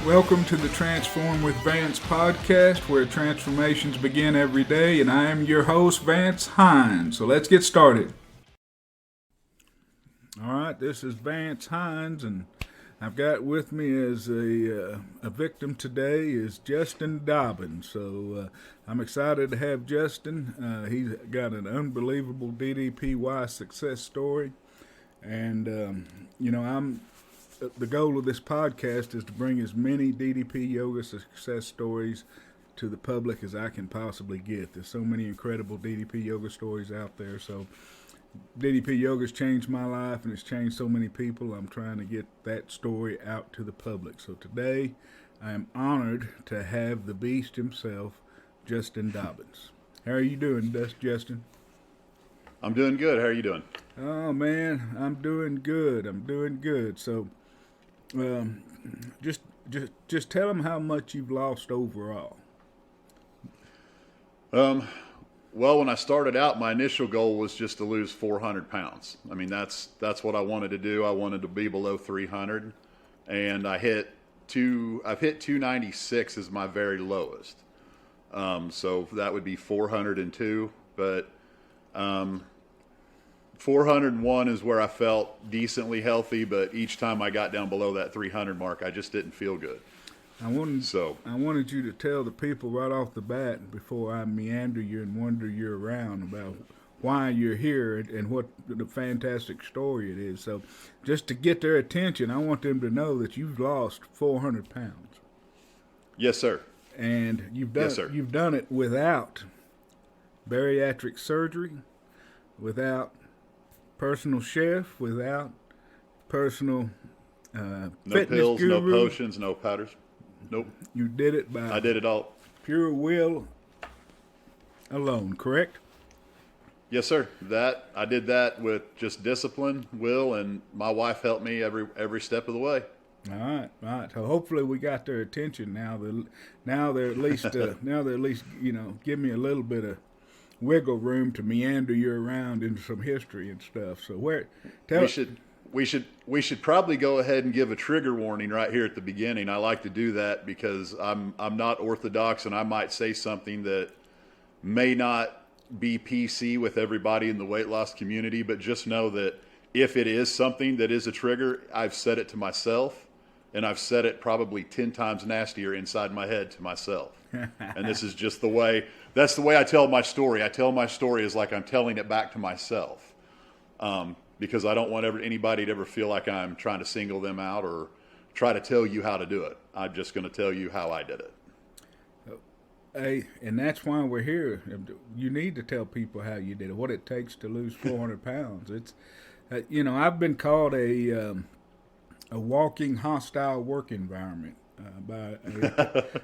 Welcome to the Transform with Vance podcast, where transformations begin every day, and I am your host, Vance Hines. So let's get started. All right, this is Vance Hines, and I've got with me as a victim today is Justin Dobbin. So I'm excited to have Justin. He's got an unbelievable DDPY success story, and the goal of this podcast is to bring as many DDP yoga success stories to the public as I can possibly get. There's so many incredible DDP yoga stories out there. So DDP yoga's changed my life and it's changed so many people. I'm trying to get that story out to the public. So today I am honored to have the beast himself, Justin Dobbins. How are you doing, Justin? I'm doing good. How are you doing? Oh man, I'm doing good. So just tell them how much you've lost overall. Well, when I started out, my initial goal was just to lose 400 pounds. I mean, that's what I wanted to do. I wanted to be below 300, and I've hit 296 as my very lowest. So that would be 402, but 401 is where I felt decently healthy, but each time I got down below that 300 mark, I just didn't feel good. I wanted you to tell the people right off the bat, before I meander you and wander you around, about why you're here and what the fantastic story it is. So just to get their attention, I want them to know that you've lost 400 pounds. Yes, sir. And you've done it without bariatric surgery, without personal chef, without personal no fitness pills, guru. no potions, no powders. Nope. You did it by I did it all. Pure will alone, correct? Yes, sir. I did that with just discipline, will, and my wife helped me every step of the way. All right. So hopefully we got their attention now. They're at least give me a little bit of wiggle room to meander you around into some history and stuff. So we should probably go ahead and give a trigger warning right here at the beginning. I like to do that because I'm not orthodox and I might say something that may not be PC with everybody in the weight loss community, but just know that if it is something that is a trigger, I've said it to myself, and I've said it probably 10 times nastier inside my head to myself. And this is just that's the way I tell my story. I tell my story as like I'm telling it back to myself. Because I don't want anybody to ever feel like I'm trying to single them out or try to tell you how to do it. I'm just going to tell you how I did it. Hey, and that's why we're here. You need to tell people how you did it, what it takes to lose 400 pounds. It's, I've been called a walking hostile work environment.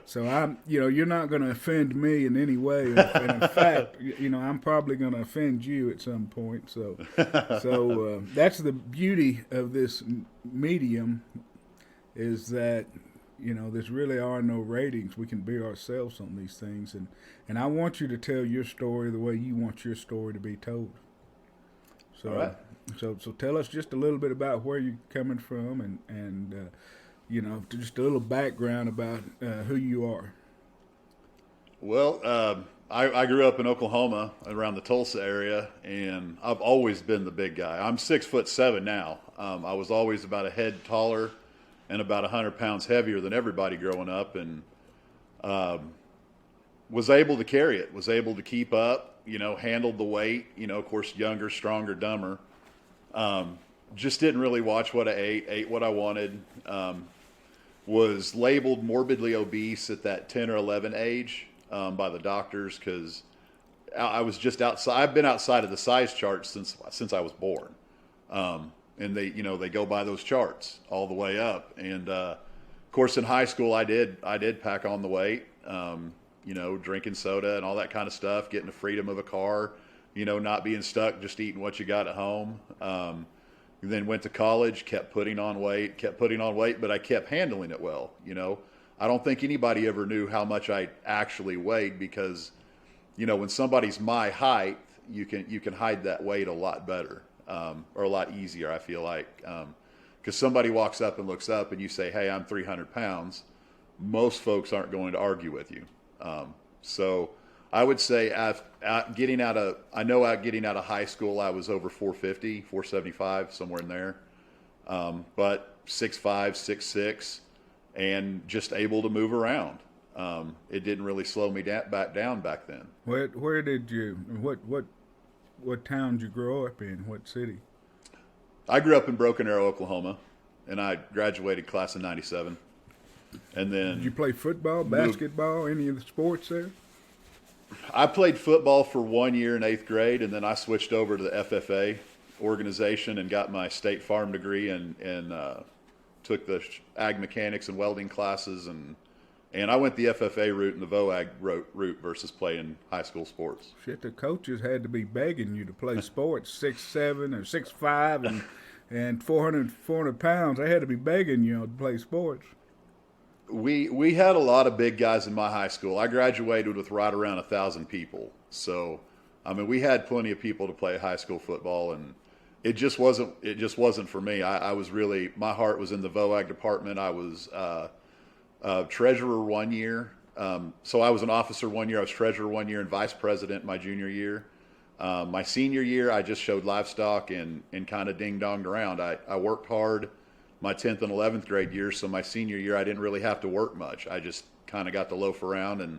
So you're not going to offend me in any way, and in fact, I'm probably going to offend you at some point. So that's the beauty of this medium, is that there really are no ratings. We can be ourselves on these things, and I want you to tell your story the way you want your story to be told. So, all right. So tell us just a little bit about where you're coming from, and just a little background about who you are. Well, I grew up in Oklahoma, around the Tulsa area, and I've always been the big guy. I'm 6'7" now. I was always about a head taller and about 100 pounds heavier than everybody growing up, and was ate to carry it, was able to keep up, handled the weight, of course, younger, stronger, dumber. Just didn't really watch what I ate what I wanted. Was labeled morbidly obese at that 10 or 11 age by the doctors because I was just outside. I've been outside of the size chart since I was born, and they go by those charts all the way up. And of course, in high school, I did pack on the weight, drinking soda and all that kind of stuff, getting the freedom of a car, not being stuck just eating what you got at home. Then went to college, kept putting on weight, but I kept handling it well. I don't think anybody ever knew how much I actually weighed because, when somebody's my height, you can hide that weight a lot better, or a lot easier, I feel like. Because somebody walks up and looks up and you say, hey, I'm 300 pounds. most folks aren't going to argue with you. So I would say getting out of high school, I was over 450, 475, somewhere in there. But 6'5", 6'6", and just able to move around. It didn't really slow me back down back then. Where did you what town did you grow up in? What city? I grew up in Broken Arrow, Oklahoma, and I graduated class of '97. And then Did you play football, basketball, any of the sports there? I played football for 1 year in 8th grade, and then I switched over to the FFA organization and got my state farm degree and took the ag mechanics and welding classes, and I went the FFA route and the VOAG route versus playing high school sports. Shit, the coaches had to be begging you to play sports, 6'7" or 6'5", and 400 pounds. They had to be begging you to play sports. We had a lot of big guys in my high school. I graduated with right around 1,000 people. So, I mean, we had plenty of people to play high school football, and it just wasn't for me. I was really, my heart was in the VOAG department. I was treasurer 1 year. So I was an officer 1 year. I was treasurer 1 year and vice president my junior year. My senior year, I just showed livestock and kind of ding-donged around. I worked hard my 10th and 11th grade years, so my senior year I didn't really have to work much. I just kind of got to loaf around and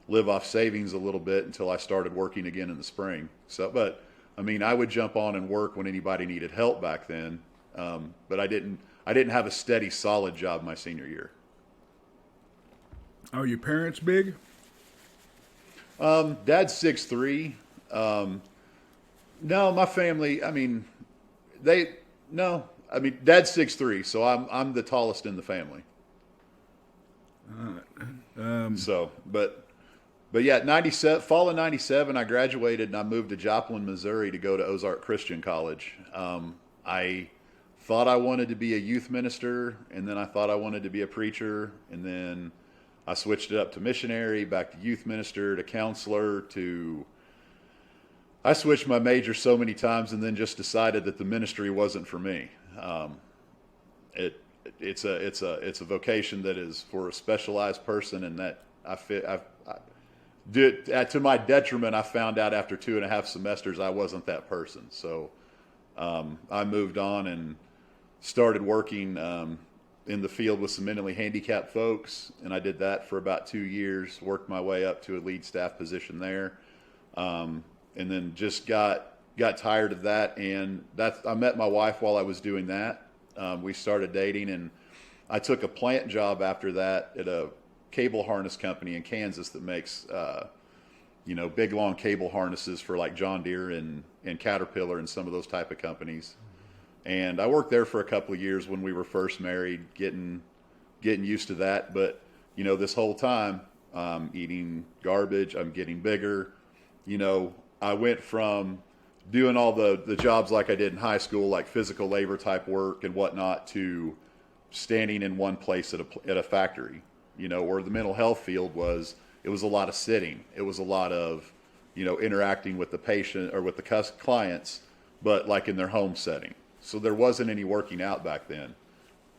live off savings a little bit until I started working again in the spring. So, but I mean, I would jump on and work when anybody needed help back then, but I didn't have a steady, solid job my senior year. Are your parents big? Dad's 6'3". No, my family, I mean, Dad's 6'3", so I'm the tallest in the family. So, but yeah, fall of '97, I graduated and I moved to Joplin, Missouri to go to Ozark Christian College. I thought I wanted to be a youth minister, and then I thought I wanted to be a preacher, and then I switched it up to missionary, back to youth minister, to counselor, I switched my major so many times and then just decided that the ministry wasn't for me. It's a vocation that is for a specialized person, and that to my detriment, I found out after 2.5 semesters I wasn't that person. So I moved on and started working in the field with some mentally handicapped folks, and I did that for about 2 years, worked my way up to a lead staff position there, and then just got tired of that, and I met my wife while I was doing that. We started dating, and I took a plant job after that at a cable harness company in Kansas that makes big long cable harnesses for like John Deere and Caterpillar and some of those type of companies. And I worked there for a couple of years when we were first married, getting used to that. But this whole time I'm eating garbage, I'm getting bigger. I went from doing all the jobs like I did in high school, like physical labor type work and whatnot, to standing in one place at a factory, where the mental health field was. It was a lot of sitting. It was a lot of, interacting with the patient or with the clients, but like in their home setting. So there wasn't any working out back then.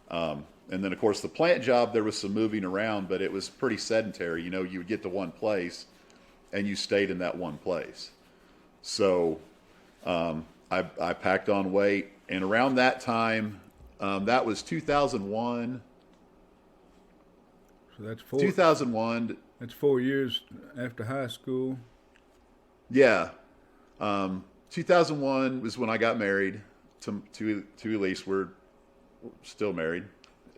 And then, of course, the plant job, there was some moving around, but it was pretty sedentary. You would get to one place and you stayed in that one place. So I packed on weight, and around that time, that was 2001. So that's 2001. That's 4 years after high school. Yeah. 2001 was when I got married to Elise. We're still married.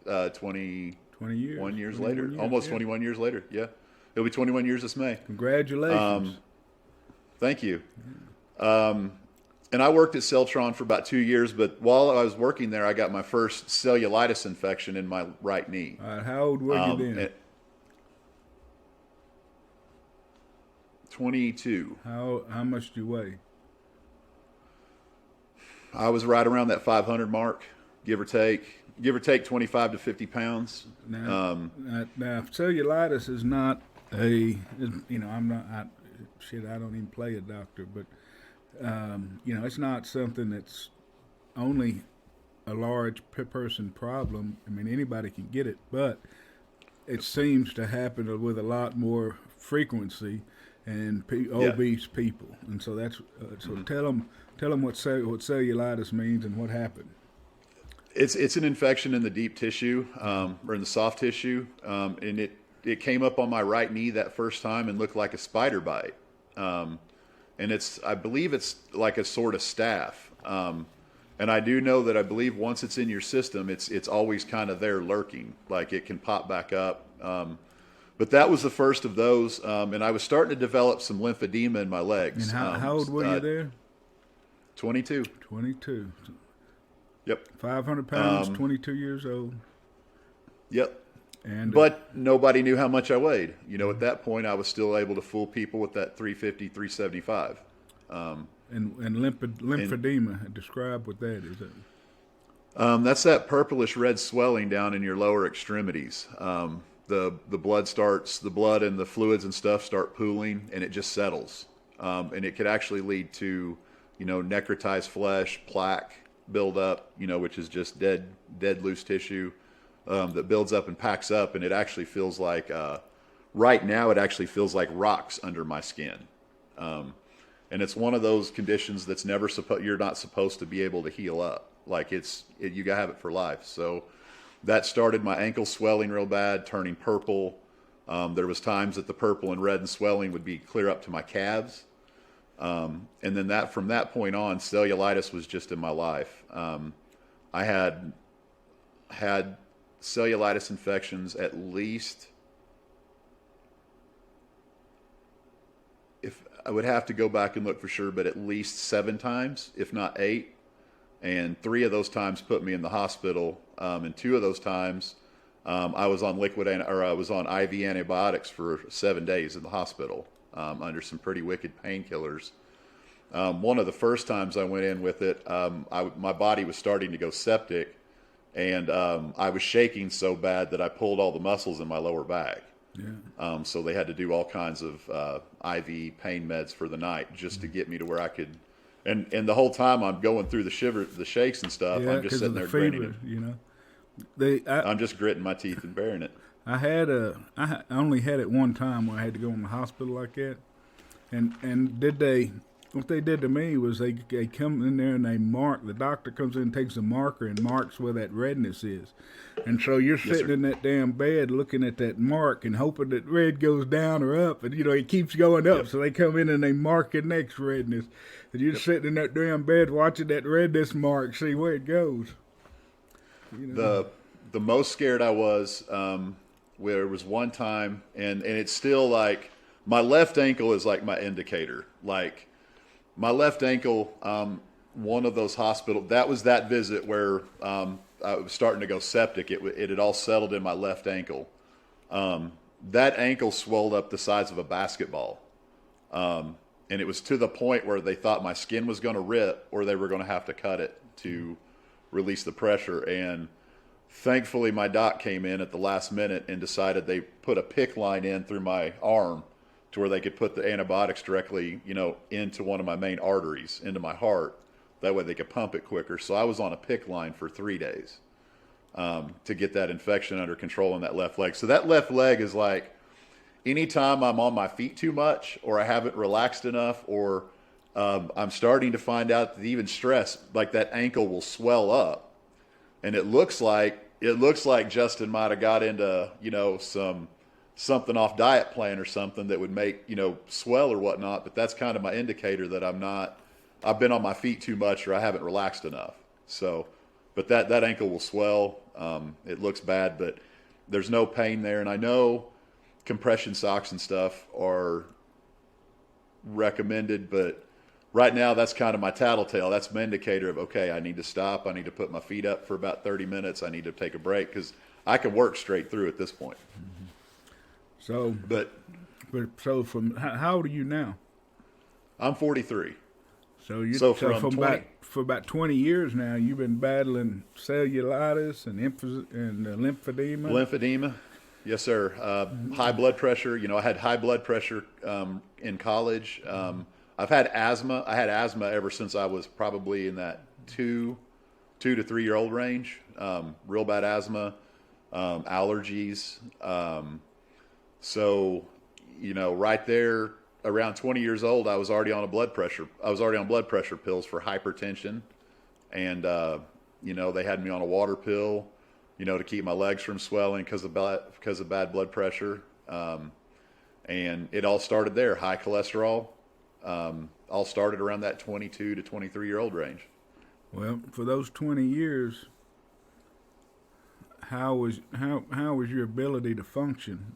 20 years. 1 years later. Almost 21 years later. Yeah. It'll be 21 years this May. Congratulations. Thank you. And I worked at Celtron for about 2 years, but while I was working there, I got my first cellulitis infection in my right knee. All right, how old were you then? 22. How much do you weigh? I was right around that 500 mark, give or take 25 to 50 pounds. Now cellulitis is not I'm not. I don't even play a doctor, but it's not something that's only a large person problem. I mean, anybody can get it, but it seems to happen with a lot more frequency in Yeah. obese people, and so that's so Hmm. tell them what cellulitis means and what happened. It's an infection in the deep tissue, or in the soft tissue, and it came up on my right knee that first time and looked like a spider bite. Um, and I believe it's like a sort of staph. And I do know that I believe once it's in your system, it's always kind of there lurking, like it can pop back up. But that was the first of those, and I was starting to develop some lymphedema in my And legs. how old were you there? 22. 22. Yep. 500 pounds, 22 years old. Yep. And But nobody knew how much I weighed. At that point, I was still able to fool people with that 350, 375. lymphedema. Describe what that is. That's that purplish red swelling down in your lower extremities. The blood and the fluids and stuff start pooling, and it just settles. And it could actually lead to, necrotized flesh, plaque buildup, which is just dead loose tissue that builds up and packs up, and it actually feels like right now it actually feels like rocks under my skin. And it's one of those conditions that's you're not supposed to be able to heal up. Like you gotta have it for life. So that started my ankle swelling real bad, turning purple. There was times that the purple and red and swelling would be clear up to my calves. And then from that point on, cellulitis was just in my life. I had cellulitis infections at least, if I would have to go back and look for sure, but at least 7 times, if not 8. And 3 of those times put me in the hospital. And 2 of those times, I was on I was on IV antibiotics for 7 days in the hospital, under some pretty wicked painkillers. One of the first times I went in with it, my body was starting to go septic, and I was shaking so bad that I pulled all the muscles in my lower back. Yeah. So they had to do all kinds of IV pain meds for the night just to get me to where I could. And the whole time I'm going through the shakes and stuff. Yeah, I'm just sitting there fever, grinning. I I'm just gritting my teeth and bearing it. I only had it one time where I had to go in the hospital like that, and what they did to me was they come in there and they mark. The doctor comes in and takes a marker and marks where that redness is, and so you're sitting in that damn bed looking at that mark and hoping that red goes down or up, and it keeps going up. Yep. So they come in and they mark your next redness, and you're sitting in that damn bed watching that redness mark, see where it goes. The most scared I was, where was one time, and it's still like my left ankle is like my indicator. Like my left ankle, one of those that was that visit where I was starting to go septic. It had all settled in my left ankle. That ankle swelled up the size of a basketball. And it was to the point where they thought my skin was going to rip or they were going to have to cut it to release the pressure. And thankfully my doc came in at the last minute and decided they put a PICC line in through my arm to where they could put the antibiotics directly, into one of my main arteries, into my heart. That way they could pump it quicker. So I was on a PICC line for 3 days to get that infection under control in that left leg. So that left leg is like, anytime I'm on my feet too much or I haven't relaxed enough or I'm starting to find out that even stress, like that ankle will swell up. And it looks like Justin might have got into, something off diet plan or something that would make, swell or whatnot. But that's kind of my indicator that I've been on my feet too much or I haven't relaxed enough. So, but that ankle will swell. It looks bad, but there's no pain there. And I know compression socks and stuff are recommended, but right now that's kind of my tattletale. That's my indicator of, okay, I need to stop. I need to put my feet up for about 30 minutes. I need to take a break because I can work straight through at this point. So, from how old are you now? I'm 43. For about 20 years now, you've been battling cellulitis and lymphedema. Lymphedema, yes, sir. High blood pressure. I had high blood pressure in college. I've had asthma. I had asthma ever since I was probably in that 2 to 3 year old range. Real bad asthma. allergies. So, right there around 20 years old, I was already on blood pressure pills for hypertension. And, they had me on a water pill, to keep my legs from swelling because of bad blood pressure. And it all started there, high cholesterol. All started around that 22 to 23-year-old range. Well, for those 20 years, how was your ability to function?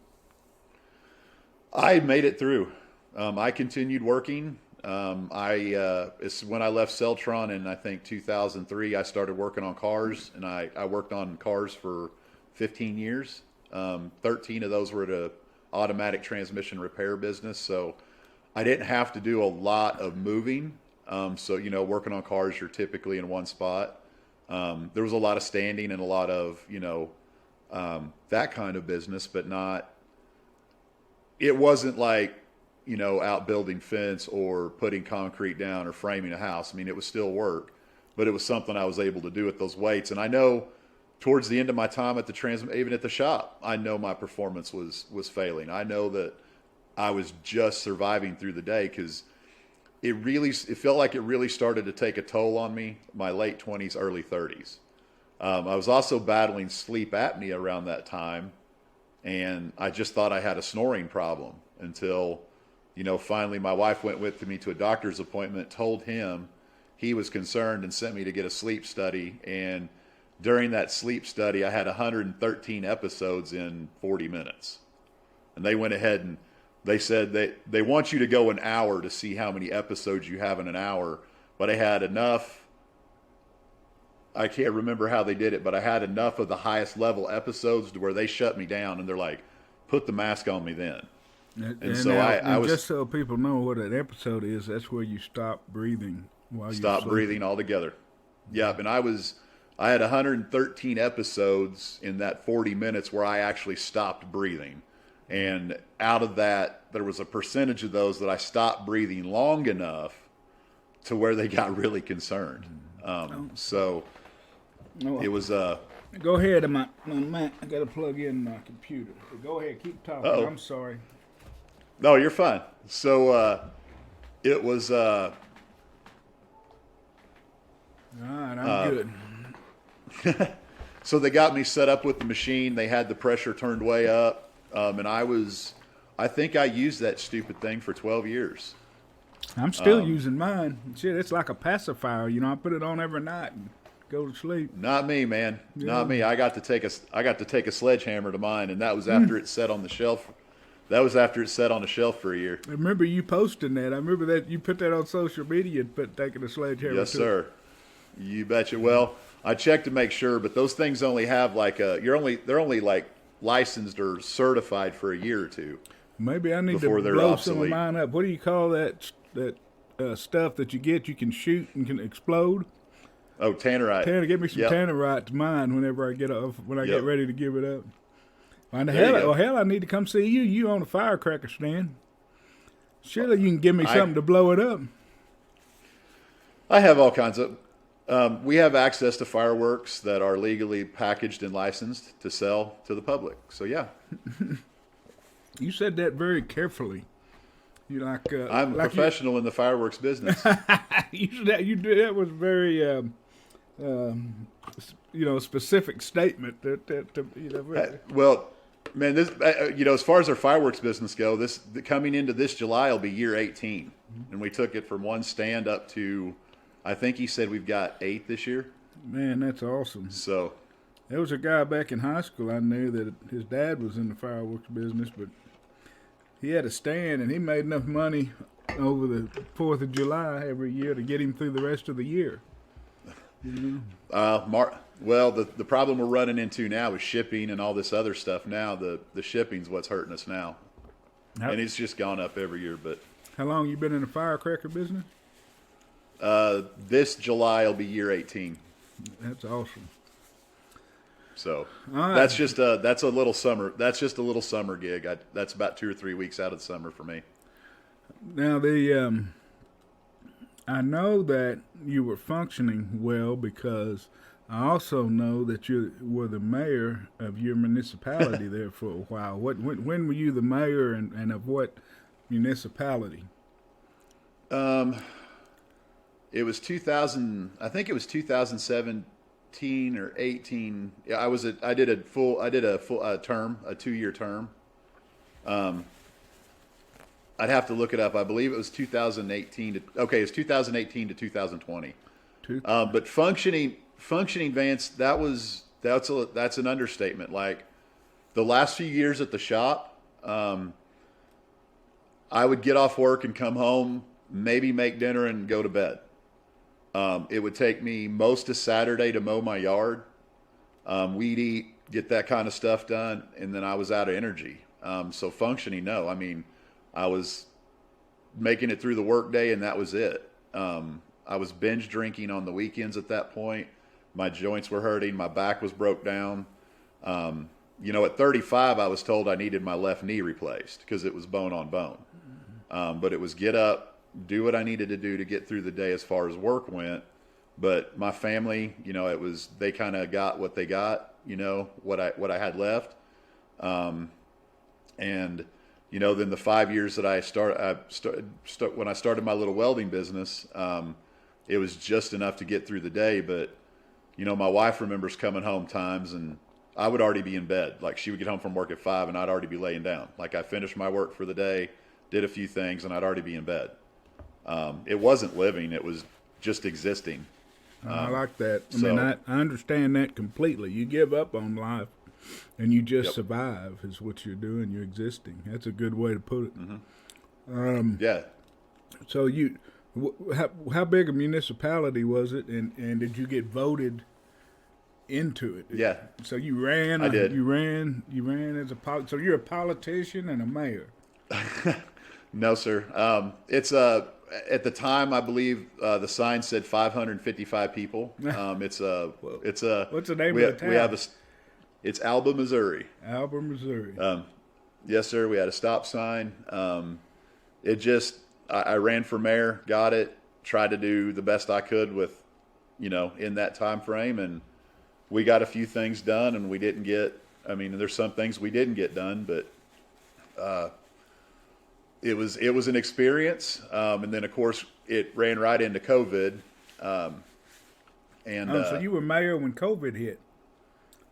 I made it through. I continued working. It's when I left Celtron in, I think, 2003, I started working on cars, and I worked on cars for 15 years. 13 of those were at a automatic transmission repair business, so I didn't have to do a lot of moving. So, working on cars, you're typically in one spot. There was a lot of standing and a lot of, that kind of business, but it wasn't like, out building fence or putting concrete down or framing a house. I mean, it was still work, but it was something I was able to do at those weights. And I know towards the end of my time at even at the shop, I know my performance was failing. I know that I was just surviving through the day because it felt like it really started to take a toll on me, my late 20s, early 30s. I was also battling sleep apnea around that time, and I just thought I had a snoring problem until, finally my wife went with me to a doctor's appointment, told him, he was concerned and sent me to get a sleep study. And during that sleep study, I had 113 episodes in 40 minutes. And they went ahead and they said they want you to go an hour to see how many episodes you have in an hour. But I had enough, I can't remember how they did it, but I had enough of the highest level episodes to where they shut me down and they're like, put the mask on me then. And so I was, just so people know what an episode is, that's where you stop breathing while you stop breathing altogether. Yeah, and I had 113 episodes in that 40 minutes where I actually stopped breathing. And out of that, there was a percentage of those that I stopped breathing long enough to where they got really concerned. So it was... Go ahead, my Mac. I got to plug in my computer. Go ahead, keep talking. Uh-oh. I'm sorry. No, you're fine. So it was... All right, I'm good. So they got me set up with the machine. They had the pressure turned way up. And I think I used that stupid thing for 12 years. I'm still using mine. Shit, it's like a pacifier. I put it on every night and go to sleep. Not me, man. Yeah. Not me. I got to take a sledgehammer to mine, and that was after it sat on the shelf. That was after it sat on the shelf for a year. I remember you posting that. I remember that you put that on social media and taking a sledgehammer. Yes, sir. You betcha. Well, I checked to make sure, but those things only have they're only like licensed or certified for a year or two. Maybe I need to blow some of mine up. What do you call that stuff that you can shoot and can explode? Oh, tannerite. Give me some tannerite to mine whenever I get ready to give it up. Hell, I need to come see you. You on a firecracker stand. Surely you can give me something to blow it up. I have all kinds of... we have access to fireworks that are legally packaged and licensed to sell to the public. So, yeah. You said that very carefully. I'm a professional in the fireworks business. That was very, specific statement. Well, man, this, as far as our fireworks business go, coming into this July will be year 18, and we took it from one stand up to, I think he said we've got 8 this year. Man, that's awesome. So there was a guy back in high school I knew that his dad was in the fireworks business, but he had a stand and he made enough money over the 4th of July every year to get him through the rest of the year. Well, the problem we're running into now is shipping and all this other stuff. Now the shipping's what's hurting us now, and it's just gone up every year. But how long you been in the firecracker business? This July will be year 18. That's awesome. So that's just a little summer. That's just a little summer gig. That's about 2 or 3 weeks out of the summer for me. Now I know that you were functioning well because I also know that you were the mayor of your municipality there for a while. When were you the mayor, and of what municipality? Um, it was 2000. I think it was 2017 or 18. Yeah, I did a full term, a 2-year term. Um, I'd have to look it up. I believe it was 2018 to, okay, it's 2018 to 2020. Two. But functioning, Vance, that's an understatement. Like the last few years at the shop, I would get off work and come home, maybe make dinner and go to bed. It would take me most of Saturday to mow my yard, weed eat, get that kind of stuff done, and then I was out of energy. So functioning, no. I mean, I was making it through the workday, and that was it. I was binge drinking on the weekends at that point. My joints were hurting. My back was broke down. At 35, I was told I needed my left knee replaced because it was bone on bone. But it was get up, do what I needed to do to get through the day as far as work went. But my family, they kind of got what they got, what I had left. And then the 5 years that when I started my little welding business, it was just enough to get through the day. But, my wife remembers coming home times and I would already be in bed. Like she would get home from work at 5 and I'd already be laying down. Like I finished my work for the day, did a few things, and I'd already be in bed. It wasn't living. It was just existing. I like that. I mean, I understand that completely. You give up on life and you just survive is what you're doing. You're existing. That's a good way to put it. Mm-hmm. Yeah. So how big a municipality was it, and did you get voted into it? Yeah. So you ran. I did. You ran as so you're a politician and a mayor. No, sir. It's at the time, I believe the sign said 555 people. What's the name of the town? It's Alba, Missouri. Alba, Missouri. Yes, sir. We had a stop sign. I ran for mayor, got it, tried to do the best I could with, in that time frame, and we got a few things done, and we didn't get. I mean, there's some things we didn't get done, but it was an experience, and then of course it ran right into COVID. So you were mayor when COVID hit.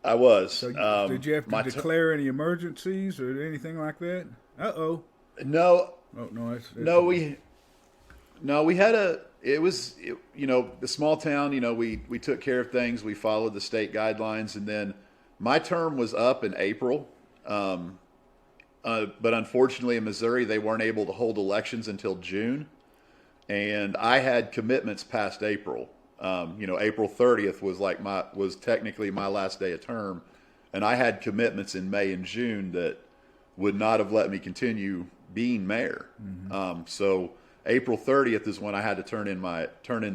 I was. So did you have to declare any emergencies or anything like that? No. Oh no, we had the small town. We took care of things. We followed the state guidelines, and then my term was up in April. But unfortunately, in Missouri, they weren't able to hold elections until June, and I had commitments past April. April 30th was technically my last day of term, and I had commitments in May and June that would not have let me continue being mayor. Mm-hmm. So April 30th is when I had to turn in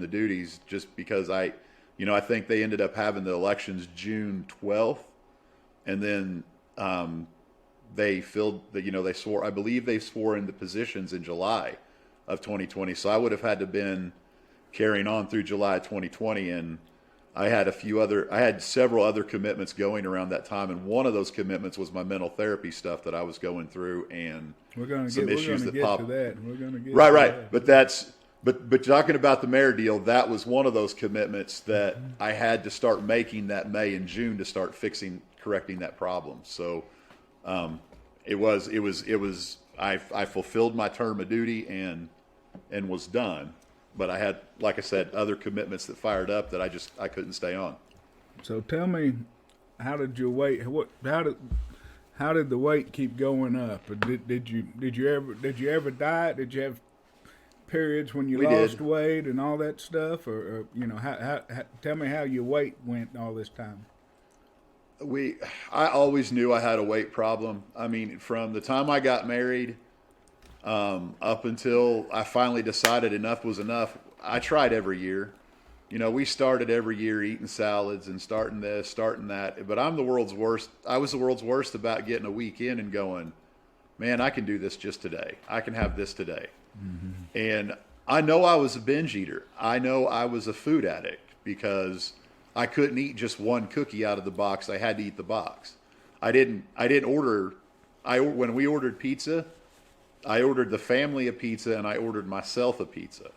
the duties, just because I think they ended up having the elections June 12th, and then they filled I believe they swore in the positions in July of 2020. So I would have had to been carrying on through July 2020, and I had several other commitments going around that time, and one of those commitments was my mental therapy stuff that I was going through, and some issues that popped. We're going to get right. But talking about the mayor deal, that was one of those commitments that I had to start making that May and June to start correcting that problem. So it was I fulfilled my term of duty and was done. But I had, like I said, other commitments that fired up that I couldn't stay on. So tell me, how did your weight? How did the weight keep going up? Did you ever diet? Did you have periods when you lost weight and all that stuff, or how tell me how your weight went all this time? I always knew I had a weight problem. I mean, from the time I got married. Up until I finally decided enough was enough. I tried every year. We started every year eating salads and starting this, starting that. But I'm the world's worst. I was the world's worst about getting a week in and going, man, I can do this just today. I can have this today. Mm-hmm. And I know I was a binge eater. I know I was a food addict because I couldn't eat just one cookie out of the box. I had to eat the box. I didn't order. When we ordered pizza, I ordered the family a pizza and I ordered myself a pizza.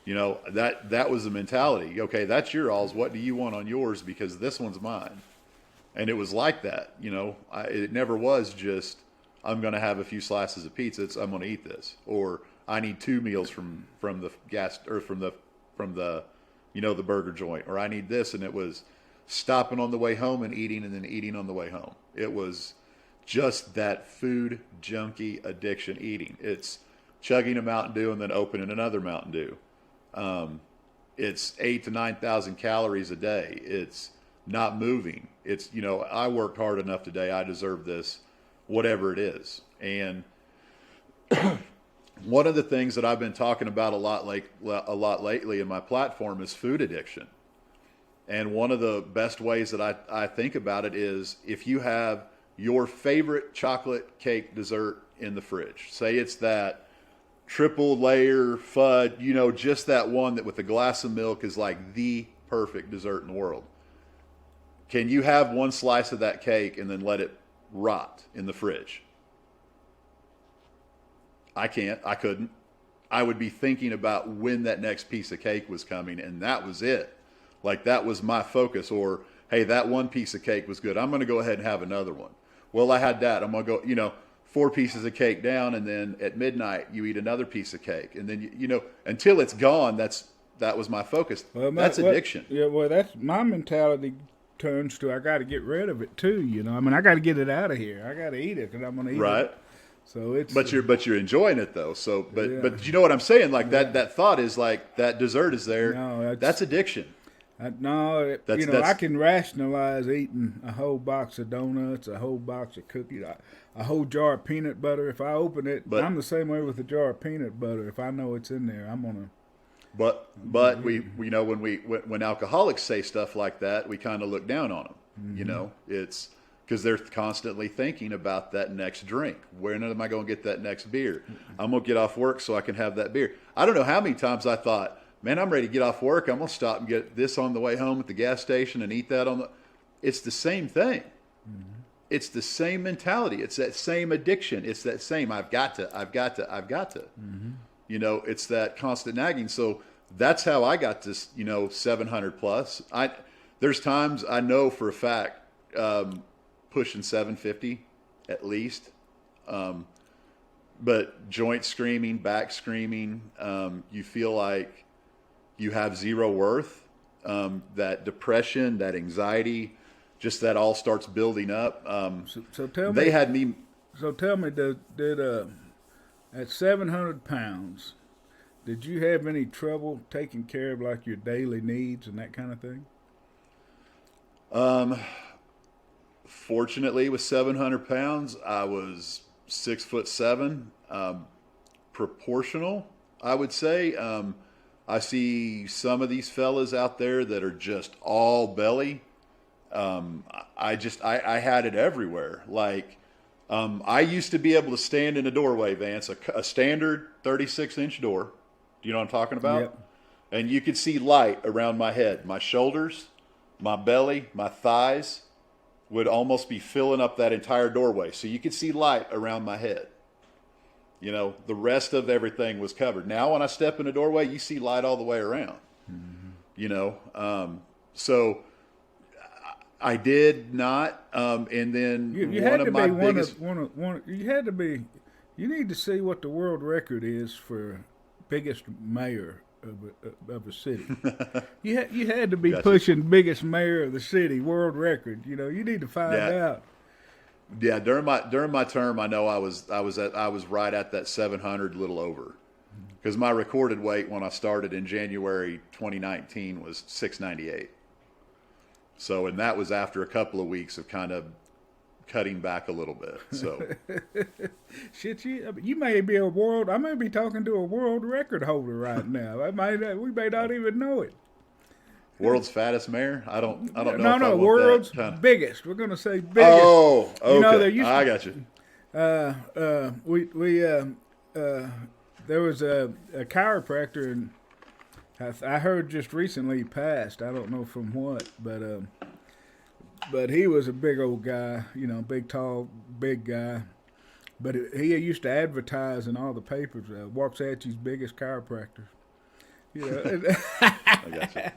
You know, that was the mentality. Okay, that's your alls. What do you want on yours? Because this one's mine. And it was like that. You know, it never was just, I'm going to have a few slices of pizza. It's, I'm going to eat this. Or I need 2 meals from the gas, or from the, you know, the burger joint. Or I need this. And it was stopping on the way home and then eating on the way home. It was just that food junkie addiction eating. It's chugging a Mountain Dew and then opening another Mountain Dew. It's 8,000 to 9,000 calories a day. It's not moving. It's, you know, I worked hard enough today. I deserve this, whatever it is. And one of the things that I've been talking about a lot lately in my platform is food addiction. And one of the best ways that I think about it is if you have your favorite chocolate cake dessert in the fridge, say it's that triple layer fudge, you know, just that one that with a glass of milk is like the perfect dessert in the world. Can you have one slice of that cake and then let it rot in the fridge? I can't. I couldn't. I would be thinking about when that next piece of cake was coming, and that was it. Like, that was my focus. Or, hey, that one piece of cake was good. I'm going to go ahead and have another one. Well, I had that. I'm going to go, you know, 4 pieces of cake down, and then at midnight you eat another piece of cake, and then you know, until it's gone. That was my focus. Well, that's addiction. Yeah, well, that's my mentality. Turns to, I got to get rid of it too. You know, I mean, I got to get it out of here. I got to eat it because I'm going to eat it. Right. So it's. But you're enjoying it though. So but you know what I'm saying? Like that thought is like that dessert is there. No, that's addiction. I can rationalize eating a whole box of donuts, a whole box of cookies, a whole jar of peanut butter. If I open it, I'm the same way with a jar of peanut butter. If I know it's in there, I'm gonna. But we you know, when alcoholics say stuff like that, we kind of look down on them. Mm-hmm. You know, it's because they're constantly thinking about that next drink. When am I going to get that next beer? I'm going to get off work so I can have that beer. I don't know how many times I thought, man, I'm ready to get off work. I'm going to stop and get this on the way home at the gas station and eat that on the. It's the same thing. Mm-hmm. It's the same mentality. It's that same addiction. It's that same I've got to. Mm-hmm. You know, it's that constant nagging. So that's how I got this, you know, 700 plus. There's times I know for a fact, pushing 750 at least. But joint screaming, back screaming, you feel like you have zero worth. That depression, that anxiety, just that all starts building up. So tell me, they had me. So tell me, did at 700 pounds, did you have any trouble taking care of like your daily needs and that kind of thing? Fortunately, with 700 pounds, I was 6'7", proportional, I would say. I see some of these fellas out there that are just all belly. I had it everywhere. Like, I used to be able to stand in a doorway, Vance, a standard 36-inch door. Do you know what I'm talking about? Yep. And you could see light around my head. My shoulders, my belly, my thighs would almost be filling up that entire doorway. So you could see light around my head. You know, the rest of everything was covered. Now when I step in a doorway, you see light all the way around. Mm-hmm. You know, so I did not. And then you had to be you had to be. You need to see what the world record is for biggest mayor of a city. you had to be pushing biggest mayor of the city world record. You know, you need to find out. Yeah, during my term, I know I was right at that 700, little over, because my recorded weight when I started in January 2019 was 698. So, and that was after a couple of weeks of kind of cutting back a little bit. So, shit, you may be I may be talking to a world record holder right now. We may not even know it. World's fattest mayor? I don't know. No, world's biggest. We're gonna say biggest. Oh, okay. You know, I got you. There was a chiropractor I heard just recently he passed. I don't know from what, but he was a big old guy, big, tall, big guy. But he used to advertise in all the papers, Waxahachie's biggest chiropractor. I got you.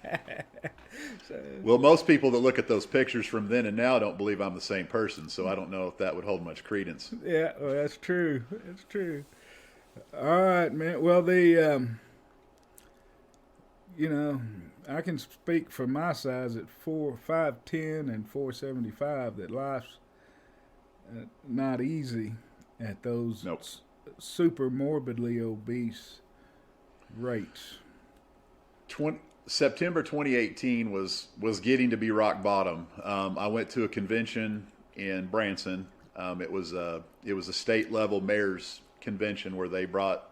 Well, most people that look at those pictures from then and now don't believe I'm the same person, so I don't know if that would hold much credence. Yeah, well, that's true. That's true. All right, man. Well, I can speak for my size at 5'10" and 475 that life's not easy at those Nope. super morbidly obese rates. September 2018 was getting to be rock bottom. I went to a convention in Branson. It was a state level mayor's convention where they brought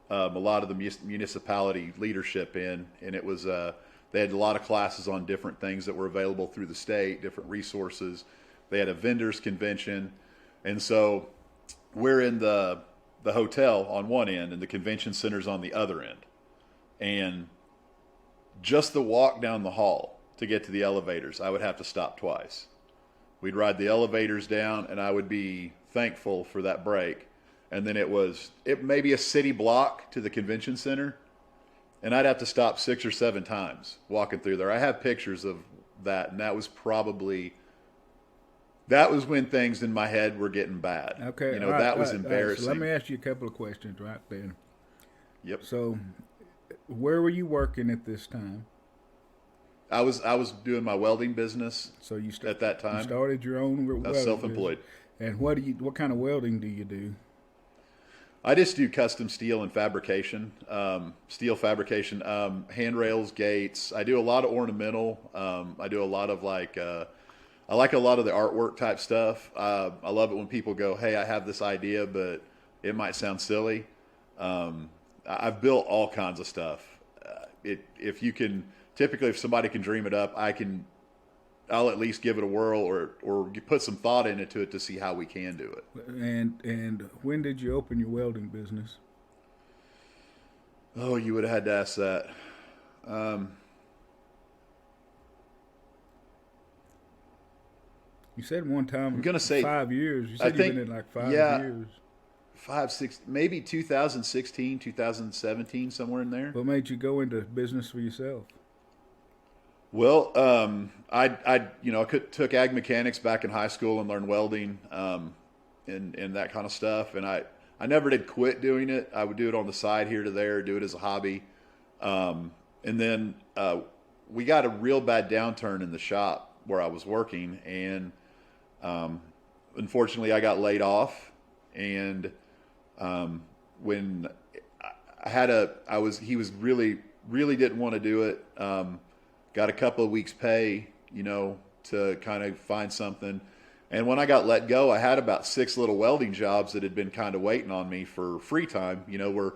a lot of the municipality leadership in, and it was they had a lot of classes on different things that were available through the state, different resources. They had a vendors convention, and so we're in the hotel on one end and the convention center's on the other end, and just the walk down the hall to get to the elevators, I would have to stop twice. We'd ride the elevators down, and I would be thankful for that break. And then it may be a city block to the convention center, and I'd have to stop 6 or 7 times walking through there. I have pictures of that, and that was when things in my head were getting bad. Okay, that was embarrassing. So let me ask you a couple of questions right then. Yep. So, where were you working at this time? I was doing my welding business. So at that time you started your own welding. I was self-employed. Business. And what kind of welding do you do? I just do custom steel and fabrication, steel fabrication, handrails, gates. I do a lot of ornamental. I do a lot of I like a lot of the artwork type stuff. I love it when people go, "Hey, I have this idea, but it might sound silly." I've built all kinds of stuff. If somebody can dream it up, I'll at least give it a whirl or put some thought into it to see how we can do it. And when did you open your welding business? Oh, you would have had to ask that. You said one time. I'm gonna say 5 years. You said you've been in like 5 years. 5, 6, maybe 2016, 2017, somewhere in there. What made you go into business for yourself? Well, I took ag mechanics back in high school and learned welding, and that kind of stuff. And I never did quit doing it. I would do it on the side here to there, do it as a hobby. And then we got a real bad downturn in the shop where I was working, and unfortunately, I got laid off. And when he was really didn't want to do it. Got a couple of weeks pay, to kind of find something. And when I got let go, I had about 6 little welding jobs that had been kind of waiting on me for free time, where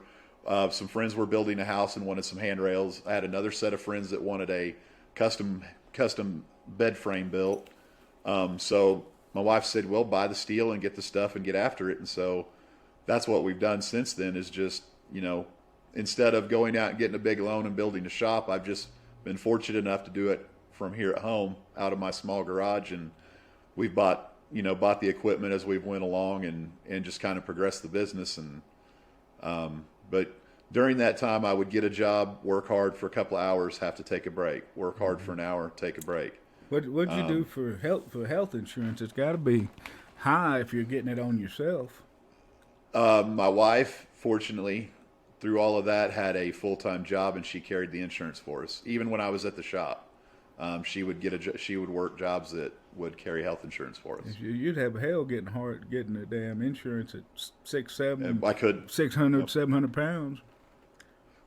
some friends were building a house and wanted some handrails. I had another set of friends that wanted a custom bed frame built. So my wife said, well, buy the steel and get the stuff and get after it. And so that's what we've done since then is just, instead of going out and getting a big loan and building a shop, I've just been fortunate enough to do it from here at home out of my small garage. And we've bought the equipment as we've went along and just kind of progressed the business. And, but during that time I would get a job, work hard for a couple of hours, have to take a break, work hard for an hour, take a break. What'd you do for health insurance? It's got to be high if you're getting it on yourself. My wife, fortunately, through all of that, had a full-time job, and she carried the insurance for us. Even when I was at the shop, she would work jobs that would carry health insurance for us. You'd have hell getting the damn insurance at 600, nope. 700 pounds.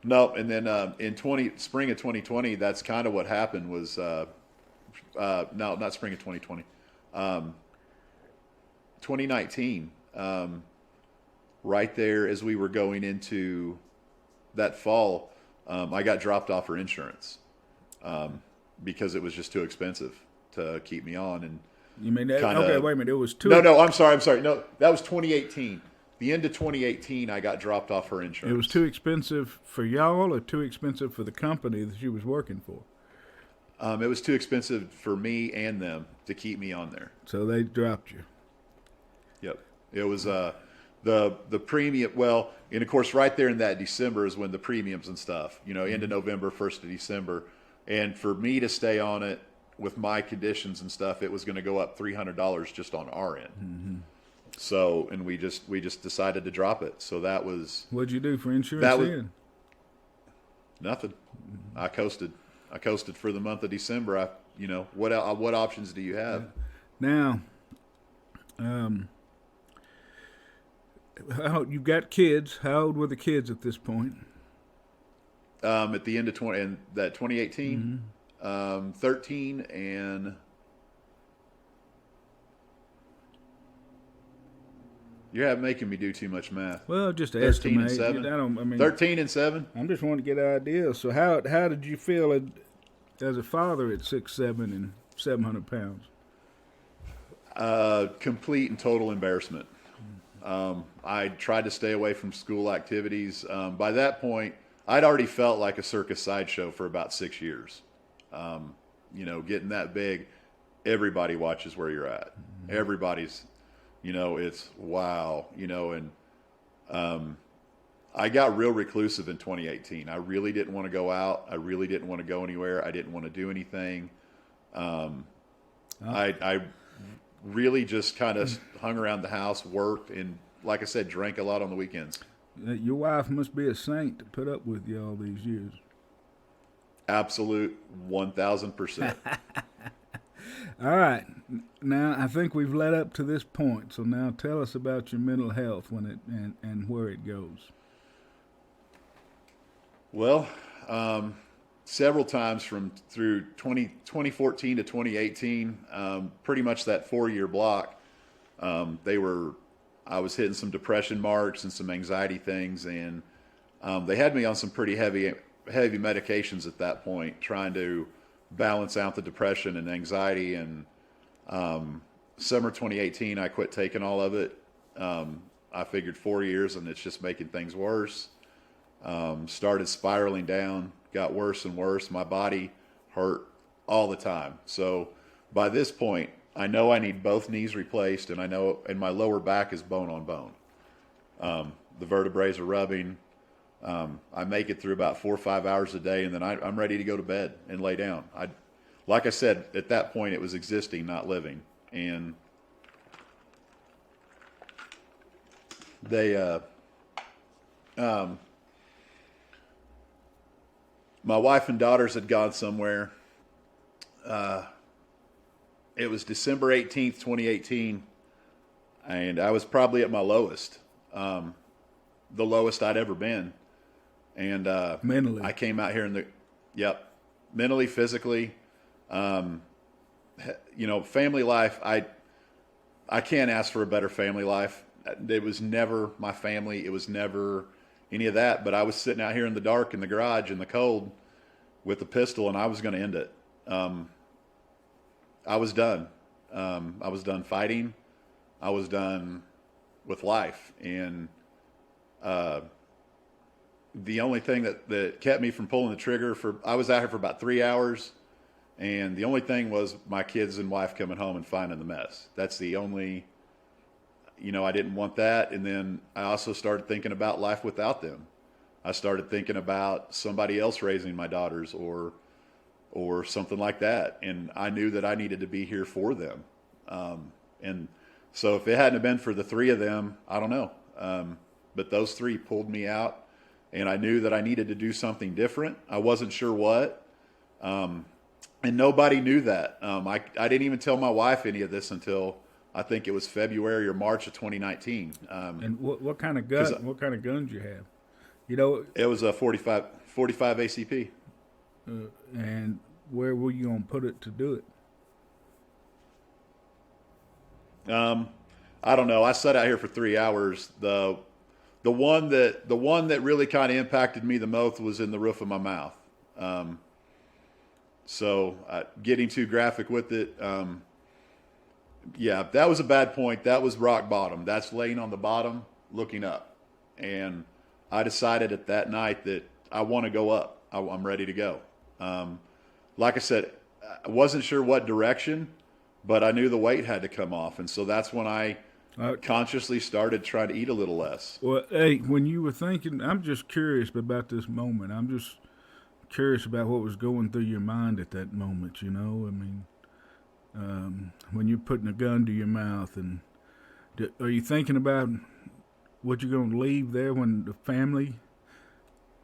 No, and then in spring of 2020, that's kind of what happened was, no, not spring of 2020, 2019, right there as we were going into that fall, I got dropped off for insurance because it was just too expensive to keep me on. And you mean that? Okay, wait a minute. It was two. No, I'm sorry. No, that was 2018. the end of 2018, I got dropped off her insurance. It was too expensive for y'all or too expensive for the company that you was working for? It was too expensive for me and them to keep me on there. So they dropped you. Yep. It was the premium. Well, and of course, right there in that December is when the premiums and stuff. End of November, 1st of December, and for me to stay on it with my conditions and stuff, it was going to go up $300 just on our end. Mm-hmm. So, and we just decided to drop it. So that was. What'd you do for insurance then? Nothing. I coasted for the month of December. What options do you have? Now, you've got kids. How old were the kids at this point? At the end of 2018, 13 and. You're making me do too much math. Well, just 13 estimate. and 7. 13 and 7. I'm just wanting to get an idea. So how did you feel as a father at 6'7" and 700 pounds? Complete and total embarrassment. I tried to stay away from school activities. By that point, I'd already felt like a circus sideshow for about 6 years. Getting that big, everybody watches where you're at. Mm-hmm. Everybody's. It's wow, and I got real reclusive in 2018. I really didn't want to go out. I really didn't want to go anywhere. I didn't want to do anything. I really just kind of hung around the house, worked, and like I said, drank a lot on the weekends. Your wife must be a saint to put up with you all these years. Absolute 1,000%. All right. Now, I think we've led up to this point. So now tell us about your mental health and where it goes. Well, several times through 2014 to 2018, pretty much that 4-year block, I was hitting some depression marks and some anxiety things, and they had me on some pretty heavy medications at that point, trying to balance out the depression and anxiety. And summer 2018, I quit taking all of it. I figured 4 years and it's just making things worse. Started spiraling down, got worse and worse. My body hurt all the time. So by this point, I know I need both knees replaced, and my lower back is bone on bone. The vertebrae are rubbing. I make it through about 4 or 5 hours a day, and then I'm ready to go to bed and lay down. Like I said, at that point, it was existing, not living. And my wife and daughters had gone somewhere. It was December 18th, 2018, and I was probably at my lowest, the lowest I'd ever been. And mentally, I came out here mentally, physically, family life. I can't ask for a better family life. It was never my family. It was never any of that. But I was sitting out here in the dark in the garage in the cold with a pistol, and I was going to end it. I was done. I was done fighting. I was done with life. And the only thing that kept me from pulling the trigger I was out here for about 3 hours, and the only thing was my kids and wife coming home and finding the mess. That's the only, I didn't want that. And then I also started thinking about life without them. I started thinking about somebody else raising my daughters or something like that. And I knew that I needed to be here for them. And so if it hadn't have been for the three of them, I don't know. But those three pulled me out, and I knew that I needed to do something different. I wasn't sure what. And nobody knew that. I didn't even tell my wife any of this until I think it was February or March of 2019. And what kind of gun? What kind of guns you have? It was a 45 ACP. And where were you gonna put it to do it? I don't know. I sat out here for 3 hours. The one that really kind of impacted me the most was in the roof of my mouth. So getting too graphic with it, yeah, that was a bad point. That was rock bottom. That's laying on the bottom. looking up. And I decided at that night that I want to go up. I'm ready to go. Like I said, I wasn't sure what direction, but I knew the weight had to come off. And so that's when I consciously started trying to eat a little less. Well, hey, when you were thinking, I'm just curious about this moment. I'm just curious about what was going through your mind at that moment. You know, I mean, when you're putting a gun to your mouth, and are you thinking about what you're going to leave there when the family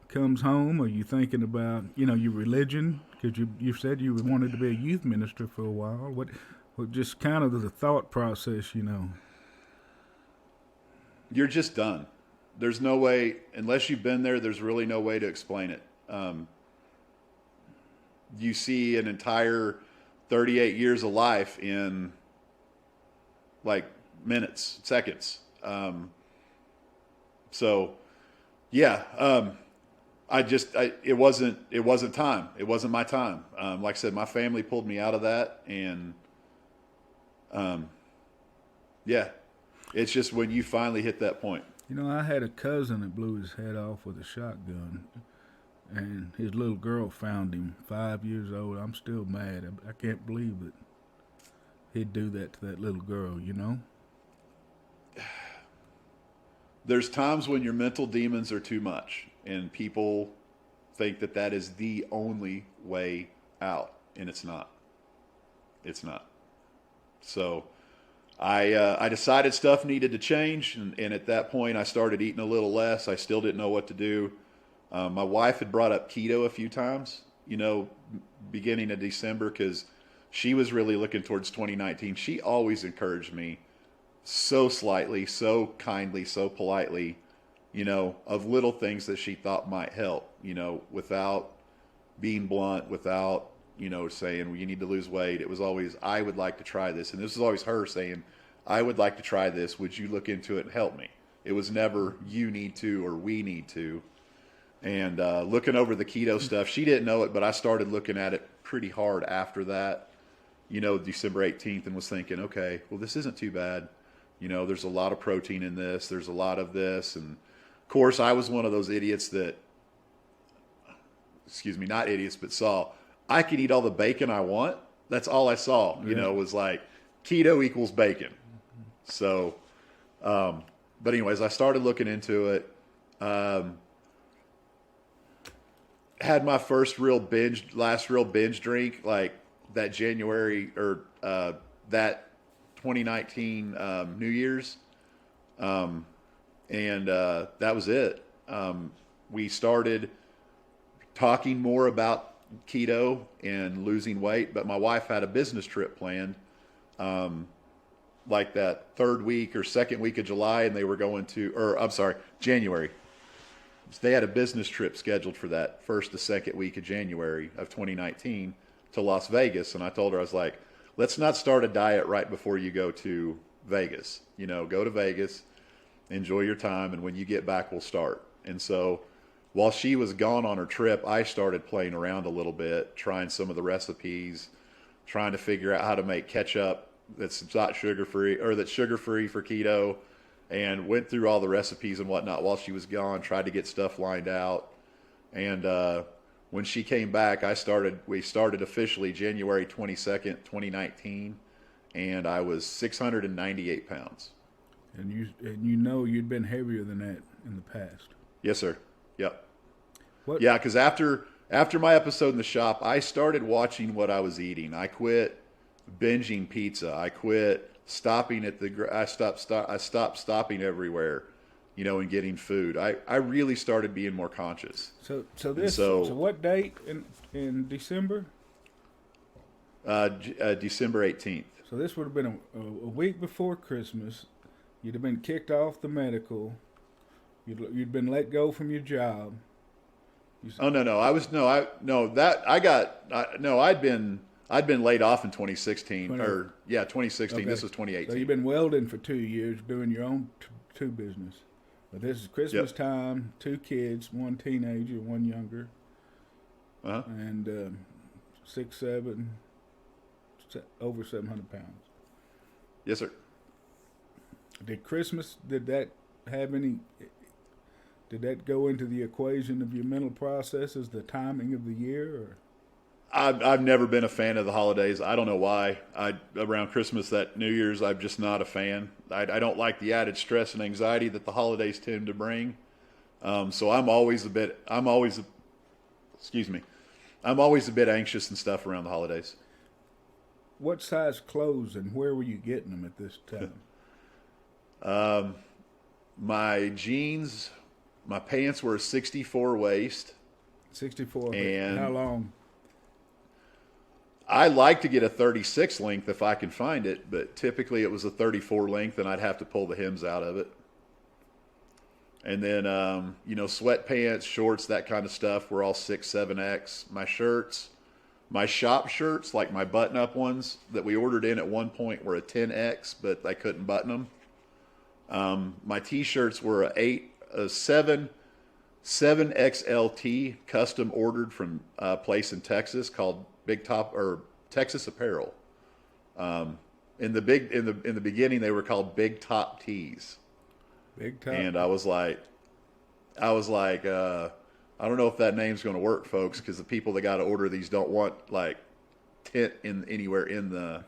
comes home? Are you thinking about, you know, your religion? Because you said you wanted to be a youth minister for a while. What just kind of the thought process, you know? You're just done. There's no way, unless you've been there, there's really no way to explain it. You see an entire 38 years of life in like minutes, seconds. So yeah, it wasn't time. It wasn't my time. Like I said, my family pulled me out of that, and yeah, it's just when you finally hit that point. You know, I had a cousin that blew his head off with a shotgun, and his little girl found him, 5 years old. I'm still mad. I can't believe that he'd do that to that little girl, you know? There's times when your mental demons are too much, and people think that that is the only way out, and it's not. It's not. So I decided stuff needed to change, and at that point I started eating a little less. I still didn't know what to do. My wife had brought up keto a few times, you know, beginning of December, because she was really looking towards 2019. She always encouraged me so slightly, so kindly, so politely, you know, of little things that she thought might help, you know, without being blunt, without, you know, saying, well, you need to lose weight. It was always, I would like to try this. And this was always her saying, I would like to try this. Would you look into it and help me? It was never, you need to, or we need to. And looking over the keto stuff, she didn't know it, but I started looking at it pretty hard after that, you know, December 18th, and was thinking, okay, well, this isn't too bad. You know, there's a lot of protein in this. There's a lot of this. And, of course, I was one of those idiots that, not idiots, but saw I could eat all the bacon I want. That's all I saw, you know, was like keto equals bacon. So, but anyways, I started looking into it. Had my last real binge drink, like that January or that 2019 New Year's, and that was it. We started talking more about keto and losing weight, but my wife had a business trip planned, like that third week or second week of July, and they were going to, or I'm sorry, January. So they had a business trip scheduled for that first to second week of January of 2019 to Las Vegas, and I told her, I was like, let's not start a diet right before you go to Vegas. You know, go to Vegas, enjoy your time, and when you get back, we'll start. And so while she was gone on her trip, I started playing around a little bit, trying some of the recipes, trying to figure out how to make ketchup that's not sugar-free, or that's sugar-free for keto, and went through all the recipes and whatnot while she was gone, tried to get stuff lined out. And when she came back, we started officially January 22nd, 2019, and I was 698 pounds. And you know you'd been heavier than that in the past. Yes, sir. Yep. What? Yeah, because after my episode in the shop, I started watching what I was eating. I quit binging pizza. I quit stopping at I stopped stopping everywhere, you know, and getting food. I really started being more conscious. So what date in December? December 18th. So this would have been a week before Christmas. You'd have been kicked off the medical. You'd been let go from your job. I'd been laid off in 2016 2016. Okay. This was 2018. So you've been welding for 2 years, doing your own two business. But this is Christmas time. 2 kids, 1 teenager, 1 younger, and 6'7", over 700 pounds. Yes, sir. Did have any? Did that go into the equation of your mental processes, the timing of the year? Or? I've never been a fan of the holidays. I don't know why. Around Christmas, that New Year's, I'm just not a fan. I don't like the added stress and anxiety that the holidays tend to bring. So excuse me, I'm always a bit anxious and stuff around the holidays. What size clothes and where were you getting them at this time? My jeans, my pants were a 64 waist. 64. And how long? I like to get a 36 length if I can find it, but typically it was a 34 length and I'd have to pull the hems out of it. And then, sweatpants, shorts, that kind of stuff were all 6, 7X. My shirts, my shop shirts, like my button-up ones that we ordered in at one point were a 10X, but I couldn't button them. My T-shirts were a 7XLT, custom ordered from a place in Texas called Big Top or Texas Apparel. In the beginning, they were called Big Top Tees. Big Top. And I was like, I don't know if that name's going to work, folks, because the people that got to order these don't want like tent anywhere in the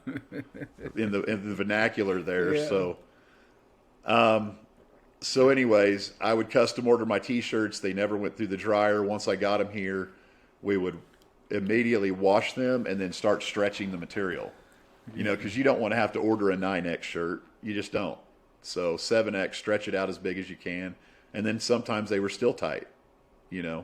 in the vernacular there. Yeah. So anyways, I would custom order my T-shirts. They never went through the dryer. Once I got them here, we would immediately wash them and then start stretching the material. Because you don't want to have to order a 9X shirt. You just don't. So 7X, stretch it out as big as you can. And then sometimes they were still tight, Yeah,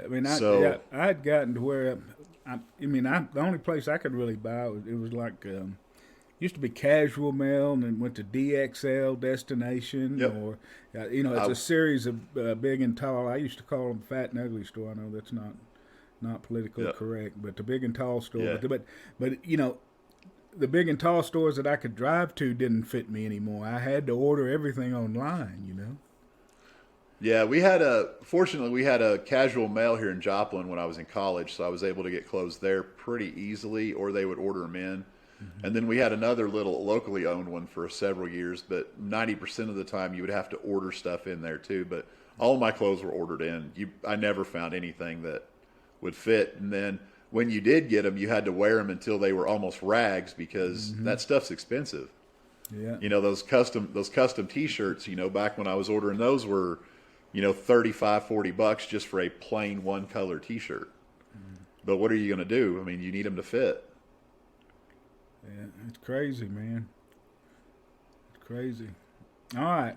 I mean, I had gotten to where, the only place I could really buy, it was like, used to be Casual Mail and then went to DXL Destination. Yep. Or, it's a series of big and tall. I used to call them Fat and Ugly Store. I know that's not politically correct, but the big and tall store. Yeah. But the big and tall stores that I could drive to didn't fit me anymore. I had to order everything online, Yeah, fortunately we had a Casual Mail here in Joplin when I was in college, so I was able to get clothes there pretty easily, or they would order them in. Mm-hmm. And then we had another little locally owned one for several years, but 90% of the time you would have to order stuff in there too. But all of my clothes were ordered in. I never found anything that would fit. And then when you did get them, you had to wear them until they were almost rags because that stuff's expensive. Yeah. Those custom T-shirts, back when I was ordering those were, $35, $40 just for a plain one color T-shirt. But what are you going to do? I mean, you need them to fit. Yeah, it's crazy, man. It's crazy. All right.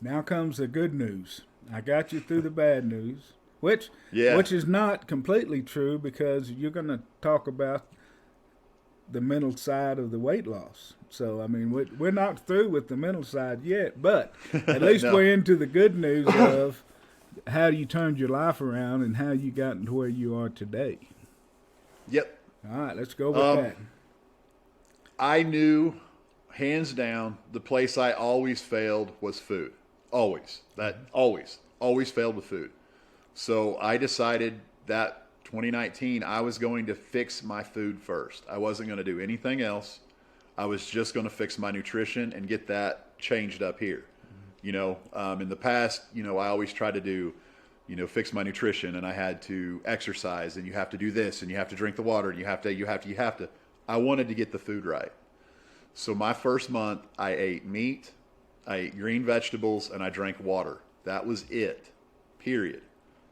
Now comes the good news. I got you through the bad news, which is not completely true because you're going to talk about the mental side of the weight loss. So, I mean, we're not through with the mental side yet, but at least No. we're into the good news of how you turned your life around and how you got to where you are today. Yep. All right, let's go with that. I knew, hands down, the place I always failed was food. Always. Always failed with food. So I decided that 2019, I was going to fix my food first. I wasn't going to do anything else. I was just going to fix my nutrition and get that changed up here. In the past, I always tried to do, fix my nutrition, and I had to exercise, and you have to do this, and you have to drink the water, and you have to. I wanted to get the food right. So my first month, I ate meat, I ate green vegetables, and I drank water. That was it. Period.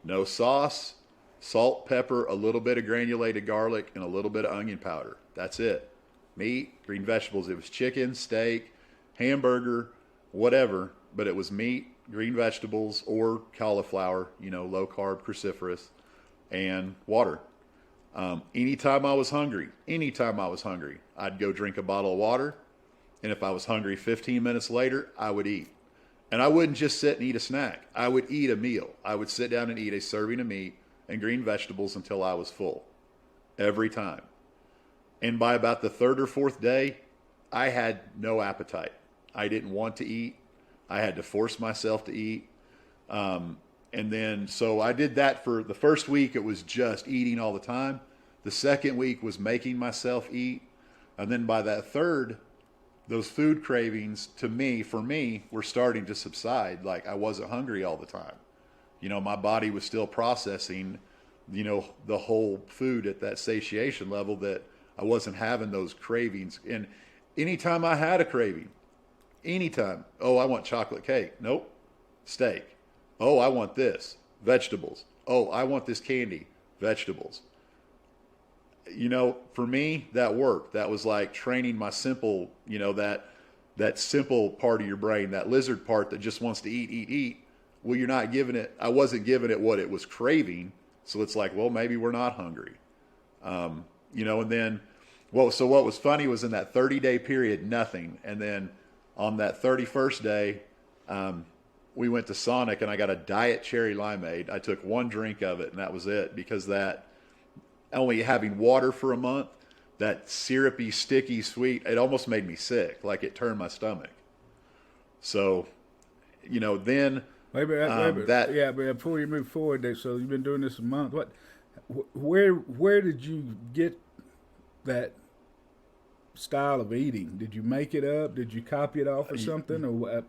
No sauce, salt, pepper, a little bit of granulated garlic, and a little bit of onion powder. That's it. Meat, green vegetables. It was chicken, steak, hamburger, whatever, but it was meat, green vegetables, or cauliflower, low carb, cruciferous, and water. Anytime I was hungry, I'd go drink a bottle of water. And if I was hungry 15 minutes later, I would eat. And I wouldn't just sit and eat a snack. I would eat a meal. I would sit down and eat a serving of meat and green vegetables until I was full. Every time. And by about the third or fourth day, I had no appetite. I didn't want to eat. I had to force myself to eat. And then, so I did that for the first week. It was just eating all the time. The second week was making myself eat. And then by that third those food cravings for me, were starting to subside. Like I wasn't hungry all the time. My body was still processing, the whole food at that satiation level, that I wasn't having those cravings. And anytime I had a craving, anytime, oh, I want chocolate cake. Nope. Steak. Oh, I want this. Vegetables. Oh, I want this candy. Vegetables. For me, that worked. That was like training my simple, that simple part of your brain, that lizard part that just wants to eat, eat, eat. Well, I wasn't giving it what it was craving. So it's like, well, maybe we're not hungry. And then, so what was funny was in that 30-day period, nothing. And then on that 31st day, we went to Sonic and I got a diet cherry limeade. I took one drink of it and that was it, because that only having water for a month, that syrupy, sticky, sweet, it almost made me sick. Like it turned my stomach. So, then yeah, but before you move forward, so you've been doing this a month. Where did you get that style of eating? Did you make it up? Did you copy it off of something, or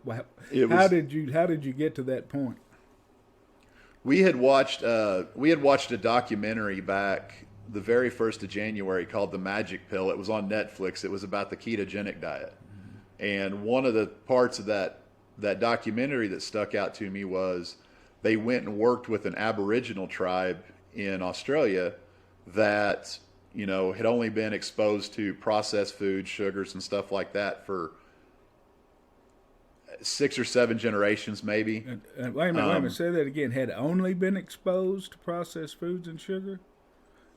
how did you get to that point? We had watched a documentary back the very 1st of January called The Magic Pill. It was on Netflix. It was about the ketogenic diet. And one of the parts of that documentary that stuck out to me was they went and worked with an Aboriginal tribe in Australia that, had only been exposed to processed foods, sugars, and stuff like that for 6 or 7 generations, maybe. And wait a minute, say that again. Had only been exposed to processed foods and sugar?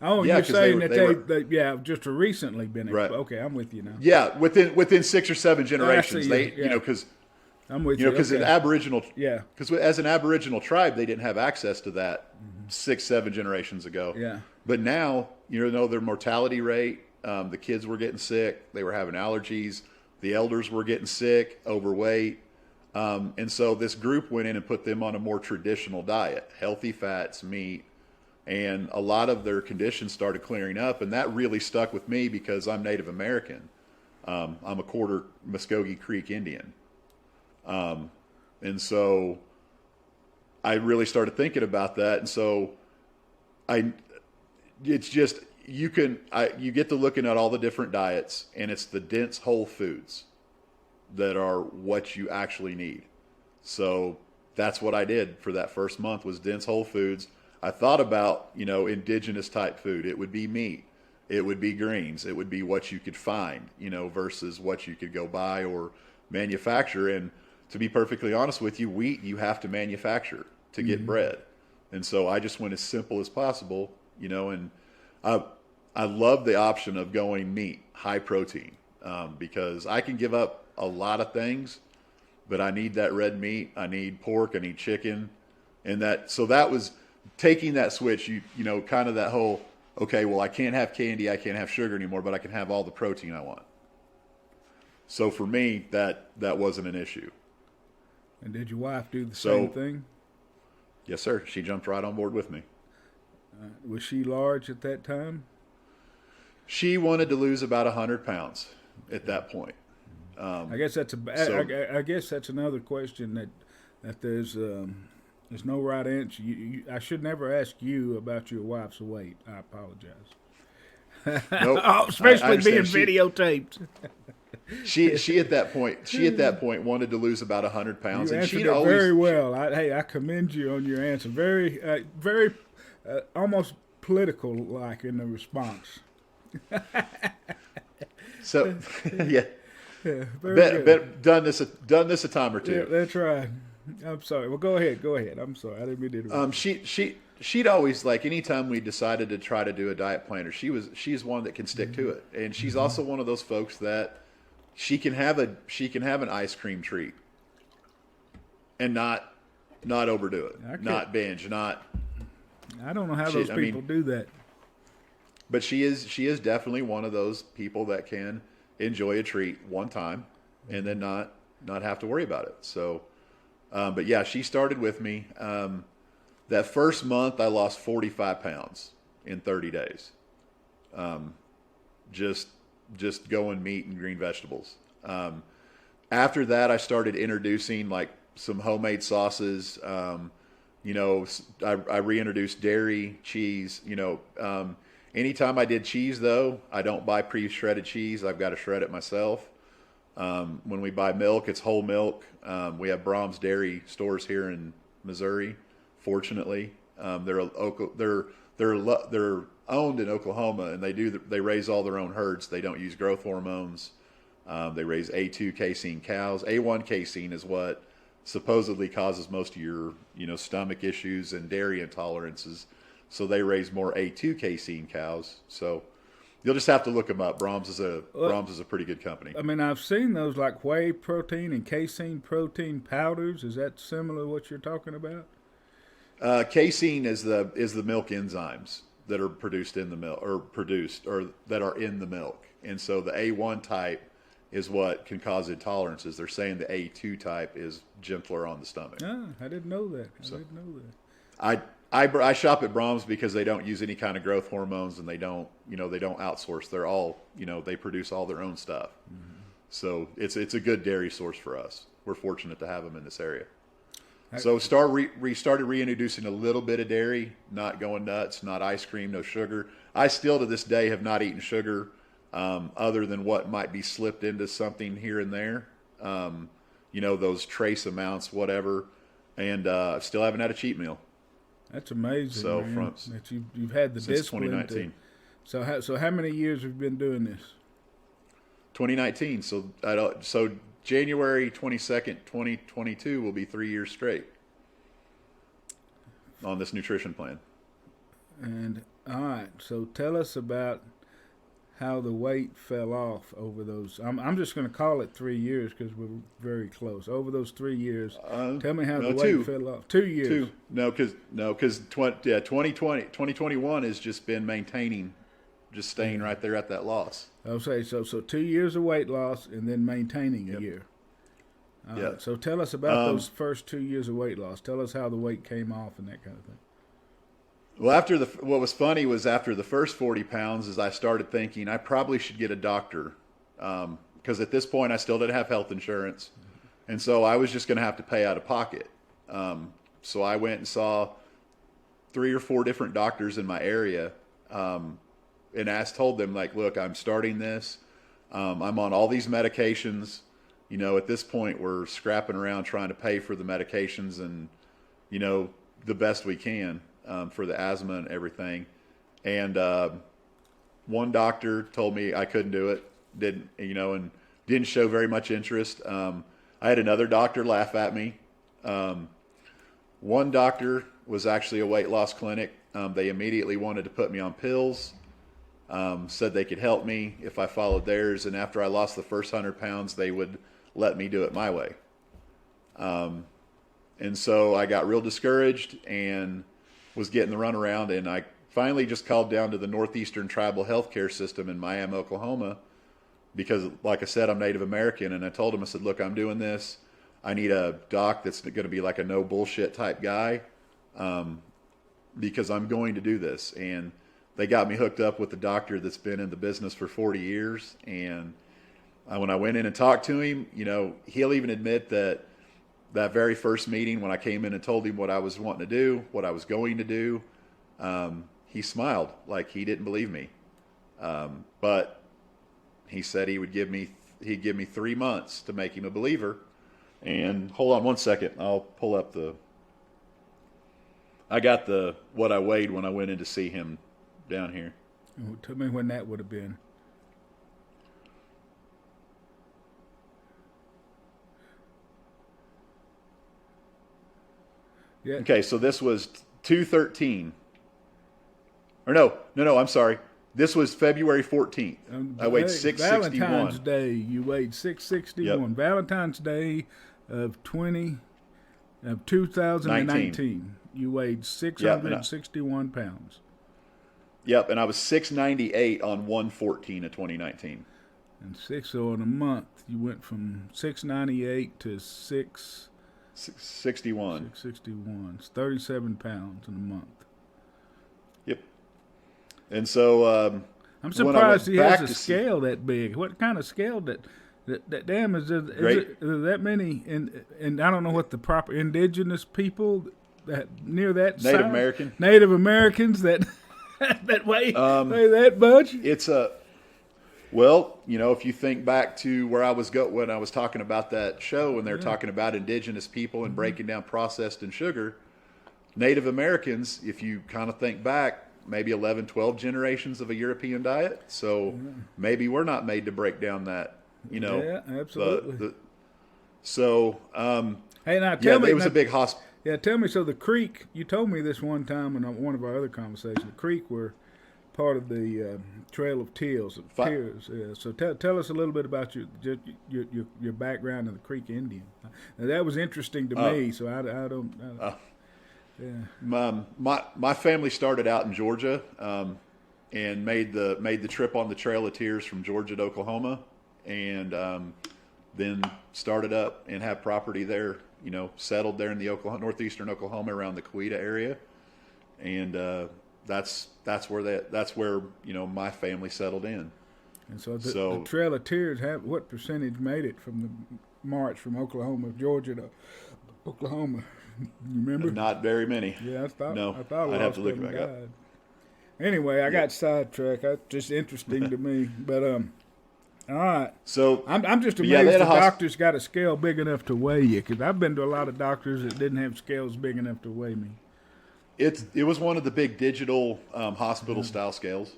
Oh, yeah, you're saying they just recently been exposed. Right. Okay, I'm with you now. Yeah, within 6 or 7 generations, because I'm with you. Because because as an Aboriginal tribe, they didn't have access to that 6, 7 generations ago. Yeah. But now, their mortality rate, the kids were getting sick, they were having allergies, the elders were getting sick, overweight, and so this group went in and put them on a more traditional diet, healthy fats, meat. And a lot of their conditions started clearing up, and that really stuck with me because I'm Native American. I'm a quarter Muskogee Creek Indian. And so I really started thinking about that. And so it's just, you get to looking at all the different diets, and it's the dense whole foods that are what you actually need. So that's what I did for that first month, was dense whole foods. I thought about, indigenous type food. It would be meat. It would be greens. It would be what you could find, versus what you could go buy or manufacture. And to be perfectly honest with you, wheat you have to manufacture to get bread. And so I just went as simple as possible, and I love the option of going meat, high protein, because I can give up a lot of things, but I need that red meat. I need pork. I need chicken. And so that was taking that switch, kind of that whole, okay, well, I can't have candy, I can't have sugar anymore, but I can have all the protein I want. So for me, that wasn't an issue. And did your wife do the same thing? Yes, sir. She jumped right on board with me. Was she large at that time? She wanted to lose about 100 pounds at that point. I guess that's I guess that's another question that there's no right answer. I should never ask you about your wife's weight. I apologize. Nope. Especially being videotaped. She at that point wanted to lose about 100 pounds, you and she'd always very well. I commend you on your answer. Very, very, almost political like in the response. So, yeah. Yeah, done this a time or two. Yeah, that's right. I'm sorry. Well, go ahead. I'm sorry. I didn't mean to interrupt. She'd always, like, anytime we decided to try to do a diet plan, she's one that can stick to it, and she's also one of those folks that she can have an ice cream treat and not overdo it, not binge, not. I don't know how those people do that. But she is definitely one of those people that can enjoy a treat one time and then not have to worry about it. So, but yeah, she started with me. That first month I lost 45 pounds in 30 days. Just going meat and green vegetables. After that, I started introducing like some homemade sauces. I reintroduced dairy, cheese. Anytime I did cheese, though, I don't buy pre-shredded cheese. I've got to shred it myself. When we buy milk, it's whole milk. We have Brahms dairy stores here in Missouri. Fortunately, they're owned in Oklahoma, and they raise all their own herds. They don't use growth hormones. They raise A2 casein cows. A1 casein is what supposedly causes most of your stomach issues and dairy intolerances. So they raise more A2 casein cows. So you'll just have to look them up. Brahms is a pretty good company. I mean, I've seen those like whey protein and casein protein powders. Is that similar to what you're talking about? Casein is the milk enzymes that are produced in the milk, or that are in the milk. And so the A1 type is what can cause intolerances. They're saying the A2 type is gentler on the stomach. Ah, I didn't know that. I didn't know that. I shop at Brahms because they don't use any kind of growth hormones, and they don't outsource. They're all, they produce all their own stuff. Mm-hmm. So it's a good dairy source for us. We're fortunate to have them in this area. So we started reintroducing a little bit of dairy, not going nuts, not ice cream, no sugar. I still to this day have not eaten sugar, other than what might be slipped into something here and there. Those trace amounts, whatever. And still haven't had a cheat meal. That's amazing. So man, that you've had the since discipline. 2019. So how many years have you been doing this? 2019. So January 22nd, 2022 will be 3 years straight on this nutrition plan. And all right, so tell us about how the weight fell off over those. I'm just going to call it 3 years because we're very close. Over those 3 years, tell me how the weight fell off. 2 years. Because 2021 has just been maintaining, just staying right there at that loss. Okay, so 2 years of weight loss and then maintaining a year. Yeah. So tell us about those first 2 years of weight loss. Tell us how the weight came off and that kind of thing. Well, what was funny was after the first 40 pounds is I started thinking I probably should get a doctor, because at this point I still didn't have health insurance. And so I was just going to have to pay out of pocket. So I went and saw 3 or 4 different doctors in my area, and told them, like, look, I'm starting this. I'm on all these medications. At this point we're scrapping around trying to pay for the medications and, the best we can. For the asthma and everything. And one doctor told me I couldn't do it, and didn't show very much interest. I had another doctor laugh at me. One doctor was actually a weight loss clinic. They immediately wanted to put me on pills, said they could help me if I followed theirs, and after I lost the first 100 pounds, they would let me do it my way. And so I got real discouraged and was getting the runaround, and I finally just called down to the Northeastern Tribal Healthcare System in Miami, Oklahoma, because, like I said, I'm Native American, and I told him, I said, look, I'm doing this. I need a doc that's going to be like a no bullshit type guy, because I'm going to do this. And they got me hooked up with a doctor that's been in the business for 40 years, and when I went in and talked to him, he'll even admit that very first meeting when I came in and told him what I was wanting to do, what I was going to do, he smiled like he didn't believe me. But he said he'd give me 3 months to make him a believer. And hold on one second. I'll pull up I got what I weighed when I went in to see him down here. Tell me when that would have been. Yeah. Okay, so this was 213. Or no, I'm sorry. This was February 14th. I weighed 661. Valentine's Day, you weighed 661. Yep. Valentine's Day of 2019, you weighed 661 pounds. Yep, and I was 698 on 1/14 of 2019. And so in a month, you went from 698 to 661. 661. It's 37 pounds in a month. Yep. And so I'm surprised he has a scale that big. What kind of scale Damn, Great. is there that many? And I don't know what the proper indigenous people that near that Native size? American. Native Americans that that weigh that much. It's a well, if you think back to where I was when I was talking about that show, when they're talking about indigenous people and breaking down processed and sugar, Native Americans, if you kind of think back, maybe 11, 12 generations of a European diet. So maybe we're not made to break down that, Yeah, absolutely. Hey, now tell me, it was a big hospital. Yeah, tell me. So the Creek, you told me this one time in one of our other conversations. The Creek were part of the Trail of Tears. Yeah. So tell us a little bit about your background in the Creek Indian. Now, that was interesting to me. So I don't. Yeah. My family started out in Georgia, and made the trip on the Trail of Tears from Georgia to Oklahoma, and then started up and have property there. Settled there in the northeastern Oklahoma around the Coweta area, and that's where my family settled in. And so the Trail of Tears, what percentage made it from the march from Georgia to Oklahoma? You remember? Not very many. Yeah, I thought. I'd have to look back up. Anyway, I got sidetracked. That's just interesting to me. But all right. So I'm just amazed the doctors got a scale big enough to weigh you, because I've been to a lot of doctors that didn't have scales big enough to weigh me. It was one of the big digital hospital style scales.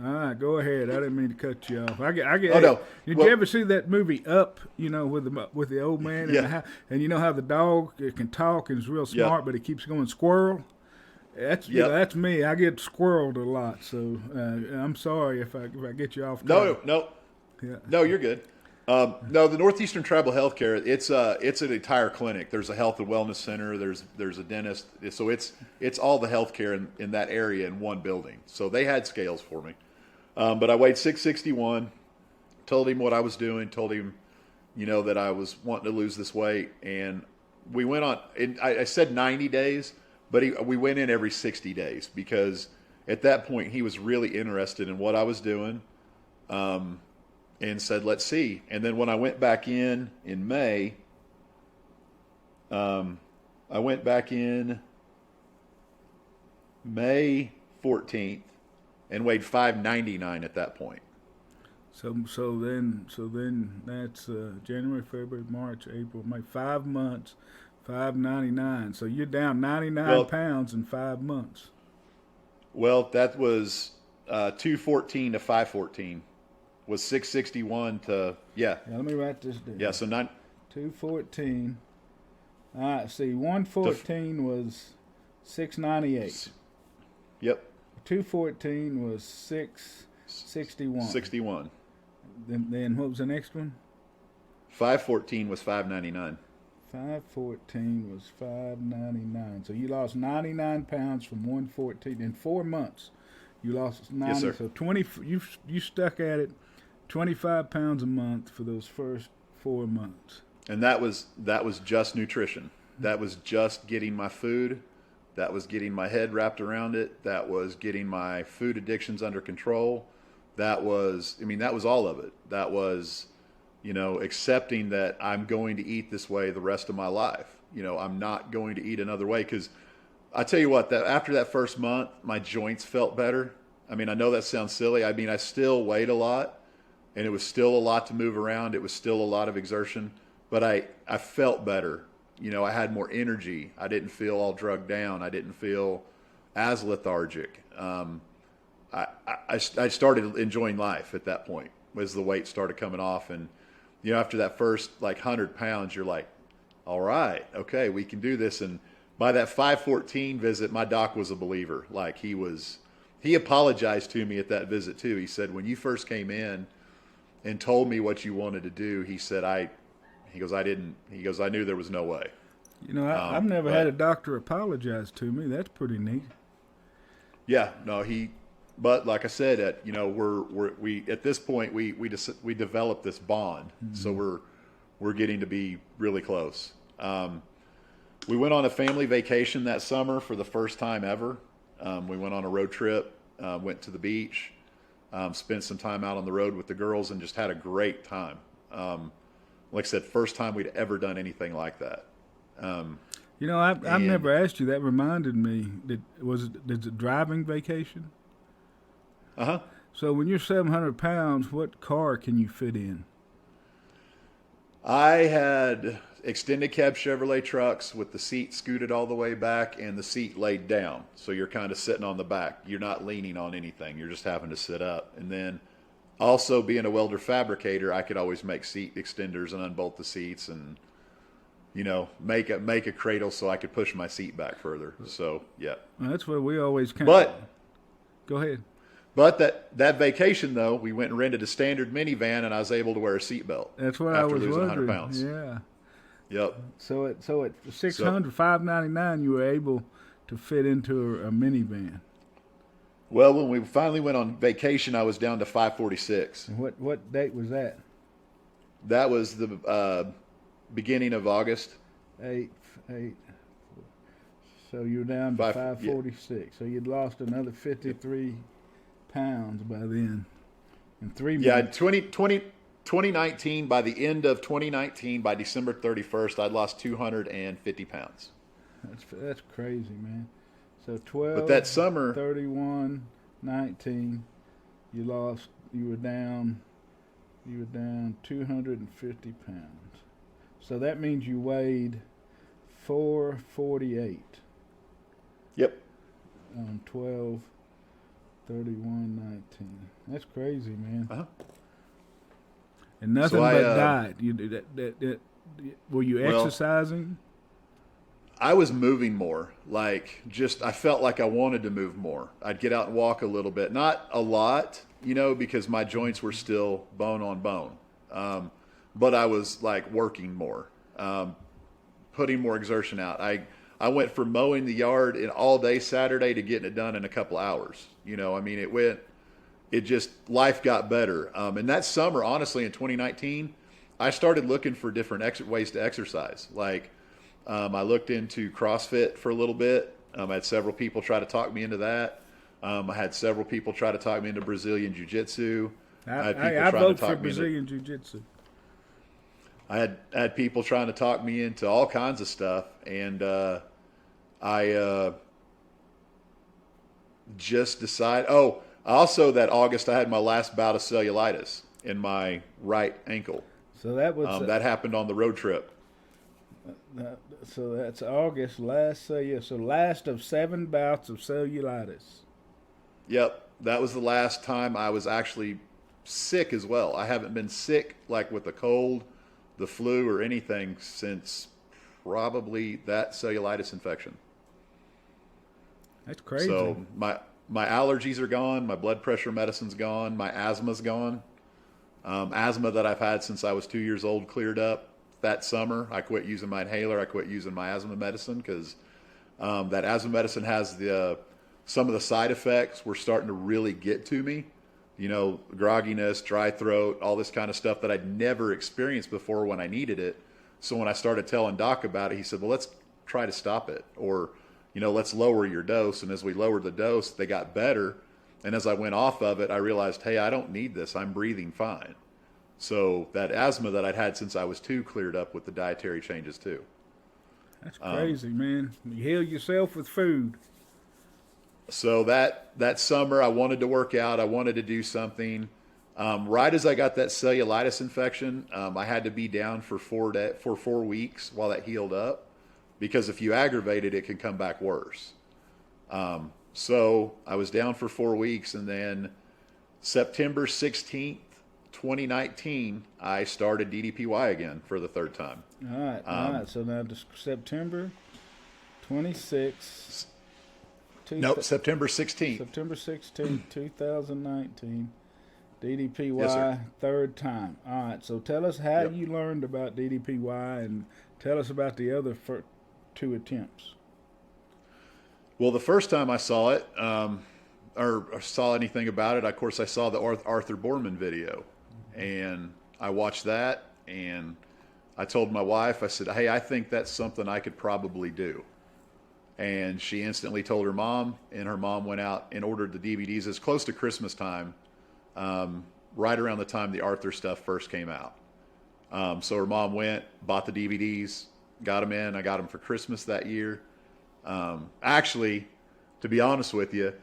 All right, go ahead. I didn't mean to cut you off. No. Did you ever see that movie Up? With the old man, and you know how the dog can talk and is real smart, but it keeps going squirrel. That's that's me. I get squirreled a lot, so I'm sorry if I get you off track. No, you're good. No, the Northeastern Tribal Healthcare, it's an entire clinic. There's a health and wellness center. There's a dentist. So it's all the healthcare in that area in one building. So they had scales for me, but I weighed 661. Told him what I was doing. Told him, that I was wanting to lose this weight, and we went on. I said 90 days, but we went in every 60 days, because at that point he was really interested in what I was doing. And said, let's see. And then when I went back in May, I went back in May 14th and weighed 599 at that point. So then that's January, February, March, April, May, 5 months, 599. So you're down 99 pounds in 5 months. Well, that was 214 to 514. Was 661 to Let me write this down. Yeah, so 214. All right, see, 114 was 698. Yep. 214 was 661. 61. Then what was the next one? 514 was 599. 514 was 599. So you lost 99 pounds from 114 in 4 months. You lost 90. Yes, sir. So 20. You stuck at it. 25 pounds a month for those first 4 months. And that was just nutrition. That was just getting my food. That was getting my head wrapped around it. That was getting my food addictions under control. That was all of it. That was, accepting that I'm going to eat this way the rest of my life. I'm not going to eat another way, because I tell you what, that after that first month, my joints felt better. I know that sounds silly. I still weighed a lot. And it was still a lot to move around. It was still a lot of exertion, but I felt better. I had more energy. I didn't feel all drugged down. I didn't feel as lethargic. I started enjoying life at that point as the weight started coming off. And, after that first 100 pounds, you're like, all right, okay, we can do this. And by that 514 visit, my doc was a believer. He apologized to me at that visit too. He said, when you first came in and told me what you wanted to do, he said, I knew there was no way. I've never had a doctor apologize to me. That's pretty neat. Yeah, no, but like I said, we at this point we developed this bond, so we're getting to be really close. We went on a family vacation that summer for the first time ever. We went on a road trip, went to the beach. spent some time out on the road with the girls, and just had a great time. Like I said, first time we'd ever done anything like that. I've never asked you. That reminded me. Is it driving vacation? Uh-huh. So when you're 700 pounds, what car can you fit in? I had extended cab Chevrolet trucks with the seat scooted all the way back and the seat laid down. So you're kind of sitting on the back. You're not leaning on anything. You're just having to sit up. And then also being a welder fabricator, I could always make seat extenders and unbolt the seats and, make a cradle so I could push my seat back further. So, yeah. Well, that's what we always kind But go ahead. But that vacation, though, we went and rented a standard minivan, and I was able to wear a seatbelt. That's what I was losing wondering. 100 pounds. Yeah. Yep. So at $600, $599, you were able to fit into a minivan. Well, when we finally went on vacation, I was down to $546. And what date was that? That was the beginning of August. Eight. So you're down to 546. Yeah. So you'd lost another 53 pounds by then in 3 months. Yeah, 2019, by the end of 2019, by December 31st, I'd lost 250 pounds. That's crazy, man. So 12, but that summer, 31, 19, you were down 250 pounds. So that means you weighed 448. Yep. On 12, 31, 19. That's crazy, man. Uh-huh. And nothing but diet. Were you exercising? I was moving more. I felt like I wanted to move more. I'd get out and walk a little bit. Not a lot, because my joints were still bone on bone. But I was working more, putting more exertion out. I went from mowing the yard all day Saturday to getting it done in a couple hours. Life got better. And that summer, honestly, in 2019, I started looking for different ways to exercise. I looked into CrossFit for a little bit. I had several people try to talk me into that. I had several people try to talk me into Brazilian Jiu-Jitsu. I vote for Brazilian Jiu-Jitsu. I had people trying to talk me into all kinds of stuff, and I just decided. Oh, also that August I had my last bout of cellulitis in my right ankle. So that was that happened on the road trip. So that's August last. So last of 7 bouts of cellulitis. Yep, that was the last time I was actually sick as well. I haven't been sick with a cold, the flu, or anything since probably that cellulitis infection. That's crazy. So my allergies are gone. My blood pressure medicine's gone. My asthma's gone. Asthma that I've had since I was 2 years old cleared up that summer. I quit using my inhaler. I quit using my asthma medicine because that asthma medicine has some of the side effects were starting to really get to me. Grogginess, dry throat, all this kind of stuff that I'd never experienced before when I needed it. So when I started telling Doc about it, he said, well, let's try to stop it. Or, let's lower your dose. And as we lowered the dose, they got better. And as I went off of it, I realized, hey, I don't need this. I'm breathing fine. So that asthma that I'd had since I was 2 cleared up with the dietary changes too. That's crazy, man. You heal yourself with food. So that summer, I wanted to work out. I wanted to do something. Right as I got that cellulitis infection, I had to be down for 4 weeks while that healed up, because if you aggravate it, it can come back worse. So I was down for 4 weeks, and then September 16th, 2019, I started DDPY again for the 3rd time. All right. So now September 26th. Nope, September 16th. September 16th, 2019. DDPY, yes, 3rd time. All right, so tell us how you learned about DDPY, and tell us about the other 2 attempts. Well, the first time I saw it, or saw anything about it, of course, I saw the Arthur Borman video. And I watched that, and I told my wife, I said, hey, I think that's something I could probably do. And she instantly told her mom, and her mom went out and ordered the DVDs as close to Christmas time. right around the time the Arthur stuff first came out. So her mom went, bought the DVDs, got them in. I got them for Christmas that year. Actually, to be honest with you,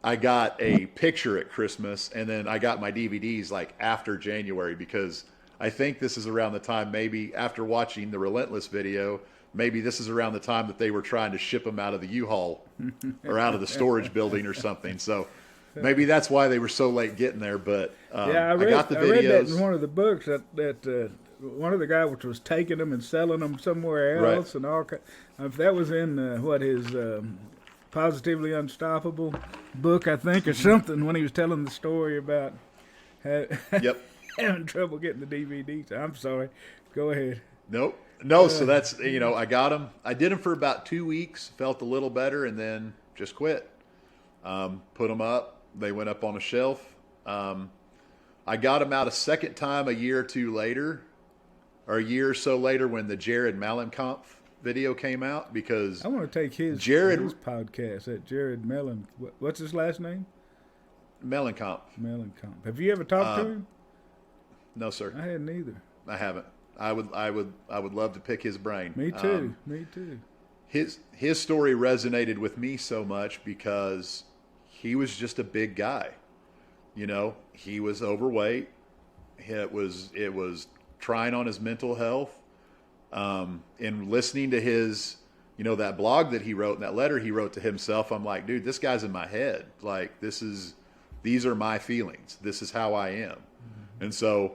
I got a picture at Christmas, and then I got my DVDs like after January, because I think this is around the time, maybe after watching the Relentless video, maybe this is around the time that they were trying to ship them out of the U-Haul or out of the storage building or something. So maybe that's why they were so late getting there. But I got the videos. I read that in one of the books that one of the guys was taking them and selling them somewhere else, right. And all. If that was in his Positively Unstoppable book, I think, or something, when he was telling the story about having trouble getting the DVDs. I'm sorry. Go ahead. Nope. No, so that's, I got them. I did them for about 2 weeks, felt a little better, and then just quit. Put them up. They went up on a shelf. I got them out a second time a year or two later, or a year or so later, when the Jared Mellencamp video came out, because I want to take his podcast, that Jared what's his last name? Mellencamp. Have you ever talked to him? No, sir. I hadn't either. I haven't. I would love to pick his brain. Me too. Me too. His story resonated with me so much because he was just a big guy. He was overweight. It was trying on his mental health. And listening to his, that blog that he wrote and that letter he wrote to himself, I'm like, dude, this guy's in my head. Like, these are my feelings. This is how I am. Mm-hmm. And so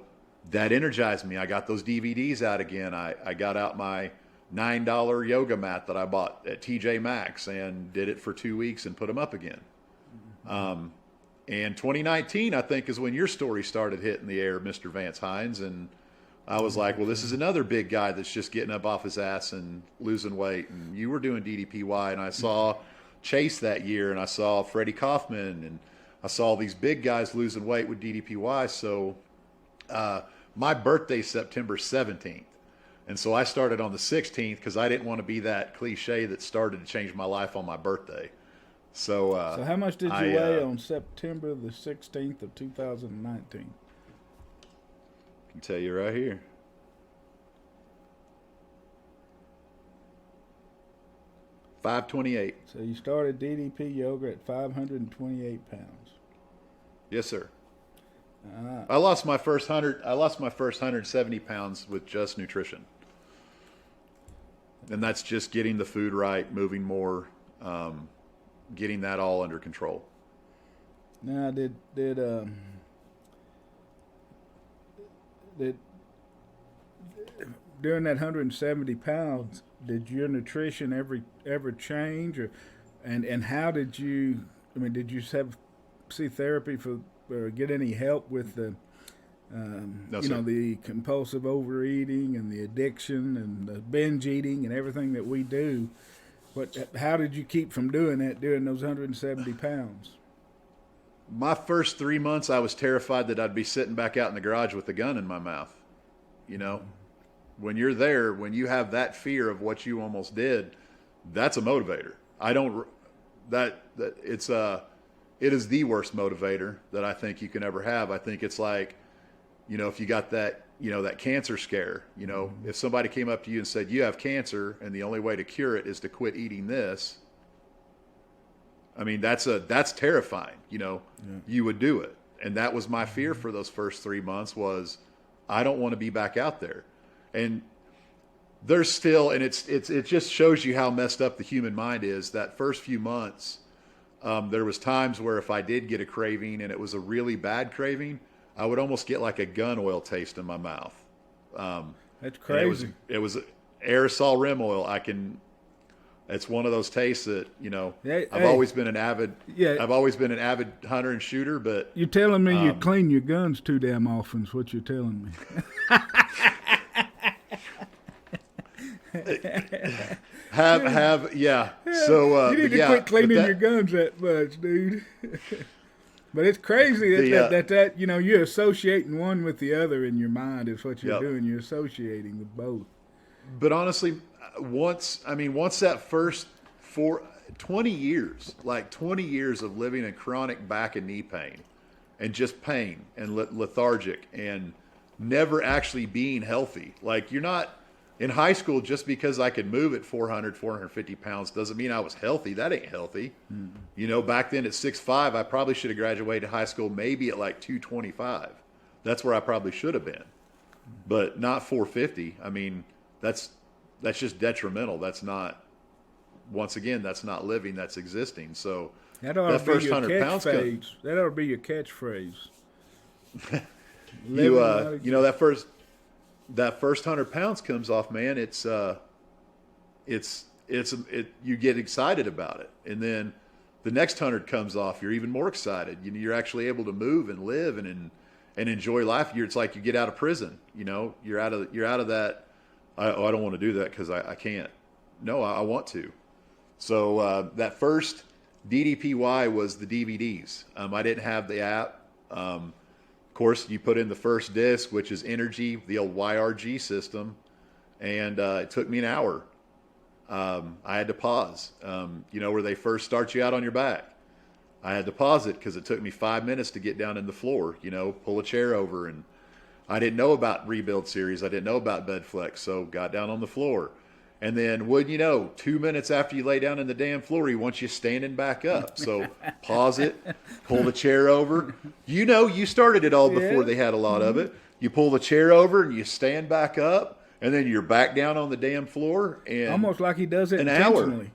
that energized me. I got those DVDs out again. I got out my $9 yoga mat that I bought at TJ Maxx and did it for 2 weeks and put them up again. Mm-hmm. And 2019, I think, is when your story started hitting the air, Mr. Vance Hines. And I was like, well, this is another big guy that's just getting up off his ass and losing weight. And you were doing DDPY, and I saw Chase that year, and I saw Freddie Kaufman, and I saw these big guys losing weight with DDPY. So my birthday's September 17th. And so I started on the 16th because I didn't want to be that cliche that started to change my life on my birthday. So how much did you weigh on September the 16th of 2019? I can tell you right here. $528. So you started DDP Yoga at 528 pounds. Yes, sir. I lost my first 170 pounds with just nutrition. And that's just getting the food right, moving more, getting that all under control. Now, did during that 170 pounds, did your nutrition ever change, and how did you? Did you see therapy or get any help with the the compulsive overeating and the addiction and the binge eating and everything that we do? How did you keep from doing that during those 170 pounds? My first 3 months, I was terrified that I'd be sitting back out in the garage with a gun in my mouth. When you're there, when you have that fear of what you almost did, that's a motivator. It is the worst motivator that I think you can ever have. I think it's like, if you got that, that cancer scare, if somebody came up to you and said, you have cancer and the only way to cure it is to quit eating this. That's terrifying. You would do it. And that was my fear for those first 3 months was I don't want to be back out there. And there's still, and it just shows you how messed up the human mind is. That first few months, there was times where if I did get a craving and it was a really bad craving, I would almost get like a gun oil taste in my mouth. That's crazy. It was aerosol rim oil. It's one of those tastes that, I've always been an avid hunter and shooter, but you're telling me you clean your guns too damn often is what you're telling me. Yeah. So you need to quit cleaning your guns that much, dude. But it's crazy that you're associating one with the other in your mind is what you're doing. You're associating the both. But honestly, once that first 20 years of living in chronic back and knee pain, and just pain and lethargic and never actually being healthy. Like, you're not in high school, just because I could move at 400, 450 pounds doesn't mean I was healthy. That ain't healthy. Mm-hmm. You know, back then at 6'5", I probably should have graduated high school maybe at like 225. That's where I probably should have been, but not 450. I mean, that's just detrimental. That's not, once again, that's not living, that's existing. So that first 100 pounds that ought to be your catchphrase. You know, that first 100 pounds comes off, man. You get excited about it, and then the next 100 comes off. You're even more excited. You're actually able to move and live and enjoy life. It's like you get out of prison. You know, you're out of that. I don't want to do that because I can't. No, I want to. So that first DDPY was the DVDs. I didn't have the app. Of course, you put in the first disc, which is Energy, the old YRG system, and it took me an hour. I had to pause. Where they first start you out on your back. I had to pause it because it took me 5 minutes to get down in the floor, pull a chair over. And I didn't know about Rebuild Series. I didn't know about BedFlex, so got down on the floor. And then, 2 minutes after you lay down in the damn floor, he wants you standing back up. So pause it, pull the chair over. You started it all before they had a lot of it. You pull the chair over and you stand back up, and then you're back down on the damn floor. And almost like he does it intentionally.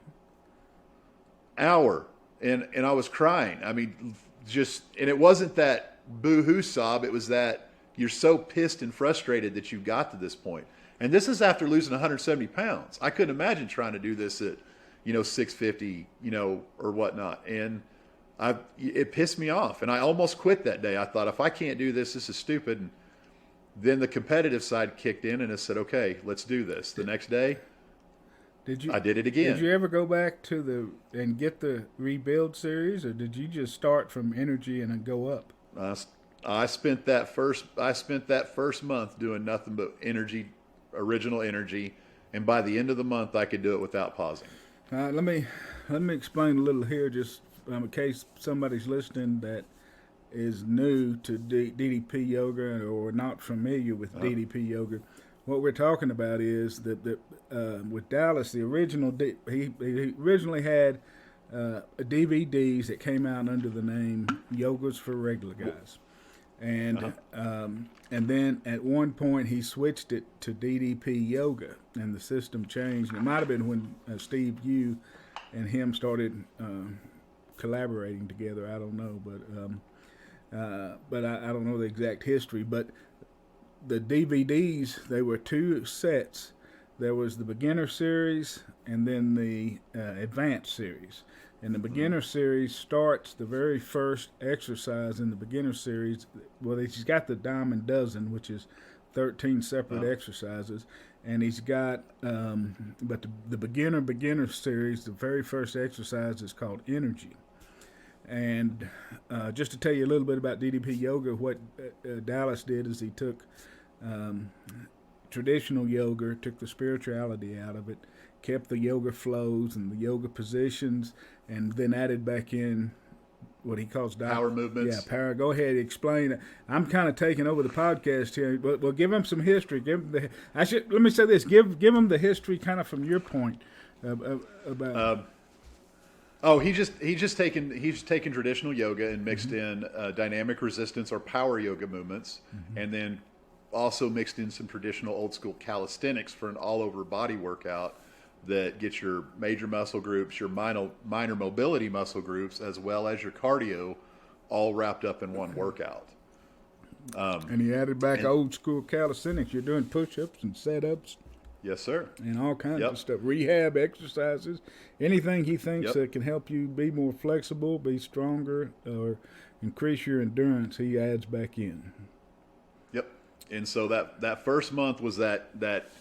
Hour. And I was crying. I mean, and it wasn't that boo-hoo sob. It was that you're so pissed and frustrated that you got to this point. And this is after losing 170 pounds. I couldn't imagine trying to do this at, 650, or whatnot. And it pissed me off. And I almost quit that day. I thought, if I can't do this, this is stupid. And then the competitive side kicked in and I said, okay, let's do this. The next day, I did it again. Did you ever go back and get the Rebuild Series, or did you just start from Energy and then go up? I spent that first month doing nothing but original Energy, and by the end of the month I could do it without pausing. Let me explain a little here, just in case somebody's listening that is new to DDP yoga or not familiar with DDP yoga. What we're talking about is that with Dallas, the original he originally had DVDs that came out under the name Yogas for Regular Guys. And then at one point he switched it to DDP Yoga, and the system changed. And it might have been when Steve Yu and him started collaborating together. I don't know, but I don't know the exact history. But the DVDs, they were two sets. There was the beginner series and then the advanced series. And the beginner series starts the very first exercise in the beginner series. Well, he's got the Diamond Dozen, which is 13 separate exercises. And he's got, but the beginner series, the very first exercise is called Energy. And just to tell you a little bit about DDP Yoga, what Dallas did is he took traditional yoga, took the spirituality out of it, kept the yoga flows and the yoga positions, and then added back in what he calls power movements. Yeah, power. Go ahead, explain. I'm kind of taking over the podcast here, but we'll give him some history. Let me say this: give him the history, kind of from your point about. He's just taken traditional yoga and mixed in dynamic resistance or power yoga movements, and then also mixed in some traditional old school calisthenics for an all over body workout that gets your major muscle groups, your minor mobility muscle groups, as well as your cardio, all wrapped up in one workout. And he added back old school calisthenics. You're doing push-ups and set-ups. Yes, sir. And all kinds of stuff. Rehab exercises. Anything he thinks that can help you be more flexible, be stronger, or increase your endurance, he adds back in. Yep. And so that first month was that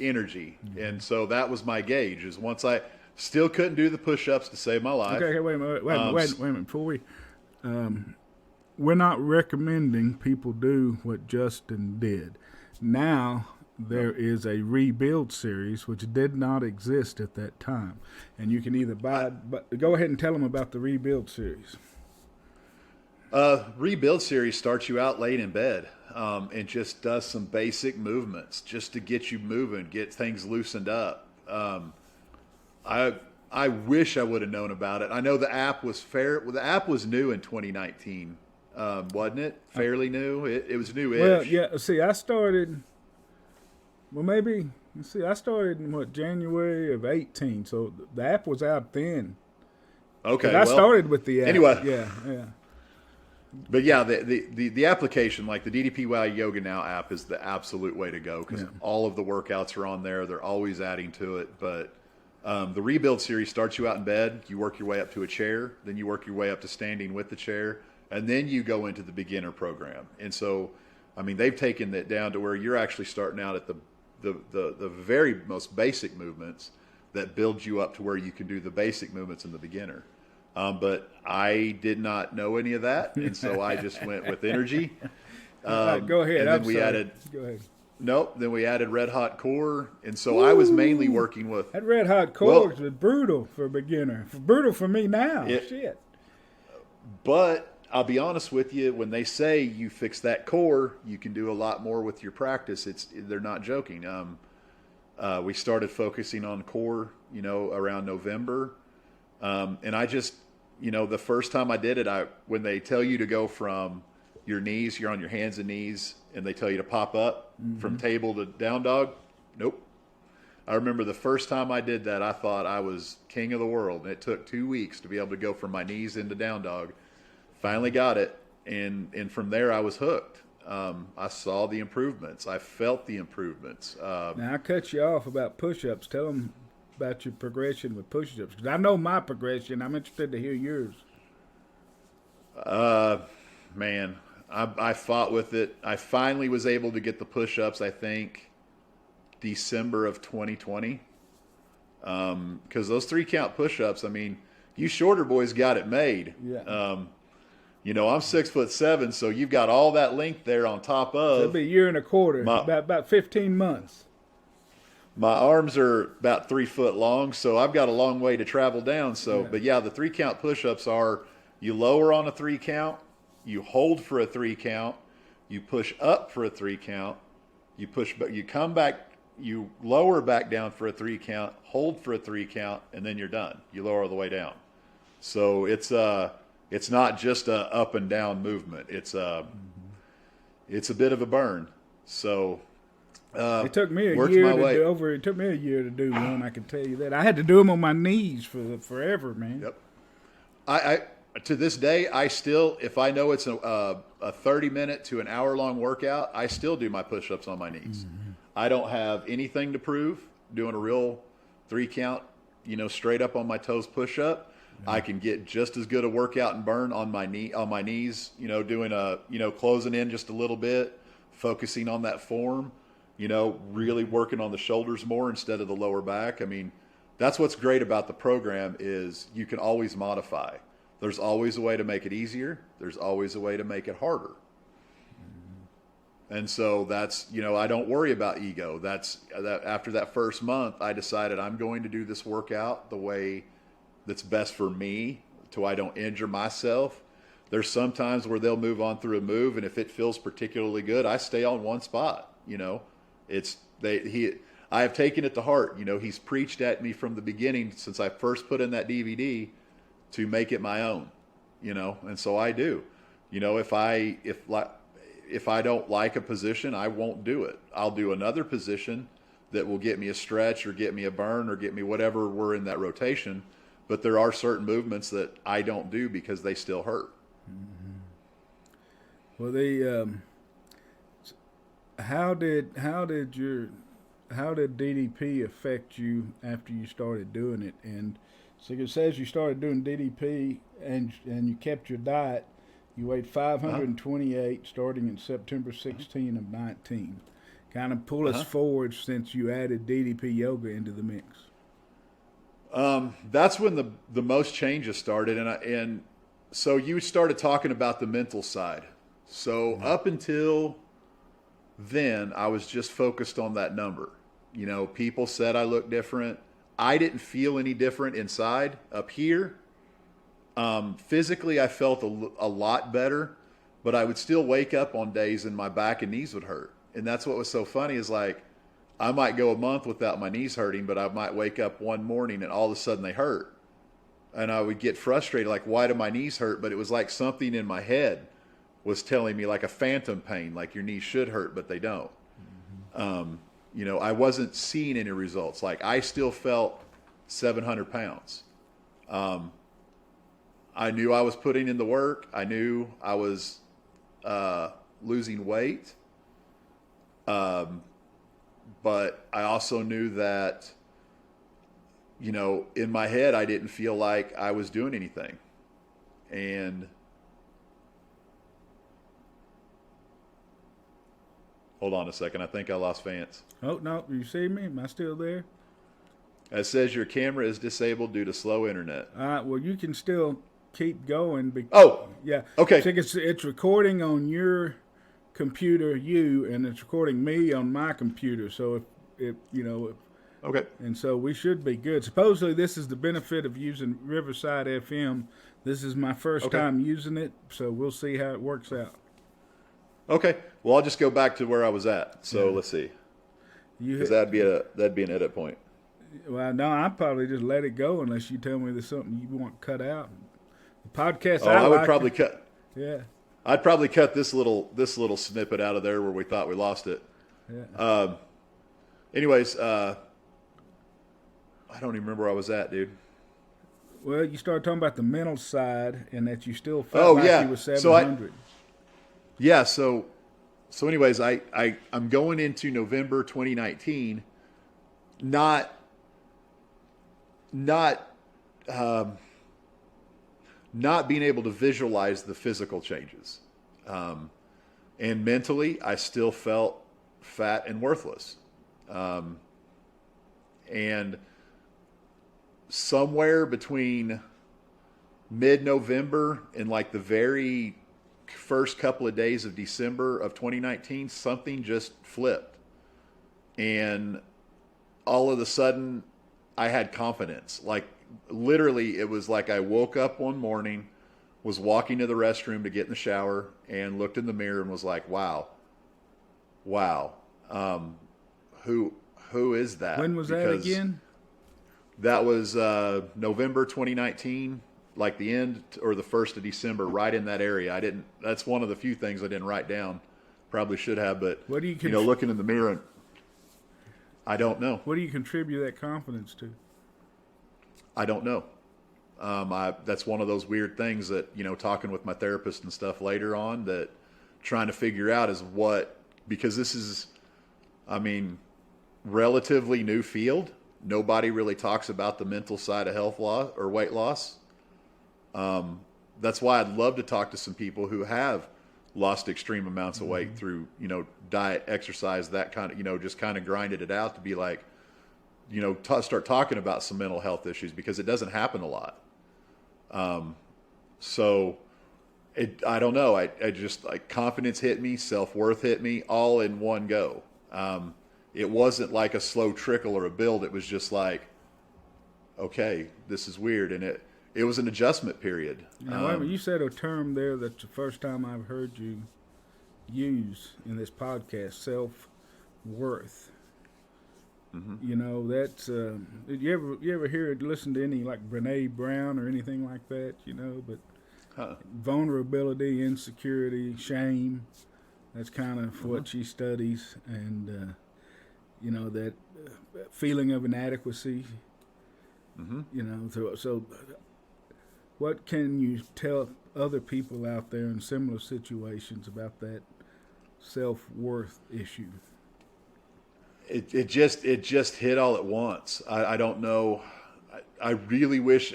energy. And so that was my gauge, is once I still couldn't do the push-ups to save my life. Okay, wait a minute. Wait a minute. Before we're not recommending people do what Justin did. Now there is a Rebuild series which did not exist at that time, and you can either buy it. But go ahead and tell them about the Rebuild series. Rebuild series starts you out late in bed, and just does some basic movements just to get you moving, get things loosened up. I I wish I would have known about it. I know the app was fair. Well, the app was new in 2019, wasn't it? Fairly new. It was new-ish. Well, yeah. See, I started. Well, maybe. See, I started in January of 18. So the app was out then. Okay. I started with the app. Anyway. Yeah. But yeah, the application, like the DDPY Yoga Now app, is the absolute way to go because all of the workouts are on there. They're always adding to it. But the Rebuild series starts you out in bed. You work your way up to a chair. Then you work your way up to standing with the chair. And then you go into the beginner program. And so, I mean, they've taken it down to where you're actually starting out at the very most basic movements that build you up to where you can do the basic movements in the beginner. But I did not know any of that, and so I just went with energy. Go ahead. And then Go ahead. Nope. Then we added Red Hot Core, and so I was mainly working with that Red Hot Core was brutal for a beginner. Brutal for me now. Shit. But I'll be honest with you. When they say you fix that core, you can do a lot more with your practice. They're not joking. We started focusing on core, around November, and I just. The first time I did it, when they tell you to go from your knees, you're on your hands and knees, and they tell you to pop up from table to down dog. Nope. I remember the first time I did that, I thought I was king of the world. And it took 2 weeks to be able to go from my knees into down dog. Finally got it, and from there I was hooked. I saw the improvements. I felt the improvements. Now, I cut you off about push-ups. Tell them about your progression with push-ups, because I know my progression. I'm interested to hear yours. Man, I fought with it. I finally was able to get the push-ups, I think, December of 2020. Because those 3-count push-ups, I mean, you shorter boys got it made. Yeah. I'm 6'7", so you've got all that length there on top of. So it'll be a year and a quarter, about 15 months. My arms are about 3 foot long, so I've got a long way to travel down. So, But yeah, the 3-count push-ups are: you lower on a 3-count, you hold for a 3-count, you push up for a 3-count, you come back, you lower back down for a 3-count, hold for a 3-count, and then you're done. You lower all the way down. So it's not just a up and down movement. It's a bit of a burn. So. It took me a year to do one. I can tell you that. I had to do them on my knees for forever, man. Yep. I to this day, I still, if I know it's a 30-minute to an hour-long workout, I still do my push-ups on my knees. Mm-hmm. I don't have anything to prove doing a real 3-count, straight up on my toes push-up. Mm-hmm. I can get just as good a workout and burn on my knees, doing closing in just a little bit, focusing on that form. Really working on the shoulders more instead of the lower back. I mean, that's what's great about the program is you can always modify. There's always a way to make it easier. There's always a way to make it harder. And so that's, I don't worry about ego. After that first month, I decided I'm going to do this workout the way that's best for me so I don't injure myself. There's some times where they'll move on through a move, and if it feels particularly good, I stay on one spot, I have taken it to heart. He's preached at me from the beginning since I first put in that DVD to make it my own, and so I do. If I don't like a position, I won't do it. I'll do another position that will get me a stretch or get me a burn or get me whatever we're in that rotation. But there are certain movements that I don't do because they still hurt. Mm-hmm. Well, How did DDP affect you after you started doing it? And so it says you started doing DDP and you kept your diet. You weighed 528 starting in September 16 of 19. Kind of pull us forward since you added DDP yoga into the mix. That's when the most changes started, and so you started talking about the mental side. So up until then, I was just focused on that number. People said I looked different. I didn't feel any different inside. Up here, Physically, I felt a lot better, but I would still wake up on days and my back and knees would hurt. And that's what was so funny is like, I might go a month without my knees hurting, but I might wake up one morning and all of a sudden they hurt. And I would get frustrated, like, why do my knees hurt? But it was like something in my head was telling me, like a phantom pain, like your knees should hurt, but they don't. I wasn't seeing any results. Like I still felt 700 pounds. I knew I was putting in the work. I knew I was losing weight. But I also knew that, in my head, I didn't feel like I was doing anything. And hold on a second. I think I lost Vance. Oh, no. You see me? Am I still there? It says your camera is disabled due to slow internet. All right. Well, you can still keep going. Oh, yeah. Okay. So it's recording on your computer, and it's recording me on my computer. So if Okay. and so we should be good. Supposedly, this is the benefit of using Riverside FM. This is my first time using it, so we'll see how it works out. Okay. Well, I'll just go back to where I was at. So let's see, because that'd be an edit point. Well, no, I'd probably just let it go unless you tell me there's something you want cut out. The podcast. I would probably cut. Yeah. I'd probably cut this little snippet out of there where we thought we lost it. Yeah. Anyways, I don't even remember where I was at, dude. Well, you started talking about the mental side and that you still felt you were 700. So anyways, I'm going into November 2019, not being able to visualize the physical changes. And mentally, I still felt fat and worthless. And somewhere between mid-November and like the very first couple of days of December of 2019, something just flipped. And all of a sudden, I had confidence. Like, literally, it was like I woke up one morning, was walking to the restroom to get in the shower, and looked in the mirror and was like, wow. Who is that? When was that again? That was November 2019, like the end or the 1st of December, right in that area. That's one of the few things I didn't write down. Probably should have, but what do you looking in the mirror, and I don't know. What do you contribute that confidence to? I don't know. That's one of those weird things that, talking with my therapist and stuff later on, that trying to figure out is because this is, relatively new field. Nobody really talks about the mental side of health loss or weight loss. That's why I'd love to talk to some people who have lost extreme amounts of weight through, diet, exercise, that kind of, just kind of grinded it out to be like, start talking about some mental health issues, because it doesn't happen a lot. I don't know. I just, like, confidence hit me, self-worth hit me all in one go. It wasn't like a slow trickle or a build. It was just like, okay, this is weird. And it was an adjustment period. Now, you said a term there that's the first time I've heard you use in this podcast, self-worth. Mm-hmm. That's did you ever hear it, listen to any like Brene Brown or anything like that, but vulnerability, insecurity, shame, that's kind of what she studies, and that feeling of inadequacy. So what can you tell other people out there in similar situations about that self-worth issue? It just hit all at once. I don't know. I really wish,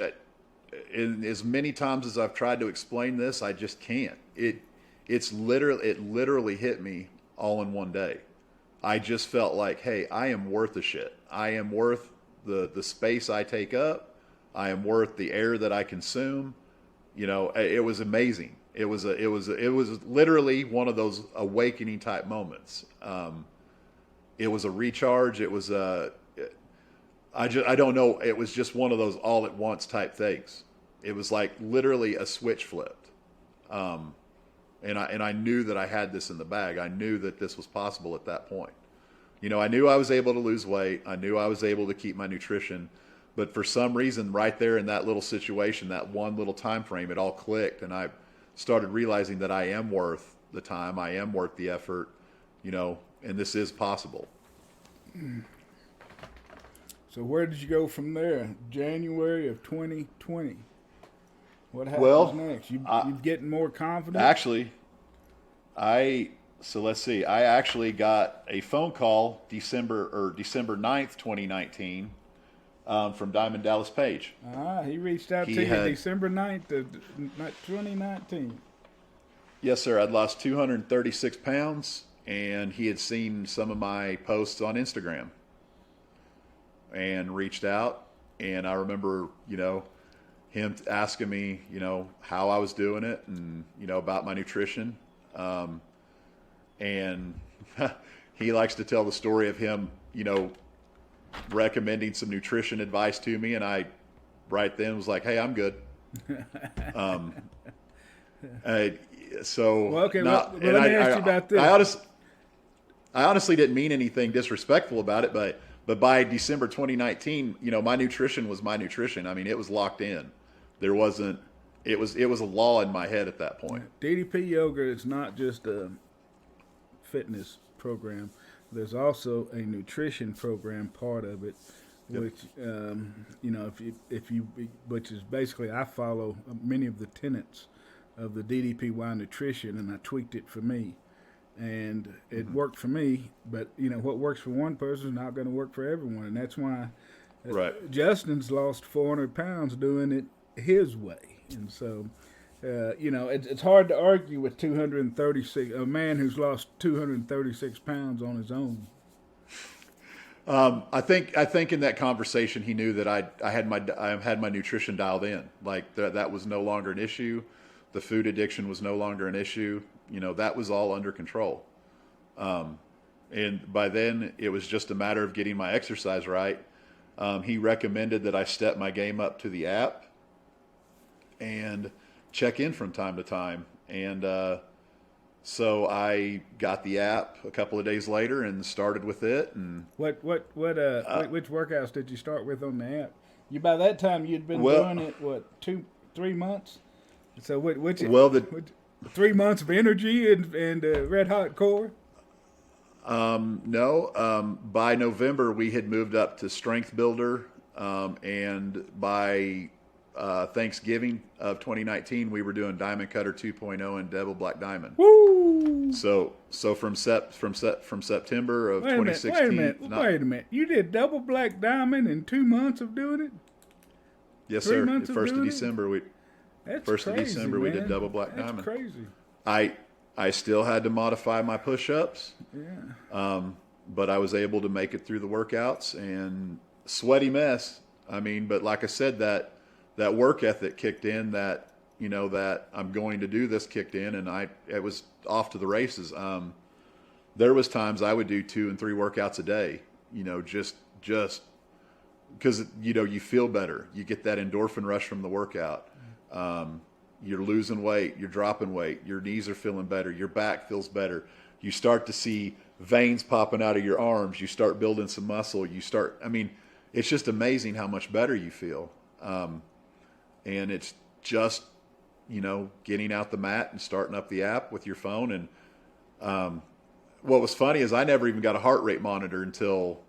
in as many times as I've tried to explain this, I just can't. It literally hit me all in one day. I just felt like, hey, I am worth a shit. I am worth the space I take up. I am worth the air that I consume. It was amazing. It was literally one of those awakening type moments. It was a recharge. It was I don't know. It was just one of those all at once type things. it was like literally a switch flipped. And I knew that I had this in the bag. I knew that this was possible at that point. You know, I knew I was able to lose weight. I knew I was able to keep my nutrition. But for some reason, right there in that little situation, that one little time frame, it all clicked. And I started realizing that I am worth the time. I am worth the effort, you know, and this is possible. So where did you go from there? January of 2020. What happens next? You getting more confident? Actually, so let's see. I actually got a phone call December 9th, 2019, from Diamond Dallas Page. He reached out to you December 9th of 2019. Yes, sir. I'd lost 236 pounds, and he had seen some of my posts on Instagram and reached out. And I remember, you know, him asking me, you know, how I was doing it and, you know, about my nutrition. And he likes to tell the story of him, you know, recommending some nutrition advice to me. And I right then was like, hey, I'm good. So, well, okay, let me ask you about this. I honestly didn't mean anything disrespectful about it, but by December 2019, you know, my nutrition was my nutrition. I mean, it was locked in. There wasn't. It was a law in my head at that point. DDP Yoga is not just a fitness program. There's also a nutrition program part of it, which you know, which is basically I follow many of the tenets of the DDPY nutrition, and I tweaked it for me, and it worked for me. But you know, what works for one person is not going to work for everyone, and that's why Justin's lost 400 pounds doing it his way. And so, you know, it's hard to argue with 236, a man who's lost 236 pounds on his own. I think in that conversation, he knew that I had my nutrition dialed in. Like that was no longer an issue. The food addiction was no longer an issue. You know, that was all under control. And by then it was just a matter of getting my exercise right. He recommended that I step my game up to the app and check in from time to time. And so I got the app a couple of days later and started with it. And which workouts did you start with on the app? By that time you'd been doing it 2-3 months. So which 3 months of energy and red hot core? No. By November we had moved up to Strength Builder, and by Thanksgiving of 2019, we were doing Diamond Cutter 2.0 and Double Black Diamond. Woo! So from September of 2016. Wait a minute. You did Double Black Diamond in 2 months of doing it? Yes, sir. First of December, we did Double Black Diamond. That's crazy. I still had to modify my push-ups. Yeah. But I was able to make it through the workouts, and sweaty mess. I mean, but like I said, that work ethic kicked in, that, you know, that I'm going to do this kicked in, and it was off to the races. There was times I would do 2 and 3 workouts a day, you know, just because, you know, you feel better. You get that endorphin rush from the workout. You're losing weight, you're dropping weight, your knees are feeling better, your back feels better. You start to see veins popping out of your arms. You start building some muscle. It's just amazing how much better you feel. And it's just, you know, getting out the mat and starting up the app with your phone. And what was funny is I never even got a heart rate monitor until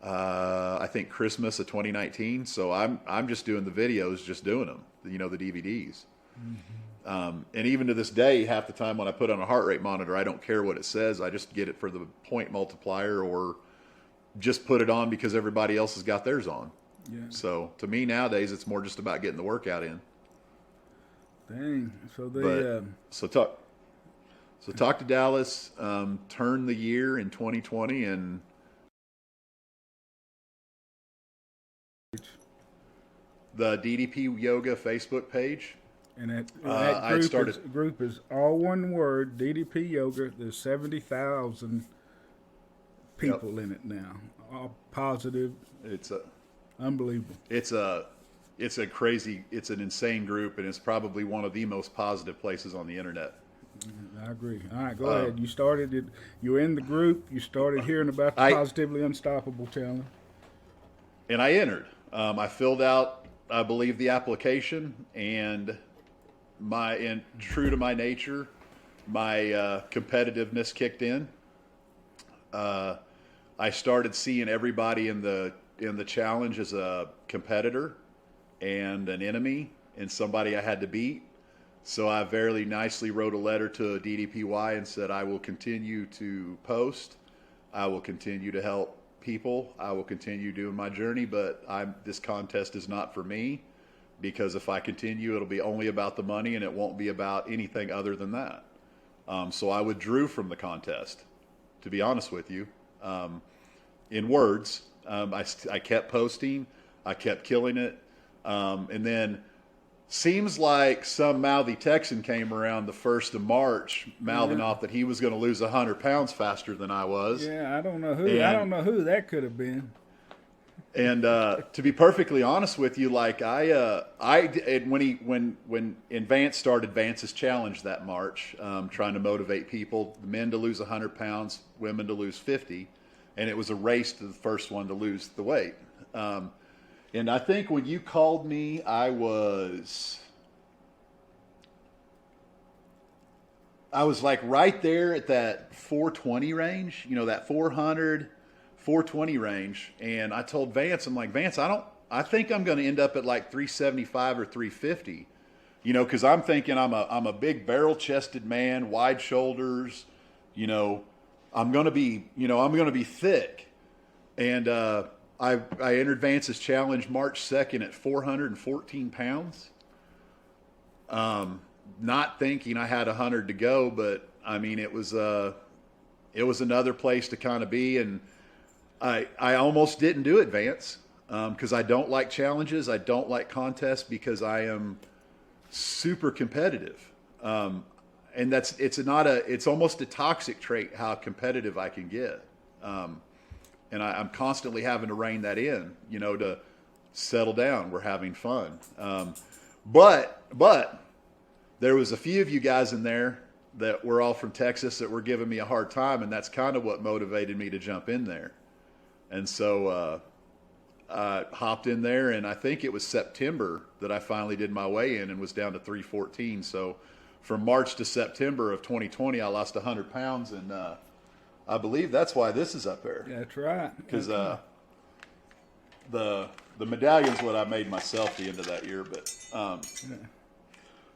I think Christmas of 2019. So I'm just doing the videos, just doing them, you know, the DVDs. Mm-hmm. And even to this day, half the time when I put on a heart rate monitor, I don't care what it says. I just get it for the point multiplier, or just put it on because everybody else has got theirs on. Yeah. So to me nowadays, it's more just about getting the workout in. Dang. So talk to Dallas, turn the year in 2020, and the DDP Yoga Facebook page. And that group is all one word, DDP Yoga. There's 70,000 people in it now. All positive. It's unbelievable. It's a it's an insane group, and it's probably one of the most positive places on the internet. I agree. All right, go ahead. You started it. You were in the group. You started hearing about the I Positively Unstoppable Challenge. and I entered. I filled out, I believe, the application, and true to my nature, my competitiveness kicked in. I started seeing everybody in the challenge as a competitor and an enemy and somebody I had to beat. So I very nicely wrote a letter to DDPY and said, I will continue to post. I will continue to help people. I will continue doing my journey, but this contest is not for me, because if I continue, it'll be only about the money and it won't be about anything other than that. So I withdrew from the contest, to be honest with you. In words, I kept posting. I kept killing it. And then seems like some mouthy Texan came around the 1st of March mouthing off that he was going to lose 100 pounds faster than I was. Yeah, I don't know who that could have been. And to be perfectly honest with you, like when Vance started Vance's challenge that March, trying to motivate people, men to lose 100 pounds, women to lose 50, and it was a race to the first one to lose the weight. And I think when you called me, I was like right there at that 420 range, that 400, 420 range. And I told Vance, I'm like, Vance, I think I'm going to end up at like 375 or 350, because I'm thinking I'm a big barrel chested man, wide shoulders, I'm going to be thick. And, I entered Vance's challenge March 2nd at 414 pounds. Not thinking I had 100 to go, but I mean, it was another place to kind of be. And I almost didn't do it, Vance, because I don't like challenges. I don't like contests because I am super competitive. And it's almost a toxic trait how competitive I can get. And I'm constantly having to rein that in, to settle down. We're having fun. But there was a few of you guys in there that were all from Texas that were giving me a hard time, and that's kind of what motivated me to jump in there. And so I hopped in there, and I think it was September that I finally did my weigh-in and was down to 314. So from March to September of 2020, I lost 100 pounds, and I believe that's why this is up there. That's right. Because the medallion's what I made myself the end of that year. But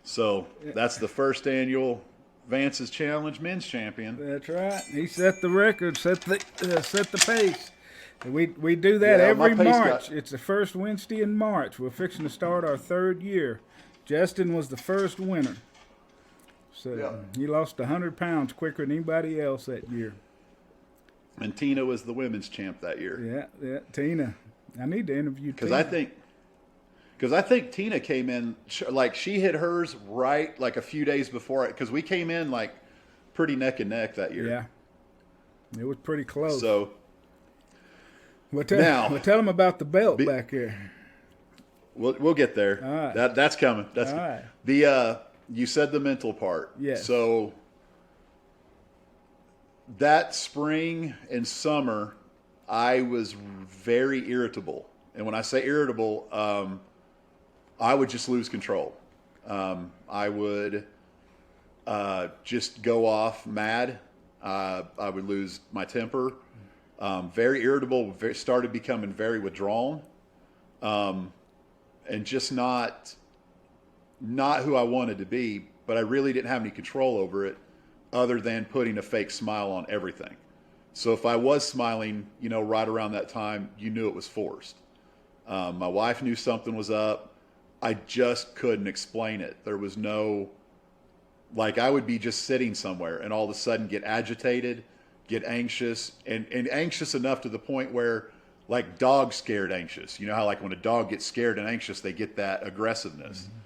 so that's the first annual Vance's Challenge Men's Champion. That's right. He set the record, set the pace. We do that every March. It's the first Wednesday in March. We're fixing to start our 3rd year. Justin was the first winner. So he lost 100 pounds quicker than anybody else that year. And Tina was the women's champ that year. Yeah, Tina. I need to interview Tina. Because I think Tina came in, like she hit hers right like a few days before it, because we came in like pretty neck and neck that year. Yeah. It was pretty close. So tell them about the belt back here. We'll get there. All right. That's coming. All right. You said the mental part. Yes. So that spring and summer, I was very irritable. And when I say irritable, I would just lose control. I would just go off mad. I would lose my temper. Very irritable, started becoming very withdrawn. And just not who I wanted to be, but I really didn't have any control over it, other than putting a fake smile on everything. So if I was smiling, right around that time, you knew it was forced. My wife knew something was up. I just couldn't explain it. There was no, I would be just sitting somewhere and all of a sudden get agitated, get anxious, and anxious enough to the point where, like dog scared anxious. You know how when a dog gets scared and anxious, they get that aggressiveness. Mm-hmm.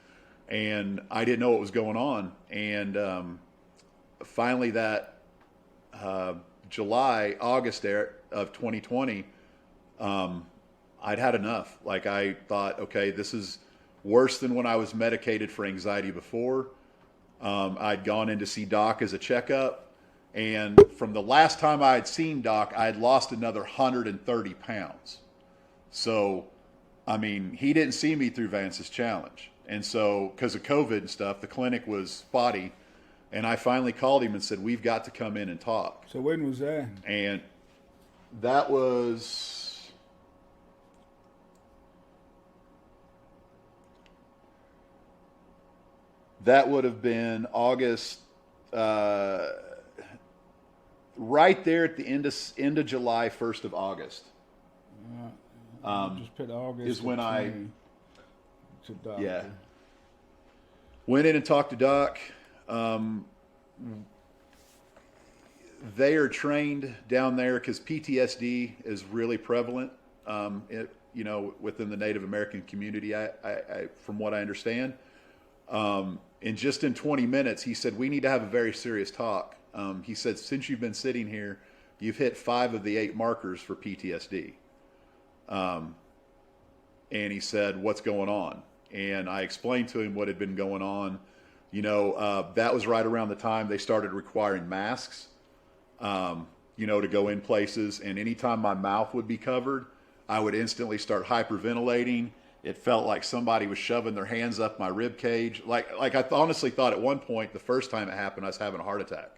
And I didn't know what was going on. And finally that August of 2020, I'd had enough. Like I thought, okay, this is worse than when I was medicated for anxiety before. I'd gone in to see Doc as a checkup, and from the last time I had seen Doc, I had lost another 130 pounds. So, I mean, he didn't see me through Vance's challenge. And so, because of COVID and stuff, the clinic was spotty. And I finally called him and said, we've got to come in and talk. So when was that? And that was... That would have been August, right there at the end of July, 1st of August. Just put August is when I to Doc. Yeah. Went in and talked to Doc. They are trained down there because PTSD is really prevalent, within the Native American community. I from what I understand, and just in 20 minutes, he said, we need to have a very serious talk. He said, since you've been sitting here, you've hit 5 of the 8 markers for PTSD. And he said, what's going on? And I explained to him what had been going on. That was right around the time they started requiring masks, to go in places. And anytime my mouth would be covered, I would instantly start hyperventilating. It felt like somebody was shoving their hands up my rib cage. Like I honestly thought at one point, the first time it happened, I was having a heart attack.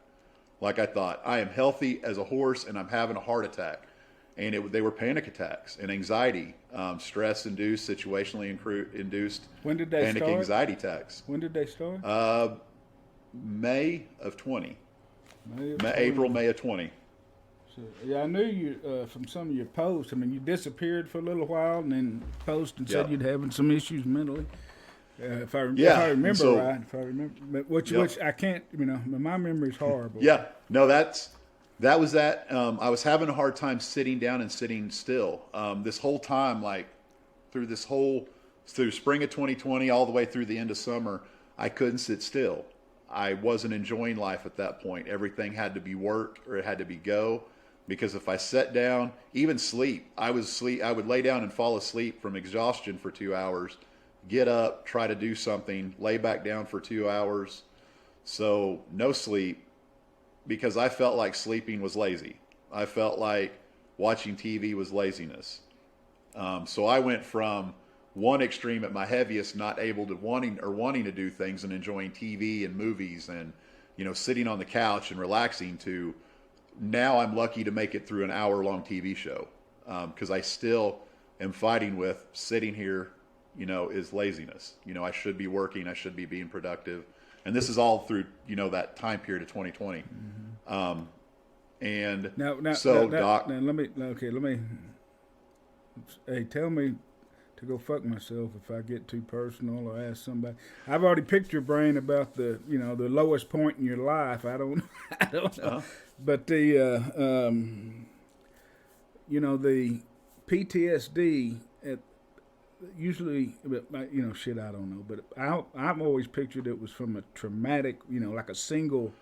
Like I thought, I am healthy as a horse and I'm having a heart attack. And they were panic attacks and anxiety, stress-induced, situationally induced When did they panic start? Anxiety attacks. When did they start? May of 20. May of April, 20. May of 20. So, yeah, I knew you from some of your posts. I mean, you disappeared for a little while and then posted and said Yep. you'd having some issues mentally. If I Yeah, remember so- right, but which Yep. I can't, my memory's horrible. Yeah, no, that was that. I was having a hard time sitting down and sitting still. This whole time, like through spring of 2020, all the way through the end of summer, I couldn't sit still. I wasn't enjoying life at that point. Everything had to be work or it had to be go. Because if I sat down, even sleep, I would lay down and fall asleep from exhaustion for 2 hours, get up, try to do something, lay back down for 2 hours. So no sleep, because I felt like sleeping was lazy. I felt like watching TV was laziness. So I went from one extreme at my heaviest, not able to wanting to do things and enjoying TV and movies and, sitting on the couch and relaxing, to now I'm lucky to make it through an hour-long TV show. Because I still am fighting with sitting here, is laziness. I should be working. I should be being productive. And this is all through, that time period of 2020. Now, Doc. Now let me. Hey, tell me to go fuck myself if I get too personal or ask somebody. I've already picked your brain about the lowest point in your life. I don't know. Uh-huh. But the PTSD usually, shit, I don't know. But I've always pictured it was from a traumatic, like a single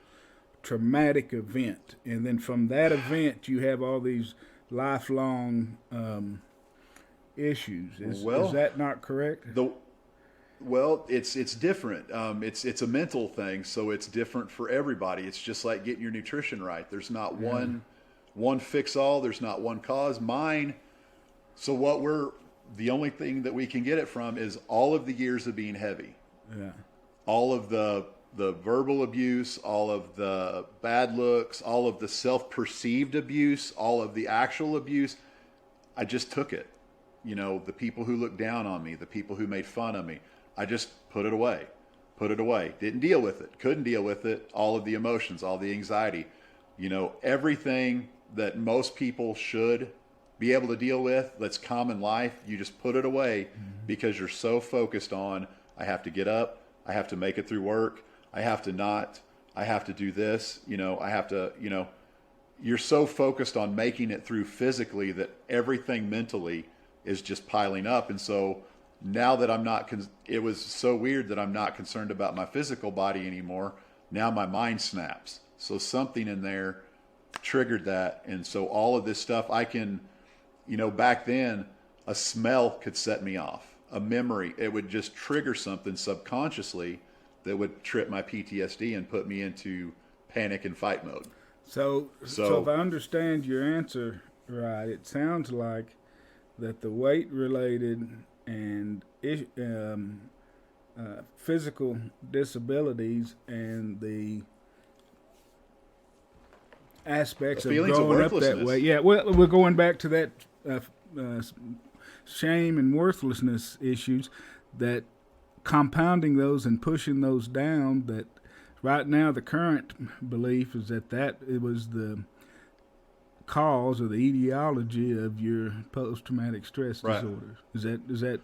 traumatic event, and then from that event you have all these lifelong issues. Is that not correct? It's different. It's a mental thing, so it's different for everybody. It's just like getting your nutrition right. There's not one fix all. There's not one cause. Mine. So the only thing that we can get it from is all of the years of being heavy. Yeah. All of the verbal abuse, all of the bad looks, all of the self-perceived abuse, all of the actual abuse. I just took it. The people who looked down on me, the people who made fun of me, I just put it away. Didn't deal with it. Couldn't deal with it. All of the emotions, all the anxiety, everything that most people should be able to deal with, that's common life, you just put it away because you're so focused on, I have to get up, I have to make it through work, I have to do this, I have to, you're so focused on making it through physically that everything mentally is just piling up. And so now that I'm not, it was so weird that I'm not concerned about my physical body anymore. Now my mind snaps. So something in there triggered that. And so all of this stuff I can, back then a smell could set me off. A memory, it would just trigger something subconsciously that would trip my PTSD and put me into panic and fight mode. So if I understand your answer right, it sounds like that the weight-related and physical disabilities and the aspects of growing up that way. Yeah, well, we're going back to that shame and worthlessness issues, that compounding those and pushing those down, that right now the current belief is that it was the cause or the etiology of your post-traumatic stress disorder. Is that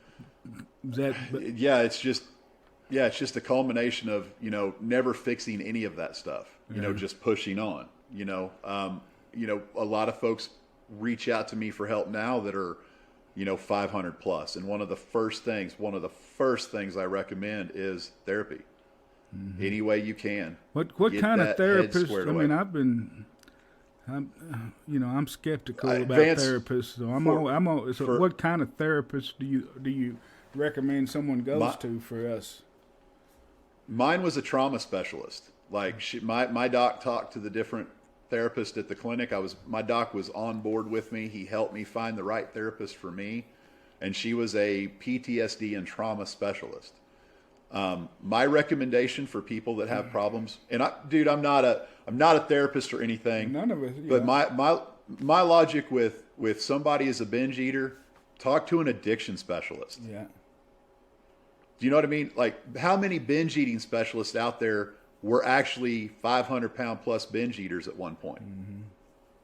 yeah, it's just a culmination of, never fixing any of that stuff, just pushing on, a lot of folks reach out to me for help now that are, 500 plus. And one of the first things I recommend is therapy. Mm-hmm. Any way you can. What kind of therapist? I mean, I'm skeptical about therapists. So what kind of therapist do you recommend someone goes to for us? Mine was a trauma specialist. Like my doc talked to the different therapists at the clinic. My doc was on board with me. He helped me find the right therapist for me, and she was a PTSD and trauma specialist. My recommendation for people that have problems, and I'm not a therapist or anything. None of us. But my logic with somebody as a binge eater, talk to an addiction specialist. Yeah. Do you know what I mean? Like, how many binge eating specialists out there were actually 500-pound plus binge eaters at one point? Mm-hmm.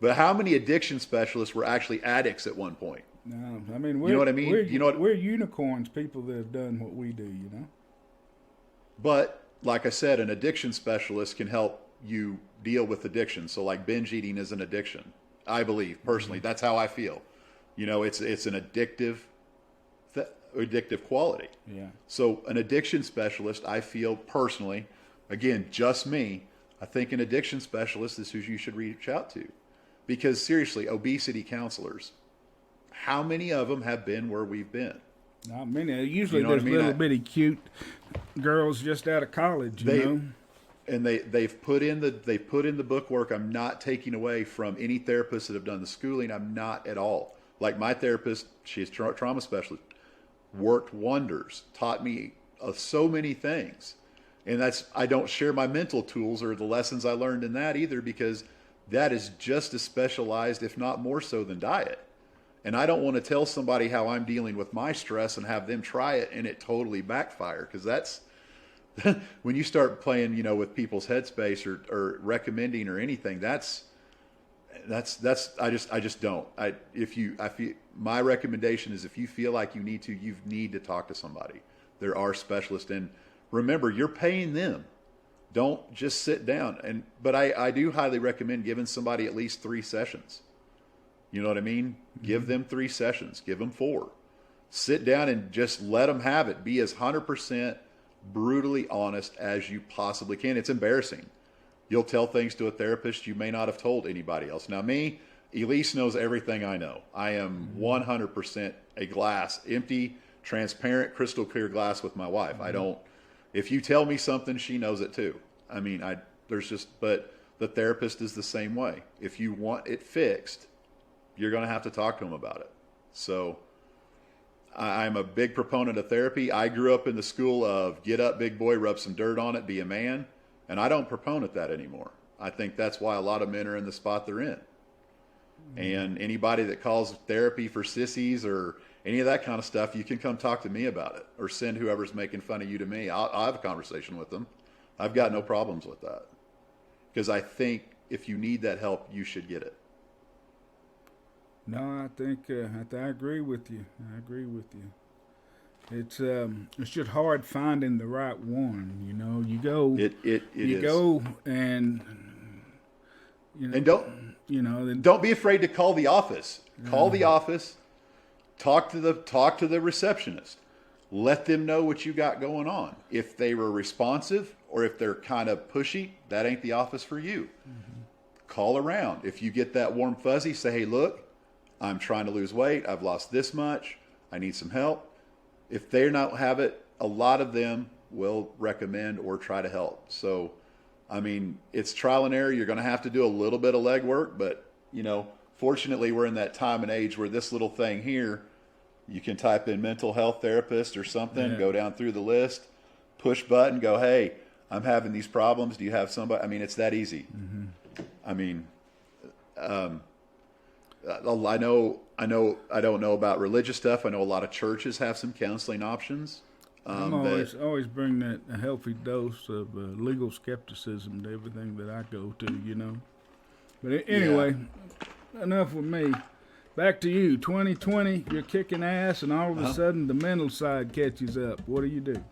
But how many addiction specialists were actually addicts at one point? No, I mean, you know what I mean? We're unicorns, people that have done what we do, But like I said, an addiction specialist can help you deal with addiction. So like binge eating is an addiction, I believe personally. Mm-hmm. That's how I feel. It's an addictive quality. Yeah. So an addiction specialist, I feel personally, again, just me, I think an addiction specialist is who you should reach out to. Because seriously, obesity counselors, how many of them have been where we've been? Not many. Usually there's little bitty cute girls just out of college, And they've put in the bookwork. I'm not taking away from any therapists that have done the schooling. I'm not at all. Like my therapist, she's a trauma specialist, worked wonders, taught me so many things. And I don't share my mental tools or the lessons I learned in that either, because that is just as specialized, if not more so, than diet. And I don't want to tell somebody how I'm dealing with my stress and have them try it and it totally backfire, because that's when you start playing, with people's headspace or recommending or anything. I just don't. My recommendation is, if you feel like you need to talk to somebody. There are specialists, and remember, you're paying them. Don't just sit down. But I do highly recommend giving somebody at least 3 sessions. You know what I mean? Mm-hmm. Give them 3 sessions. Give them 4. Sit down and just let them have it. Be as 100% brutally honest as you possibly can. It's embarrassing. You'll tell things to a therapist you may not have told anybody else. Now me, Elise knows everything I know. I am 100% a glass, empty, transparent, crystal clear glass with my wife. Mm-hmm. If you tell me something, she knows it too. I mean, but the therapist is the same way. If you want it fixed, you're going to have to talk to them about it. So I'm a big proponent of therapy. I grew up in the school of get up, big boy, rub some dirt on it, be a man. And I don't proponent that anymore. I think that's why a lot of men are in the spot they're in. Mm-hmm. And anybody that calls therapy for sissies or any of that kind of stuff, you can come talk to me about it, or send whoever's making fun of you to me. I'll have a conversation with them. I've got no problems with that, because I think if you need that help, you should get it. No, I think I agree with you. It's just hard finding the right one. You go. You go and. And don't be afraid to call the office. Call the office. Talk to the receptionist. Let them know what you got going on. If they were responsive or if they're kind of pushy, that ain't the office for you. Mm-hmm. Call around. If you get that warm fuzzy, say, hey, look, I'm trying to lose weight. I've lost this much. I need some help. If they not have it, a lot of them will recommend or try to help. So, I mean, it's trial and error. You're going to have to do a little bit of legwork, but, you know, fortunately we're in that time and age where this little thing here, you can type in mental health therapist or something, go down through the list, push button, go, hey, I'm having these problems. Do you have somebody? I mean, it's that easy. I mean, I don't know about religious stuff. I know a lot of churches have some counseling options. I'm always bring that a healthy dose of legal skepticism to everything that I go to, you know. But anyway, enough with me. Back to you. 2020, you're kicking ass, and all of a sudden the mental side catches up. What do you do?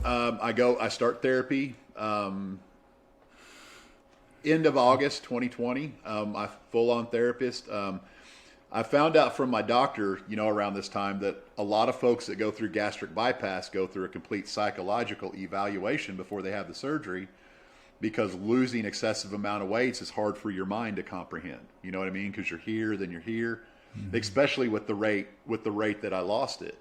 I start therapy. End of August 2020, I'm full-on therapist. I found out from my doctor, you know, around this time that a lot of folks that go through gastric bypass go through a complete psychological evaluation before they have the surgery, because losing excessive amount of weights is hard for your mind to comprehend. You know what I mean? Because you're here, then you're here, especially with the rate that I lost it.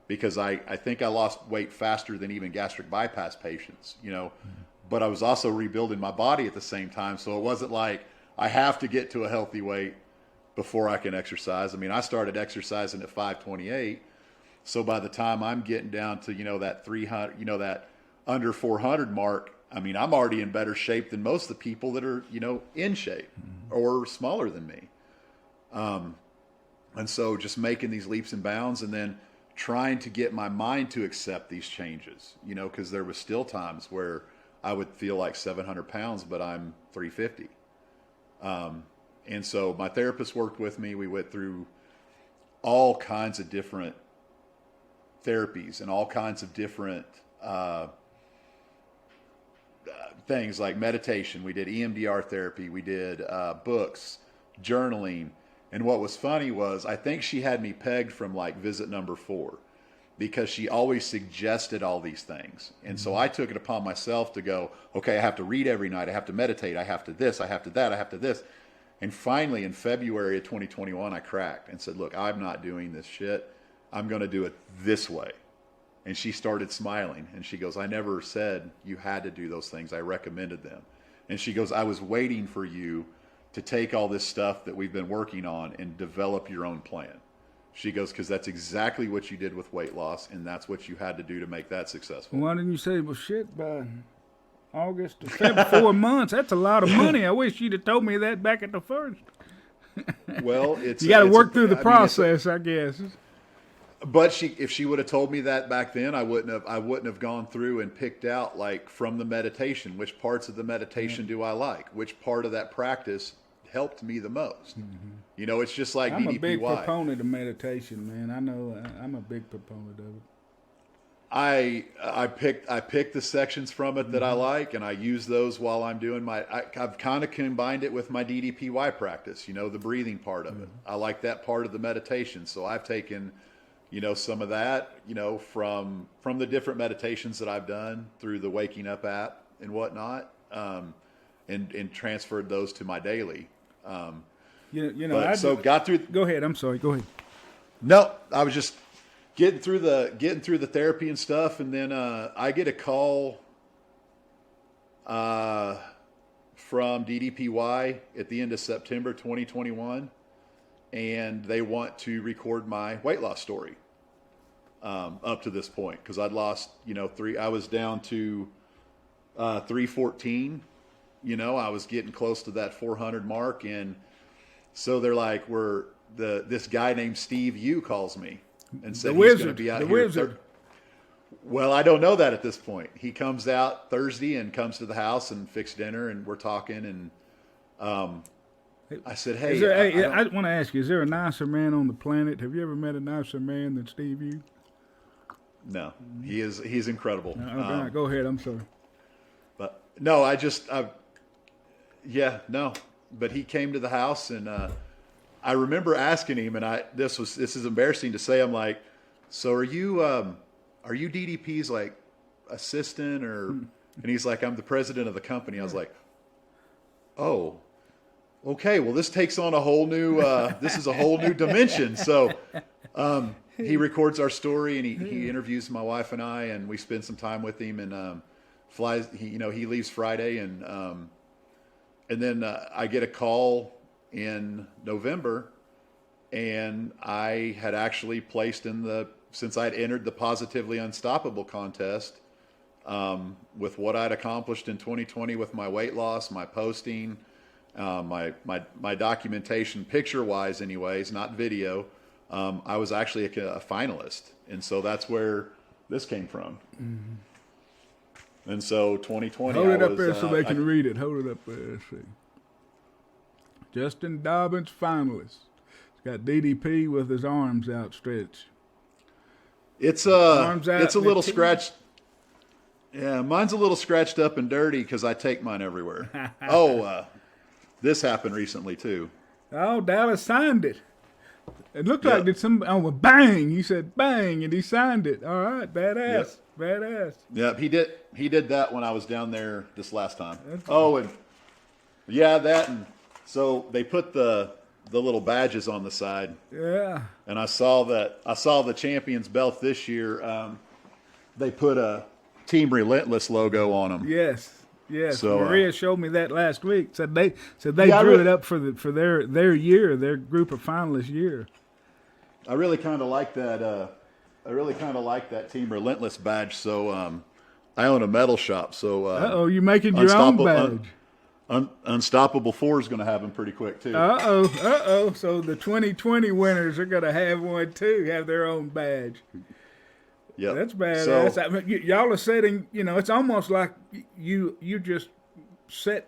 Because I think I lost weight faster than even gastric bypass patients, you know, but I was also rebuilding my body at the same time. So it wasn't like I have to get to a healthy weight before I can exercise. I mean, I started exercising at 528. So by the time I'm getting down to, you know, that 300, you know, that under 400 mark, I mean, I'm already in better shape than most of the people that are, you know, in shape or smaller than me. And so just making these leaps and bounds, and then trying to get my mind to accept these changes, you know, because there was still times where I would feel like 700 pounds, but I'm 350. And so my therapist worked with me. We went through all kinds of different therapies and all kinds of different things like meditation. We did EMDR therapy. We did books, journaling. And what was funny was I think she had me pegged from like visit number 4, because she always suggested all these things. And so I took it upon myself to go, okay, I have to read every night. I have to meditate. I have to this. I have to that. I have to this. And finally, in February of 2021, I cracked and said, look, I'm not doing this shit. I'm going to do it this way. And she started smiling. And she goes, I never said you had to do those things. I recommended them. And she goes, I was waiting for you to take all this stuff that we've been working on and develop your own plan. She goes, because that's exactly what you did with weight loss, and that's what you had to do to make that successful. Why didn't you say, well, shit, by August to February, 4 months? That's a lot of money. I wish you'd have told me that back at the first. Well, it's you got to work through the process, I guess. But if she would have told me that back then, I wouldn't have gone through and picked out, like, from the meditation, which parts of the meditation do I like, which part of that practice helped me the most. You know, it's just like I'm DDPY. a big proponent of meditation, man. I know I'm a big proponent of it. I picked the sections from it that I like, and I use those while I'm doing I've kind of combined it with my DDPY practice, you know, the breathing part of it. I like that part of the meditation. So I've taken, you know, some of that, you know, from the different meditations that I've done through the Waking Up app and whatnot, and transferred those to my daily. Got through. Go ahead. I'm sorry. Go ahead. No, I was just getting through the therapy and stuff, and then I get a call from DDPY at the end of September 2021, and they want to record my weight loss story up to this point, because I'd lost, you know, I was down to 314. You know, I was getting close to that 400 mark, and so they're like, this guy named Steve Yu calls me and said he's going to be out here. Wizard. Well, I don't know that at this point. He comes out Thursday and comes to the house and fixed dinner, and we're talking, and I said, hey, I want to ask you, is there a nicer man on the planet? Have you ever met a nicer man than Steve Yu? No, he's incredible. Go ahead. I'm sorry. But no, no. But he came to the house, and I remember asking him, and this is embarrassing to say. I'm like, so are you DDP's like assistant, or? And he's like, I'm the president of the company. I was like, oh, okay, well, this takes on a whole new, this is a whole new dimension. So he records our story, and he interviews my wife and I, and we spend some time with him, and flies, he leaves Friday, and then I get a call in November, and I had actually placed since I'd entered the Positively Unstoppable contest, with what I'd accomplished in 2020 with my weight loss, my posting, my documentation, picture-wise anyways, not video, I was actually a finalist. And so that's where this came from. Mm-hmm. And so 2020, Hold it up there so they can read it. Hold it up there. Let's see. Justin Dobbins, finalist. He's got DDP with his arms outstretched. It's a little scratched. Yeah, mine's a little scratched up and dirty because I take mine everywhere. This happened recently too. Oh, Dallas signed it. It looked like bang. He said bang, and he signed it. All right, badass, badass. Yep, he did that when I was down there this last time. And so they put the little badges on the side. Yeah. And I saw the champion's belt this year. They put a Team Relentless logo on them. Yes. So, Maria showed me that last week. Said they drew it up for their year, their group of finalists year. I really kind of like that. I really kind of like that Team Relentless badge. So I own a metal shop. So you're making your own badge. Unstoppable 4 is going to have them pretty quick too. So the 2020 winners are going to have one too. Have their own badge. Yeah, that's badass. So, y'all are setting. It's almost like you just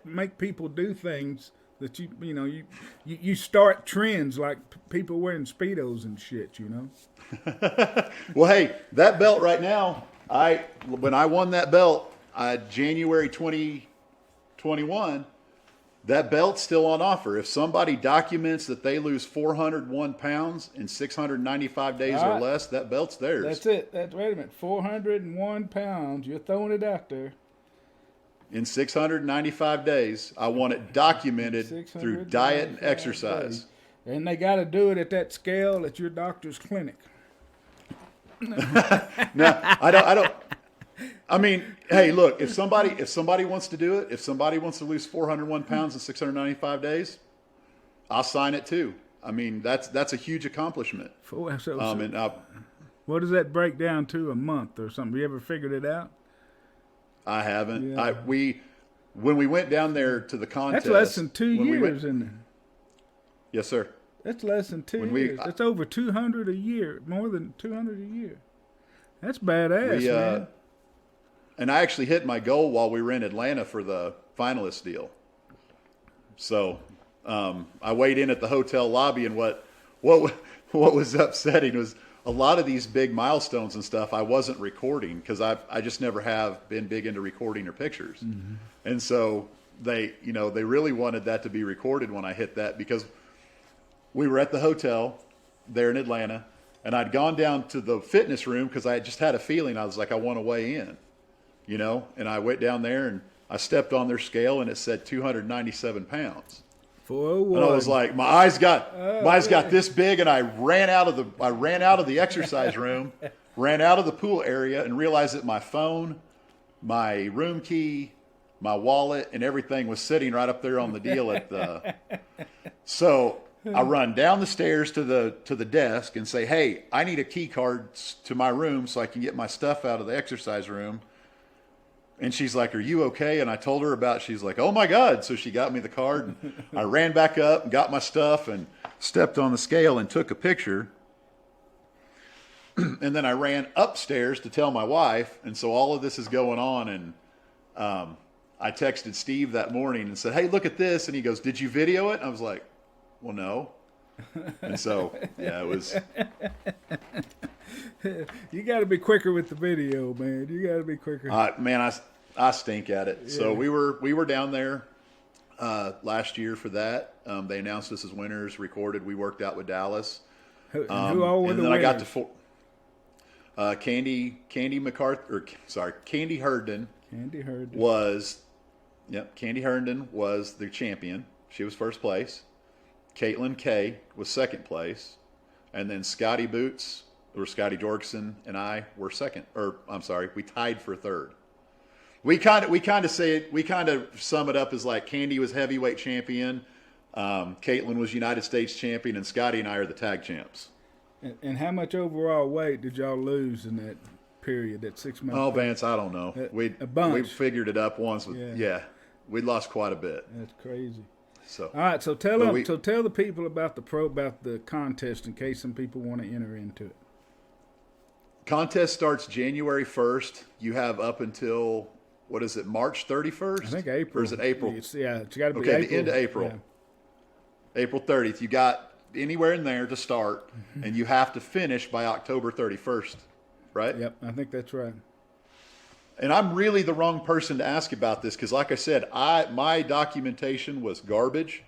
make people do things that you start trends like people wearing Speedos and shit. Well, hey, that belt right now. When I won that belt, January 2021. That belt's still on offer. If somebody documents that they lose 401 pounds in 695 days or less, that belt's theirs. That's it. Wait a minute. 401 pounds. You're throwing it out there. In 695 days, I want it documented through diet and exercise. And they got to do it at that scale at your doctor's clinic. No, I don't. I mean, hey, look, if somebody wants to do it, if somebody wants to lose 401 pounds in 695 I'll sign it too. I mean, that's a huge accomplishment. What does that break down to a month or something? You ever figured it out? I haven't. Yeah. When we went down there to the contest. That's less than 2 years, isn't it? Yes, sir. That's less than 2 years. That's over 200 a year, more than 200 a year. That's badass, man. And I actually hit my goal while we were in Atlanta for the finalist deal. So I weighed in at the hotel lobby, and what was upsetting was a lot of these big milestones and stuff I wasn't recording because I just never have been big into recording or pictures. Mm-hmm. And so they really wanted that to be recorded when I hit that because we were at the hotel there in Atlanta, and I'd gone down to the fitness room because I just had a feeling. I was like, I want to weigh in. And I went down there and I stepped on their scale and it said 297 pounds. 401. And I was like, my eyes got this big, and I ran out of the exercise room, ran out of the pool area, and realized that my phone, my room key, my wallet, and everything was sitting right up there on the deal at the. So I run down the stairs to the desk and say, hey, I need a key card to my room so I can get my stuff out of the exercise room. And she's like, are you okay? And I told her she's like, oh my God. So she got me the card, and I ran back up and got my stuff and stepped on the scale and took a picture. And then I ran upstairs to tell my wife. And so all of this is going on. And I texted Steve that morning and said, hey, look at this. And he goes, did you video it? And I was like, well, no. And so, yeah, it was. You got to be quicker with the video, man. You got to be quicker. Man, I stink at it. Yeah. So we were down there last year for that. They announced us as winners, recorded. We worked out with Dallas. Who all were and the then winners? I got to Candy Herndon. Candy Herndon was the champion. She was first place. Caitlin K was second place. And then Scotty Boots, or Scotty Jorgensen, and I were second. Or, I'm sorry, we tied for third. We kind of sum it up as like Candy was heavyweight champion, Caitlin was United States champion, and Scotty and I are the tag champs. And how much overall weight did y'all lose in that period, that 6 months? Oh, Vance, I don't know. We figured it up once. Yeah, we lost quite a bit. That's crazy. So all right, so tell the people about the contest in case some people want to enter into it. Contest starts January 1st. You have up until, what is it, March 31st? I think April. Or is it April? It's got to be okay, April. The end of April. Yeah. April 30th. You got anywhere in there to start, and you have to finish by October 31st, right? Yep, I think that's right. And I'm really the wrong person to ask about this because, like I said, my documentation was garbage.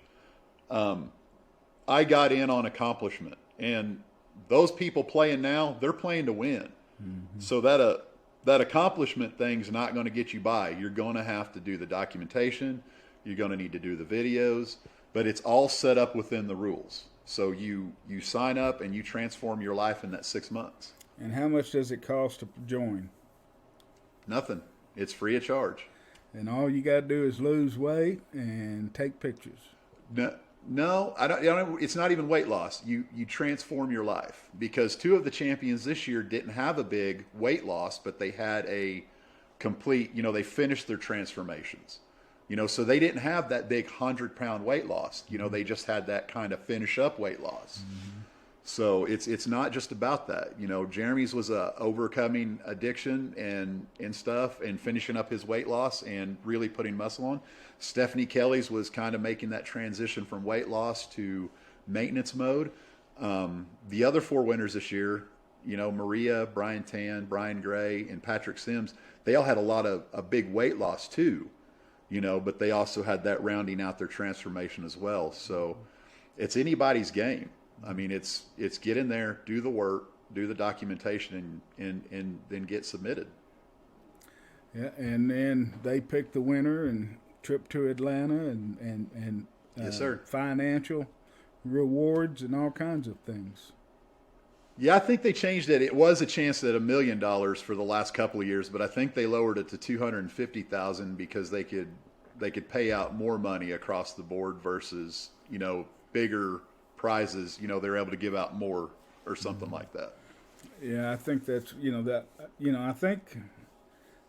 I got in on accomplishment, and those people playing now, they're playing to win. Mm-hmm. So that accomplishment thing's not going to get you by. You're going to have to do the documentation. You're going to need to do the videos, but it's all set up within the rules. So you sign up and you transform your life in that 6 months. And how much does it cost to join? Nothing. It's free of charge. And all you got to do is lose weight and take pictures. No, I don't. It's not even weight loss. You transform your life because 2 of the champions this year didn't have a big weight loss, but they had a complete. They finished their transformations. So they didn't have that big 100-pound weight loss. They just had that kind of finish up weight loss. Mm-hmm. So it's not just about that. Jeremy's was overcoming addiction and stuff and finishing up his weight loss and really putting muscle on. Stephanie Kelly's was kind of making that transition from weight loss to maintenance mode. The other 4 winners this year, Maria, Brian Tan, Brian Gray, and Patrick Sims, they all had a big weight loss too, but they also had that rounding out their transformation as well. So it's anybody's game. I mean, it's get in there, do the work, do the documentation, and then get submitted. Yeah, and then they pick the winner and trip to Atlanta and yes, sir. Financial rewards and all kinds of things. Yeah, I think they changed it. It was a chance at $1 million for the last couple of years, but I think they lowered it to $250,000 because they could pay out more money across the board versus bigger prizes, they're able to give out more or something like that. Yeah, I think that's, I think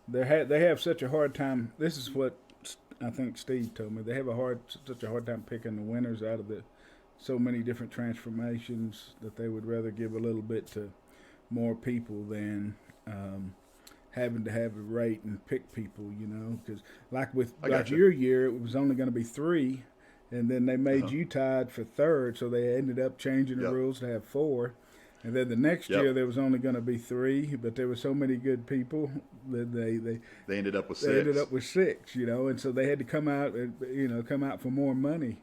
they have such a hard time. This is what I think Steve told me. They have such a hard time picking the winners out of so many different transformations that they would rather give a little bit to more people than having to have a rate and pick people, because like your year, it was only going to be 3. And then they made you tied for 3rd, so they ended up changing the rules to have 4. And then the next year there was only going to be 3, but there were so many good people that they ended up with 6. They ended up with 6, and so they had to come out for more money.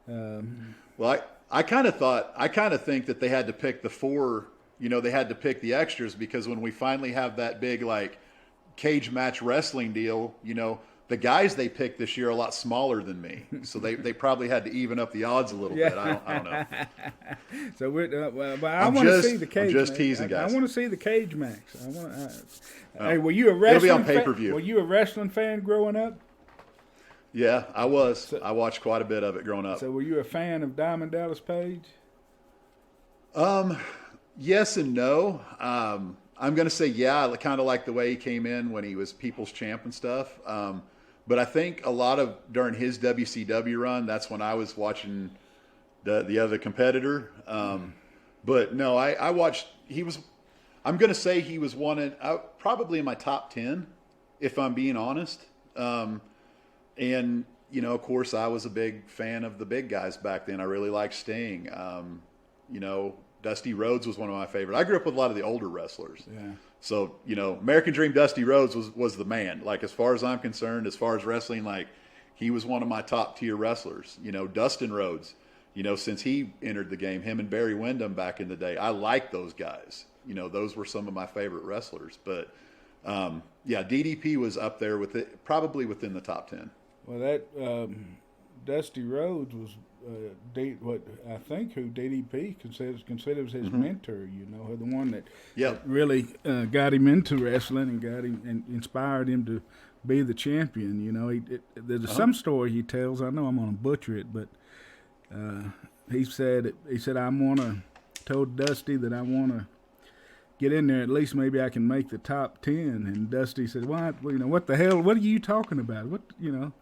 Well, I kind of think that they had to pick the 4. They had to pick the extras because when we finally have that big cage match wrestling deal, the guys they picked this year are a lot smaller than me, so they probably had to even up the odds a little bit. I don't know. So but I want to see the cage. I'm just teasing, guys. I want to see the cage match. Hey, were you a wrestling? It'll be on pay-per-view. Were you a wrestling fan growing up? Yeah, I was. I watched quite a bit of it growing up. So were you a fan of Diamond Dallas Page? Yes and no. I'm going to say yeah. I kind of like the way he came in when he was People's Champ and stuff. But I think a lot of during his WCW run, that's when I was watching the other competitor. But no, I watched. I'm going to say he was probably in my top 10, if I'm being honest. And of course, I was a big fan of the big guys back then. I really liked Sting. Dusty Rhodes was one of my favorites. I grew up with a lot of the older wrestlers. Yeah. So, American Dream Dusty Rhodes was the man. As far as I'm concerned, as far as wrestling, he was one of my top tier wrestlers. Dustin Rhodes, since he entered the game, him and Barry Windham back in the day, I liked those guys. Those were some of my favorite wrestlers. But, DDP was up there with it, probably within the top 10. Well, Dusty Rhodes was what I think who DDP considers his mentor. You know, the one that, Yep. that really got him into wrestling and got him and inspired him to be the champion. You know, there's some story he tells. I know I'm going to butcher it, but he said told Dusty that I want to get in there, at least maybe I can make the top 10. And Dusty said, "What? Well, you know, what the hell? What are you talking about? What, you know,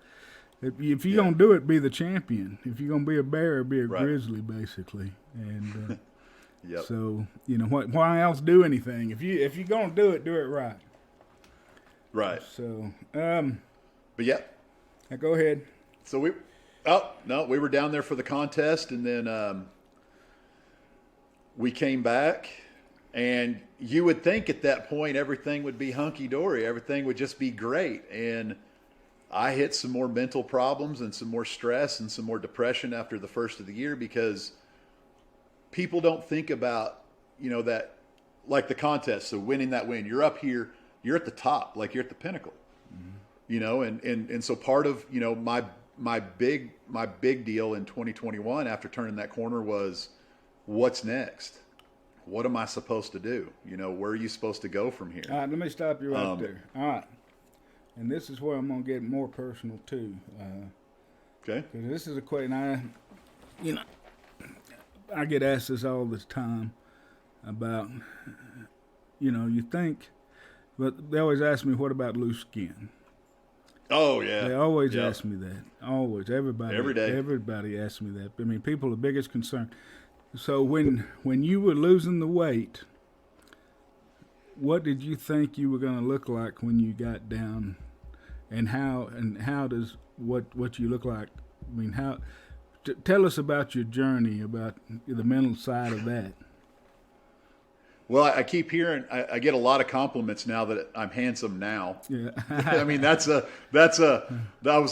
if you're gonna do it, be the champion. If you're gonna be a bear, be a grizzly, basically." And Yep. so, you know, why else do anything? If you're gonna do it right. Right. So, But yeah. now go ahead. So we were down there for the contest, and then we came back, and you would think at that point everything would be hunky-dory, everything would just be great, and I hit some more mental problems and some more stress and some more depression after the first of the year, because people don't think about, you know, that, like the contest, so winning that win, you're up here, you're at the top, like you're at the pinnacle, you know, and so part of, you know, my big deal in 2021 after turning that corner was, what's next? What am I supposed to do? You know, where are you supposed to go from here? All right, let me stop you right there. All right, and this is where I'm gonna get more personal too. Okay. Because this is a question I get asked this all the time about, you know, you think, but they always ask me, what about loose skin? Oh yeah. They always ask me that. Always, everybody, Every day. Everybody asks me that. I mean, people, the biggest concern. So when you were losing the weight, what did you think you were going to look like when you got down, and how does what you look like? I mean, tell us about your journey, about the mental side of that. Well, I keep hearing, I get a lot of compliments now that I'm handsome now. Yeah. I mean, I was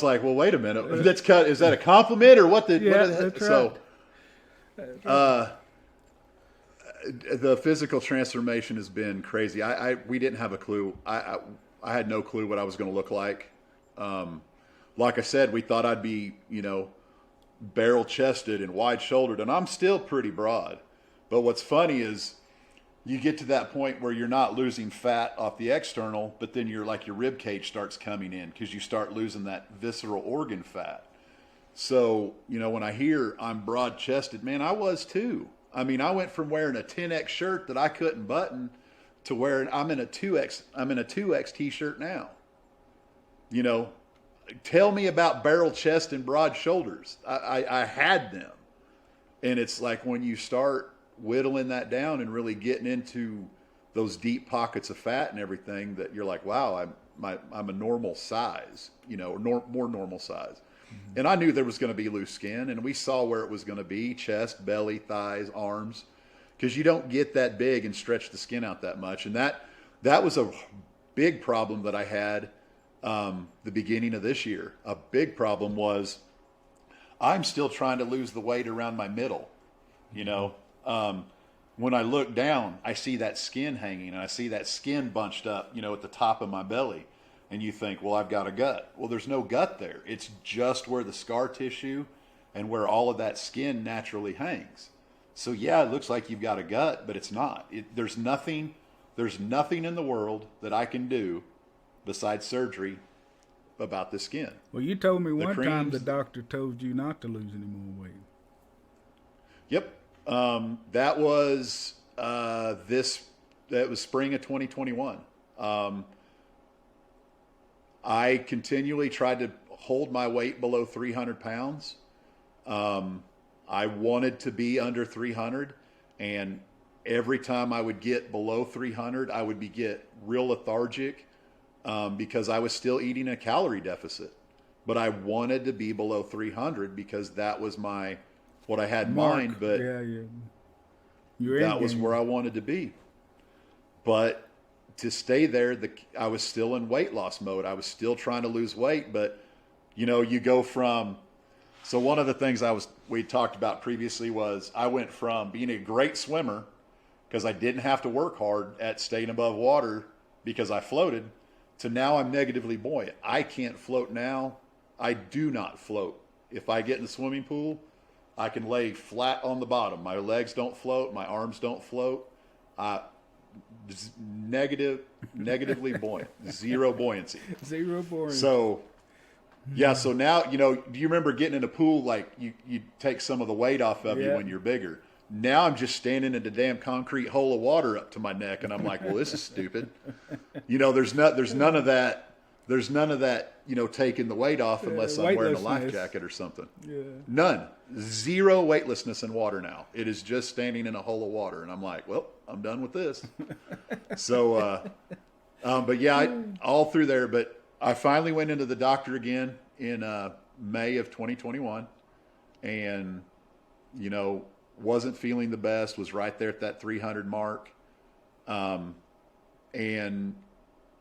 like, well, wait a minute. Is that a compliment or what? That's right. So, the physical transformation has been crazy. We didn't have a clue. I had no clue what I was going to look like. Like I said, we thought I'd be, you know, barrel chested and wide shouldered, and I'm still pretty broad. But what's funny is, you get to that point where you're not losing fat off the external, but then your rib cage starts coming in because you start losing that visceral organ fat. So, you know, when I hear I'm broad chested, man, I was too. I mean, I went from wearing a 10X shirt that I couldn't button to wearing, I'm in a 2X t-shirt now. You know, tell me about barrel chest and broad shoulders. I had them. And it's like when you start whittling that down and really getting into those deep pockets of fat and everything, that you're like, wow, I'm a normal size, you know, more normal size. Mm-hmm. And I knew there was going to be loose skin, and we saw where it was going to be: chest, belly, thighs, arms, because you don't get that big and stretch the skin out that much. And that was a big problem that I had the beginning of this year. A big problem was I'm still trying to lose the weight around my middle, you know. When I look down, I see that skin hanging, and I see that skin bunched up, you know, at the top of my belly. And you think, well, I've got a gut. Well, there's no gut there. It's just where the scar tissue and where all of that skin naturally hangs. So yeah, it looks like you've got a gut, but it's not. There's nothing in the world that I can do besides surgery about the skin. Well, you told me one time the doctor told you not to lose any more weight. Yep. That was spring of 2021. I continually tried to hold my weight below 300 pounds. I wanted to be under 300, and every time I would get below 300, I would get real lethargic because I was still eating a calorie deficit. But I wanted to be below 300 because that was what I had in mind. But that was where I wanted to be. But to stay there, I was still in weight loss mode. I was still trying to lose weight, but you know, you go from. So one of the things we talked about previously was I went from being a great swimmer because I didn't have to work hard at staying above water because I floated, to now I'm negatively buoyant. I can't float now. I do not float if I get in the swimming pool, I can lay flat on the bottom. My legs don't float. My arms don't float. Negatively buoyant. Zero buoyancy. Zero buoyancy. So, yeah. So now, do you remember getting in a pool, like you take some of the weight off of you when you're bigger? Now I'm just standing in a damn concrete hole of water up to my neck, and I'm like, well, this is stupid. There's none of that. There's none of that, taking the weight off unless I'm wearing a life jacket or something. Yeah. None. Zero weightlessness in water now. It is just standing in a hole of water. And I'm like, well, I'm done with this. So, but yeah, all through there. But I finally went into the doctor again in May of 2021 and, wasn't feeling the best, was right there at that 300 mark. And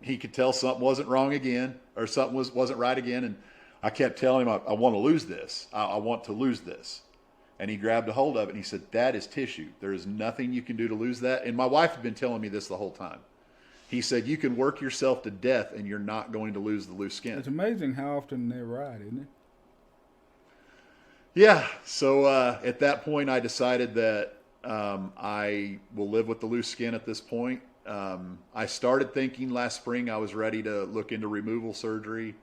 he could tell something wasn't wrong again, or something wasn't right again. And I kept telling him, I want to lose this. I want to lose this. And he grabbed a hold of it and he said, that is tissue. There is nothing you can do to lose that. And my wife had been telling me this the whole time. He said, you can work yourself to death and you're not going to lose the loose skin. It's amazing how often they're right, isn't it? Yeah. So at that point, I decided that I will live with the loose skin at this point. I started thinking last spring I was ready to look into removal surgery,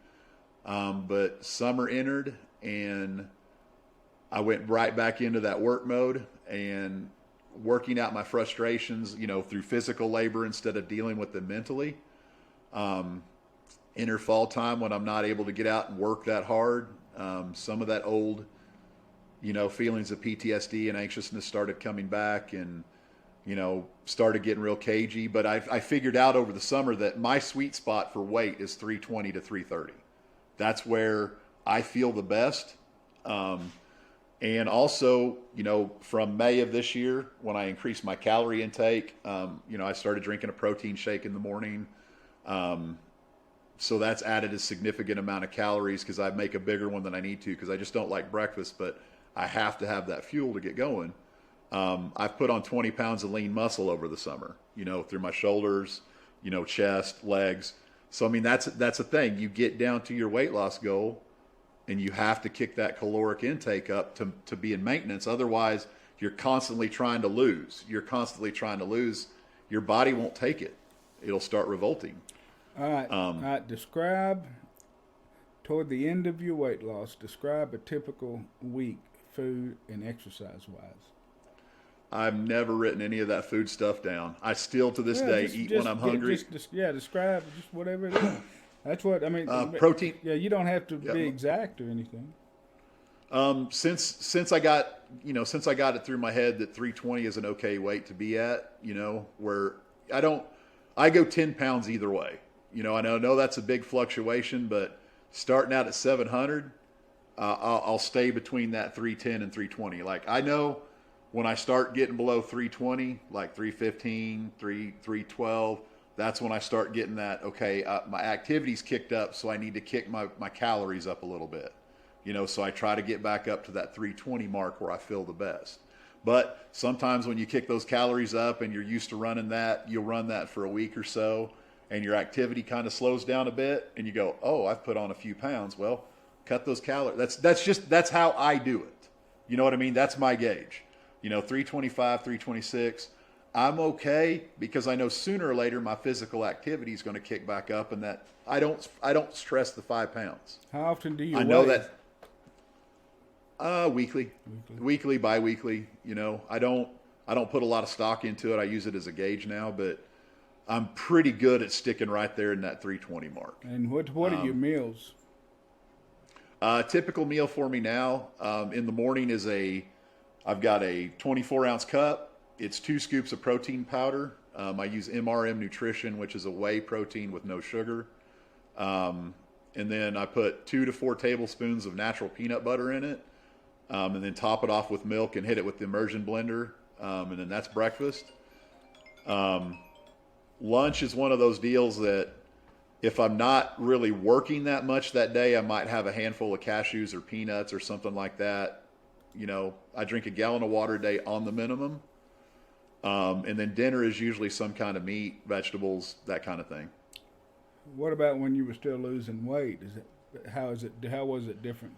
but summer entered and I went right back into that work mode and working out my frustrations, through physical labor instead of dealing with them mentally. Enter fall time when I'm not able to get out and work that hard. Some of that old, feelings of PTSD and anxiousness started coming back and, started getting real cagey. But I figured out over the summer that my sweet spot for weight is 320 to 330. That's where I feel the best. And also, from May of this year, when I increased my calorie intake, I started drinking a protein shake in the morning. So that's added a significant amount of calories because I make a bigger one than I need to because I just don't like breakfast, but I have to have that fuel to get going. I've put on 20 pounds of lean muscle over the summer, through my shoulders, chest, legs. So, that's a thing. You get down to your weight loss goal and you have to kick that caloric intake up to be in maintenance. Otherwise, you're constantly trying to lose. Your body won't take it. It'll start revolting. All right. Describe, toward the end of your weight loss, describe a typical week, food and exercise-wise. I've never written any of that food stuff down. I still, to this day, eat when I'm hungry. Describe just whatever it is. That's what, protein. Yeah, you don't have to be exact or anything. Since I got it through my head that 320 is an okay weight to be at, where I go 10 pounds either way. I know that's a big fluctuation, but starting out at 700, I'll stay between that 310 and 320. Like I know when I start getting below 320, like 315, 312, that's when I start getting that, okay, my activity's kicked up, so I need to kick my calories up a little bit. So I try to get back up to that 320 mark where I feel the best. But sometimes when you kick those calories up and you're used to running that, you'll run that for a week or so, and your activity kind of slows down a bit, and you go, oh, I've put on a few pounds. Well, cut those calories. That's how I do it. You know what I mean? That's my gauge. 325, 326. I'm okay because I know sooner or later my physical activity is going to kick back up, and that I don't stress the 5 pounds. How often do you I know that weekly, bi-weekly. I don't put a lot of stock into it. I use it as a gauge now, but I'm pretty good at sticking right there in that 320 mark. And what are your meals? Typical meal for me now in the morning is I've got a 24-ounce cup. It's 2 scoops of protein powder. I use MRM Nutrition, which is a whey protein with no sugar. And then I put 2 to 4 tablespoons of natural peanut butter in it. And then top it off with milk and hit it with the immersion blender. And then that's breakfast. Lunch is one of those deals that if I'm not really working that much that day, I might have a handful of cashews or peanuts or something like that. I drink a gallon of water a day on the minimum. And then dinner is usually some kind of meat, vegetables, that kind of thing. What about when you were still losing weight? How was it different?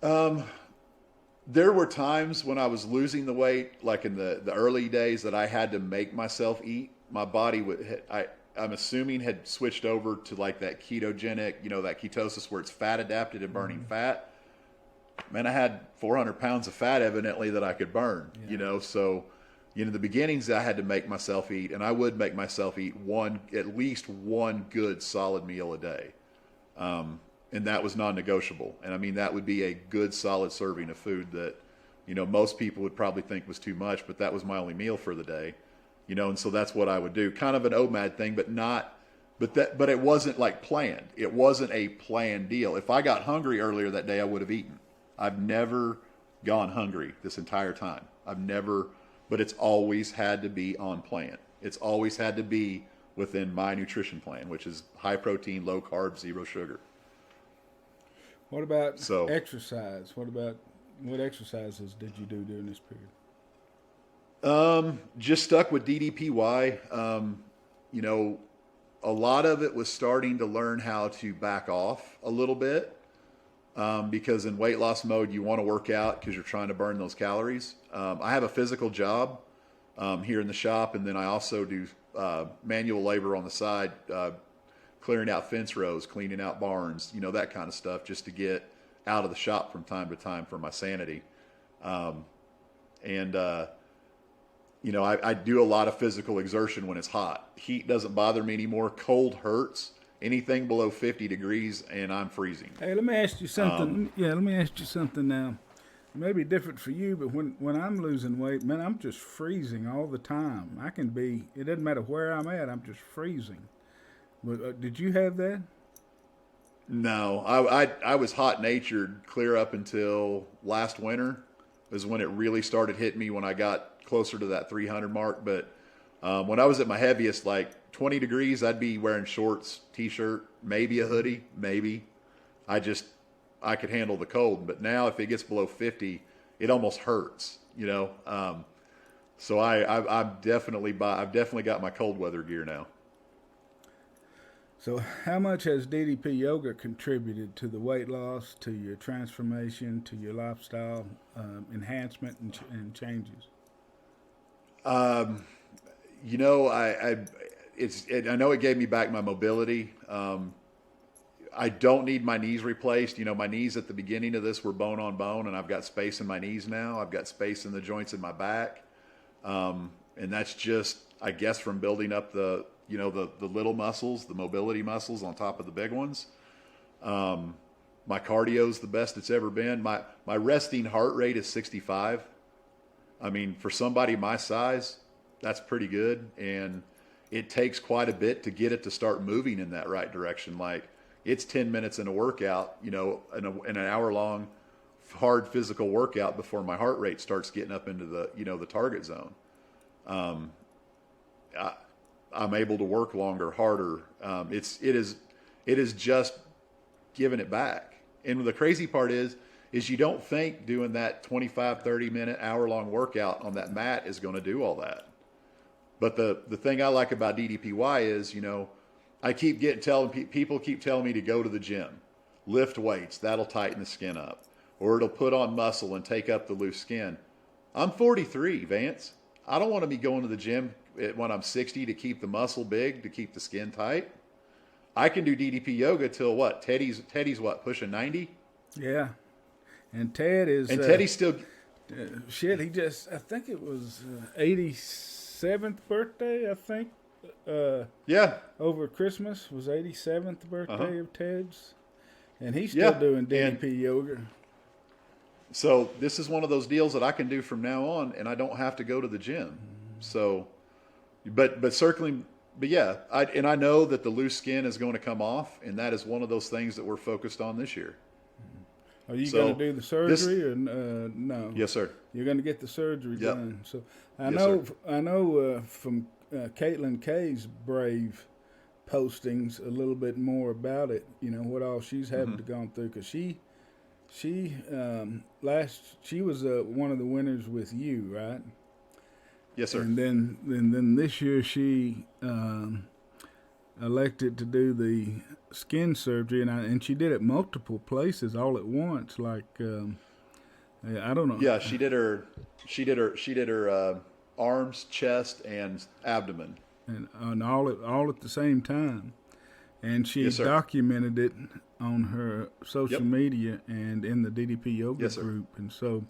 There were times when I was losing the weight, like in the early days, that I had to make myself eat. My body I'm assuming had switched over to like that ketogenic, that ketosis where it's fat adapted and burning fat. Man, I had 400 pounds of fat evidently that I could burn, so, the beginnings I had to make myself eat, and I would make myself eat at least one good solid meal a day. And that was non-negotiable. And I mean, that would be a good solid serving of food that, most people would probably think was too much, but that was my only meal for the day, and so that's what I would do. Kind of an OMAD thing, but it wasn't like planned. It wasn't a planned deal. If I got hungry earlier that day, I would have eaten. I've never gone hungry this entire time. But it's always had to be on plan. It's always had to be within my nutrition plan, which is high protein, low carb, zero sugar. What about exercise? What exercises did you do during this period? Just stuck with DDPY. A lot of it was starting to learn how to back off a little bit. Because in weight loss mode, you want to work out because you're trying to burn those calories. I have a physical job here in the shop, and then I also do manual labor on the side, clearing out fence rows, cleaning out barns, that kind of stuff, just to get out of the shop from time to time for my sanity. I do a lot of physical exertion when it's hot. Heat doesn't bother me anymore. Cold hurts. Anything below 50 degrees and I'm freezing. Hey, let me ask you something. Let me ask you something now. It may be different for you, but when I'm losing weight, man, I'm just freezing all the time. It doesn't matter where I'm at, I'm just freezing. But, did you have that? No, I was hot-natured clear up until last winter is when it really started hitting me when I got closer to that 300 mark. But when I was at my heaviest, like 20 degrees, I'd be wearing shorts, t-shirt, maybe a hoodie, maybe. I could handle the cold. But now if it gets below 50, it almost hurts, So I've definitely got my cold weather gear now. So how much has DDP yoga contributed to the weight loss, to your transformation, to your lifestyle enhancement and changes? I know it gave me back my mobility. I don't need my knees replaced. My knees at the beginning of this were bone on bone, and I've got space in my knees now. I've got space in the joints in my back. And that's just, I guess, from building up the little muscles, the mobility muscles on top of the big ones. My cardio's the best it's ever been. My resting heart rate is 65. I mean, for somebody my size, that's pretty good. And it takes quite a bit to get it to start moving in that right direction. Like, it's 10 minutes in a workout, in an hour-long hard physical workout before my heart rate starts getting up into the target zone. I'm able to work longer, harder. It is just giving it back. And the crazy part is you don't think doing that 25, 30-minute, hour-long workout on that mat is going to do all that. But the thing I like about DDPY is, I keep people keep telling me to go to the gym, lift weights, that'll tighten the skin up, or it'll put on muscle and take up the loose skin. I'm 43, Vance. I don't want to be going to the gym when I'm 60 to keep the muscle big, to keep the skin tight. I can do DDP yoga till what? Teddy's what, pushing 90? Yeah. And Teddy's still... he just, I think it was 87th birthday, I think. Over Christmas was 87th birthday of Ted's. And he's still doing DDP yoga. So this is one of those deals that I can do from now on, and I don't have to go to the gym. So, but certainly, I know that the loose skin is going to come off, and that is one of those things that we're focused on this year. Are you going to do the surgery or no? Yes, sir. You're going to get the surgery done. So I know from Caitlin Kay's brave postings a little bit more about it. What all she's having to gone through, because she was one of the winners with you, right? Yes, sir. And then this year she elected to do the skin surgery, and she did it multiple places all at once. Like I don't know. Yeah, she did her arms, chest, and abdomen. And all at the same time. And she Yes, sir. documented it on her social Yep. media and in the DDP yoga Yes, sir. group. And so,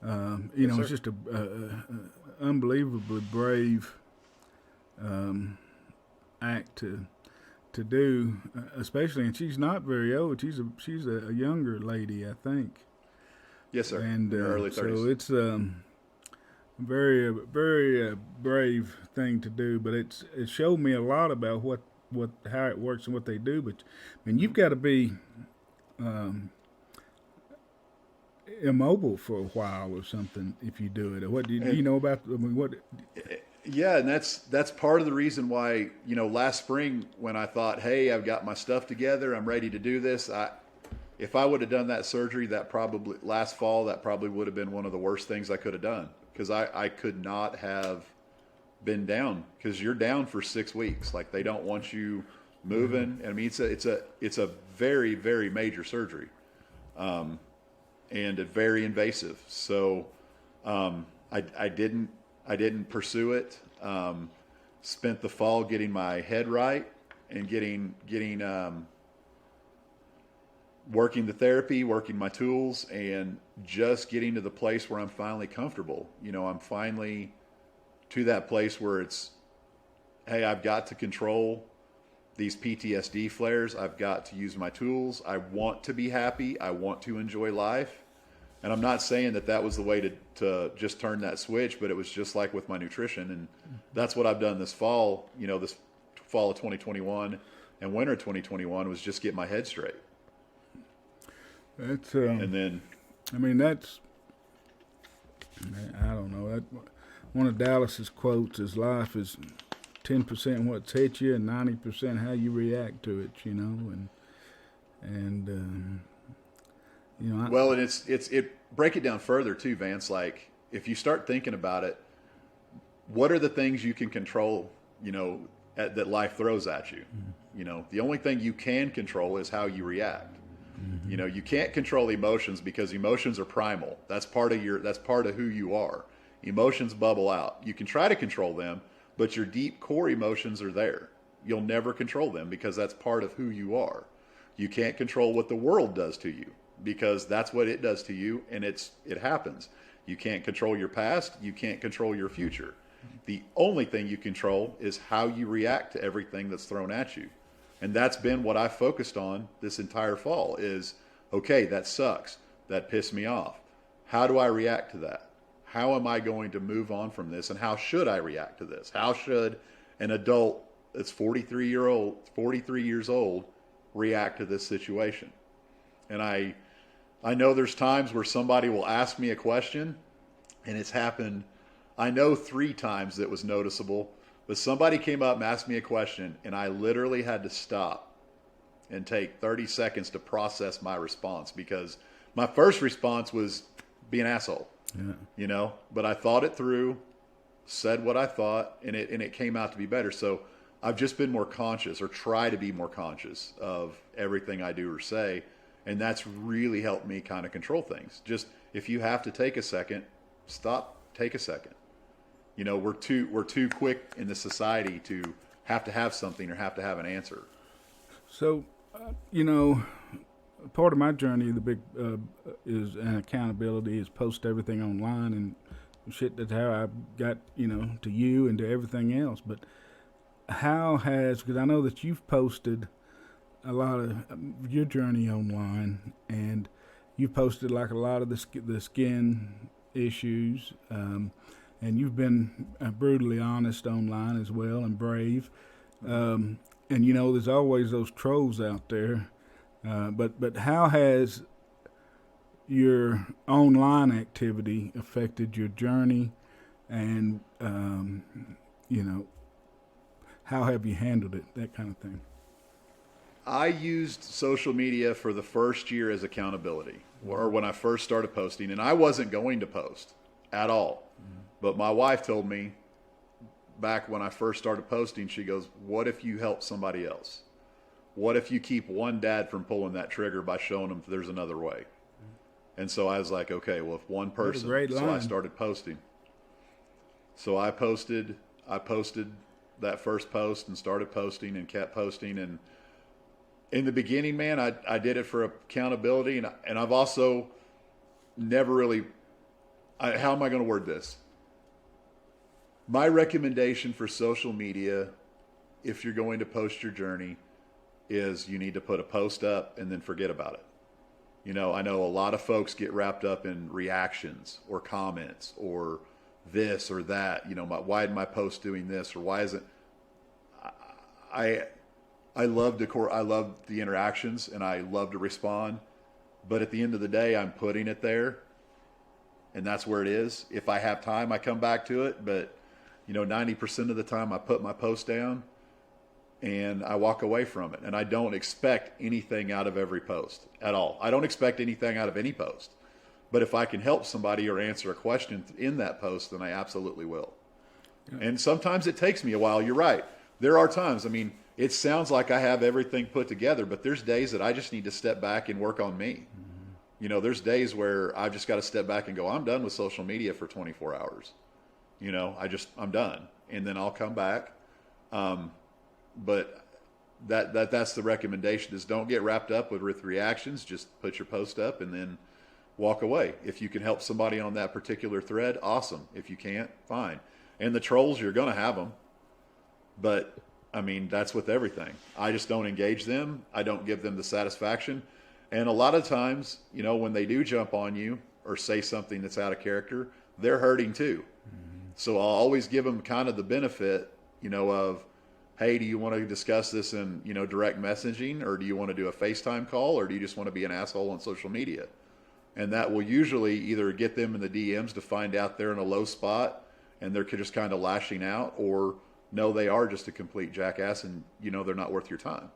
Yes, it's sir. just a unbelievably brave act to do, especially. And she's not very old. She's a younger lady, I think. Yes, sir. And In her early 30s. so it's very very brave thing to do. But it showed me a lot about how it works and what they do. But I mean, you've got to be immobile for a while or something if you do it. Or what do you know about? I mean, what? Yeah, and that's part of the reason why, last spring when I thought, hey, I've got my stuff together, I'm ready to do this. If I would have done that surgery, last fall, that probably would have been one of the worst things I could have done, because I could not have been down, because you're down for 6 weeks. Like, they don't want you moving. I mean, it's a very, very major surgery, and very invasive. So I didn't pursue it. Spent the fall getting my head right and getting working the therapy, working my tools, and just getting to the place where I'm finally comfortable. I'm finally to that place where it's, hey, I've got to control these PTSD flares. I've got to use my tools. I want to be happy. I want to enjoy life. And I'm not saying that was the way to just turn that switch, but it was just like with my nutrition. And that's what I've done this fall, this fall of 2021 and winter of 2021, was just get my head straight. That's And then, I mean, that's, I don't know. One of Dallas's quotes is, "Life is 10% what's hit you and 90% how you react to it." well, and it break it down further too, Vance. Like, if you start thinking about it, what are the things you can control, that life throws at you? The only thing you can control is how you react. You can't control emotions, because emotions are primal. That's part of who you are. Emotions bubble out. You can try to control them, but your deep core emotions are there. You'll never control them, because that's part of who you are. You can't control what the world does to you, because that's what it does to you, and it happens. You can't control your past. You can't control your future. The only thing you control is how you react to everything that's thrown at you. And that's been what I focused on this entire fall is, okay, that sucks. That pissed me off. How do I react to that? How am I going to move on from this? And how should I react to this? How should an adult that's 43 years old react to this situation? And I know there's times where somebody will ask me a question, and it's happened, I know 3 times that was noticeable. But somebody came up and asked me a question, and I literally had to stop and take 30 seconds to process my response, because my first response was be an asshole, but I thought it through, said what I thought, and it came out to be better. So I've just been more conscious, or try to be more conscious of everything I do or say. And that's really helped me kind of control things. Just, if you have to take a second, stop, take a second. We're too quick in the society to have something or have to have an answer. So, part of my journey, the big is an accountability, is post everything online and shit. That's how I got to you and to everything else. But because I know that you've posted a lot of your journey online, and you've posted like a lot of the skin issues. And you've been brutally honest online as well, and brave. And there's always those trolls out there. But how has your online activity affected your journey? And how have you handled it? That kind of thing. I used social media for the first year as accountability, or when I first started posting, and I wasn't going to post at all. But my wife told me, back when I first started posting, she goes, what if you help somebody else? What if you keep one dad from pulling that trigger by showing them there's another way? And so I was like, okay, well, if one person, so I started posting. So I posted that first post and started posting and kept posting. And in the beginning, man, I did it for accountability. And I've also never really, how am I going to word this? My recommendation for social media, if you're going to post your journey, is you need to put a post up and then forget about it. You know, I know a lot of folks get wrapped up in reactions or comments or this or that. You know, why did my post doing this, or why isn't I love I love the interactions and I love to respond, but at the end of the day, I'm putting it there, and that's where it is. If I have time, I come back to it, but you know, 90% of the time I put my post down and I walk away from it. And I don't expect anything out of every post at all. I don't expect anything out of any post. But if I can help somebody or answer a question in that post, then I absolutely will. Yeah. And sometimes it takes me a while. You're right. There are times, I mean, it sounds like I have everything put together, but there's days that I just need to step back and work on me. Mm-hmm. You know, there's days where I've just got to step back and go, I'm done with social media for 24 hours. You know, I'm done. And then I'll come back. But that's the recommendation, is don't get wrapped up with reactions. Just put your post up and then walk away. If you can help somebody on that particular thread, awesome. If you can't, fine. And the trolls, you're going to have them. But, I mean, that's with everything. I just don't engage them. I don't give them the satisfaction. And a lot of times, you know, when they do jump on you or say something that's out of character, they're hurting too. Mm-hmm. So I'll always give them kind of the benefit, you know, of, hey, do you want to discuss this in, you know, direct messaging, or do you want to do a FaceTime call, or do you just want to be an asshole on social media? And that will usually either get them in the DMs to find out they're in a low spot and they're just kind of lashing out, or no, they are just a complete jackass and, you know, they're not worth your time.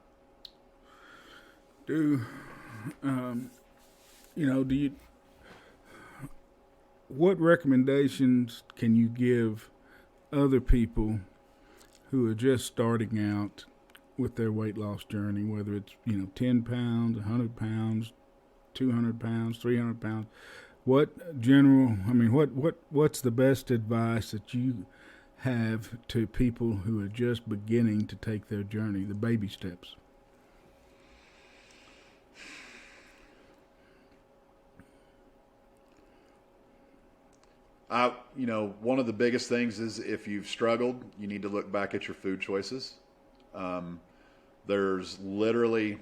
What recommendations can you give other people who are just starting out with their weight loss journey, whether it's, you know, 10 pounds, 100 pounds, 200 pounds, 300 pounds? What's the best advice that you have to people who are just beginning to take their journey, the baby steps? You know, one of the biggest things is, if you've struggled, you need to look back at your food choices. There's literally,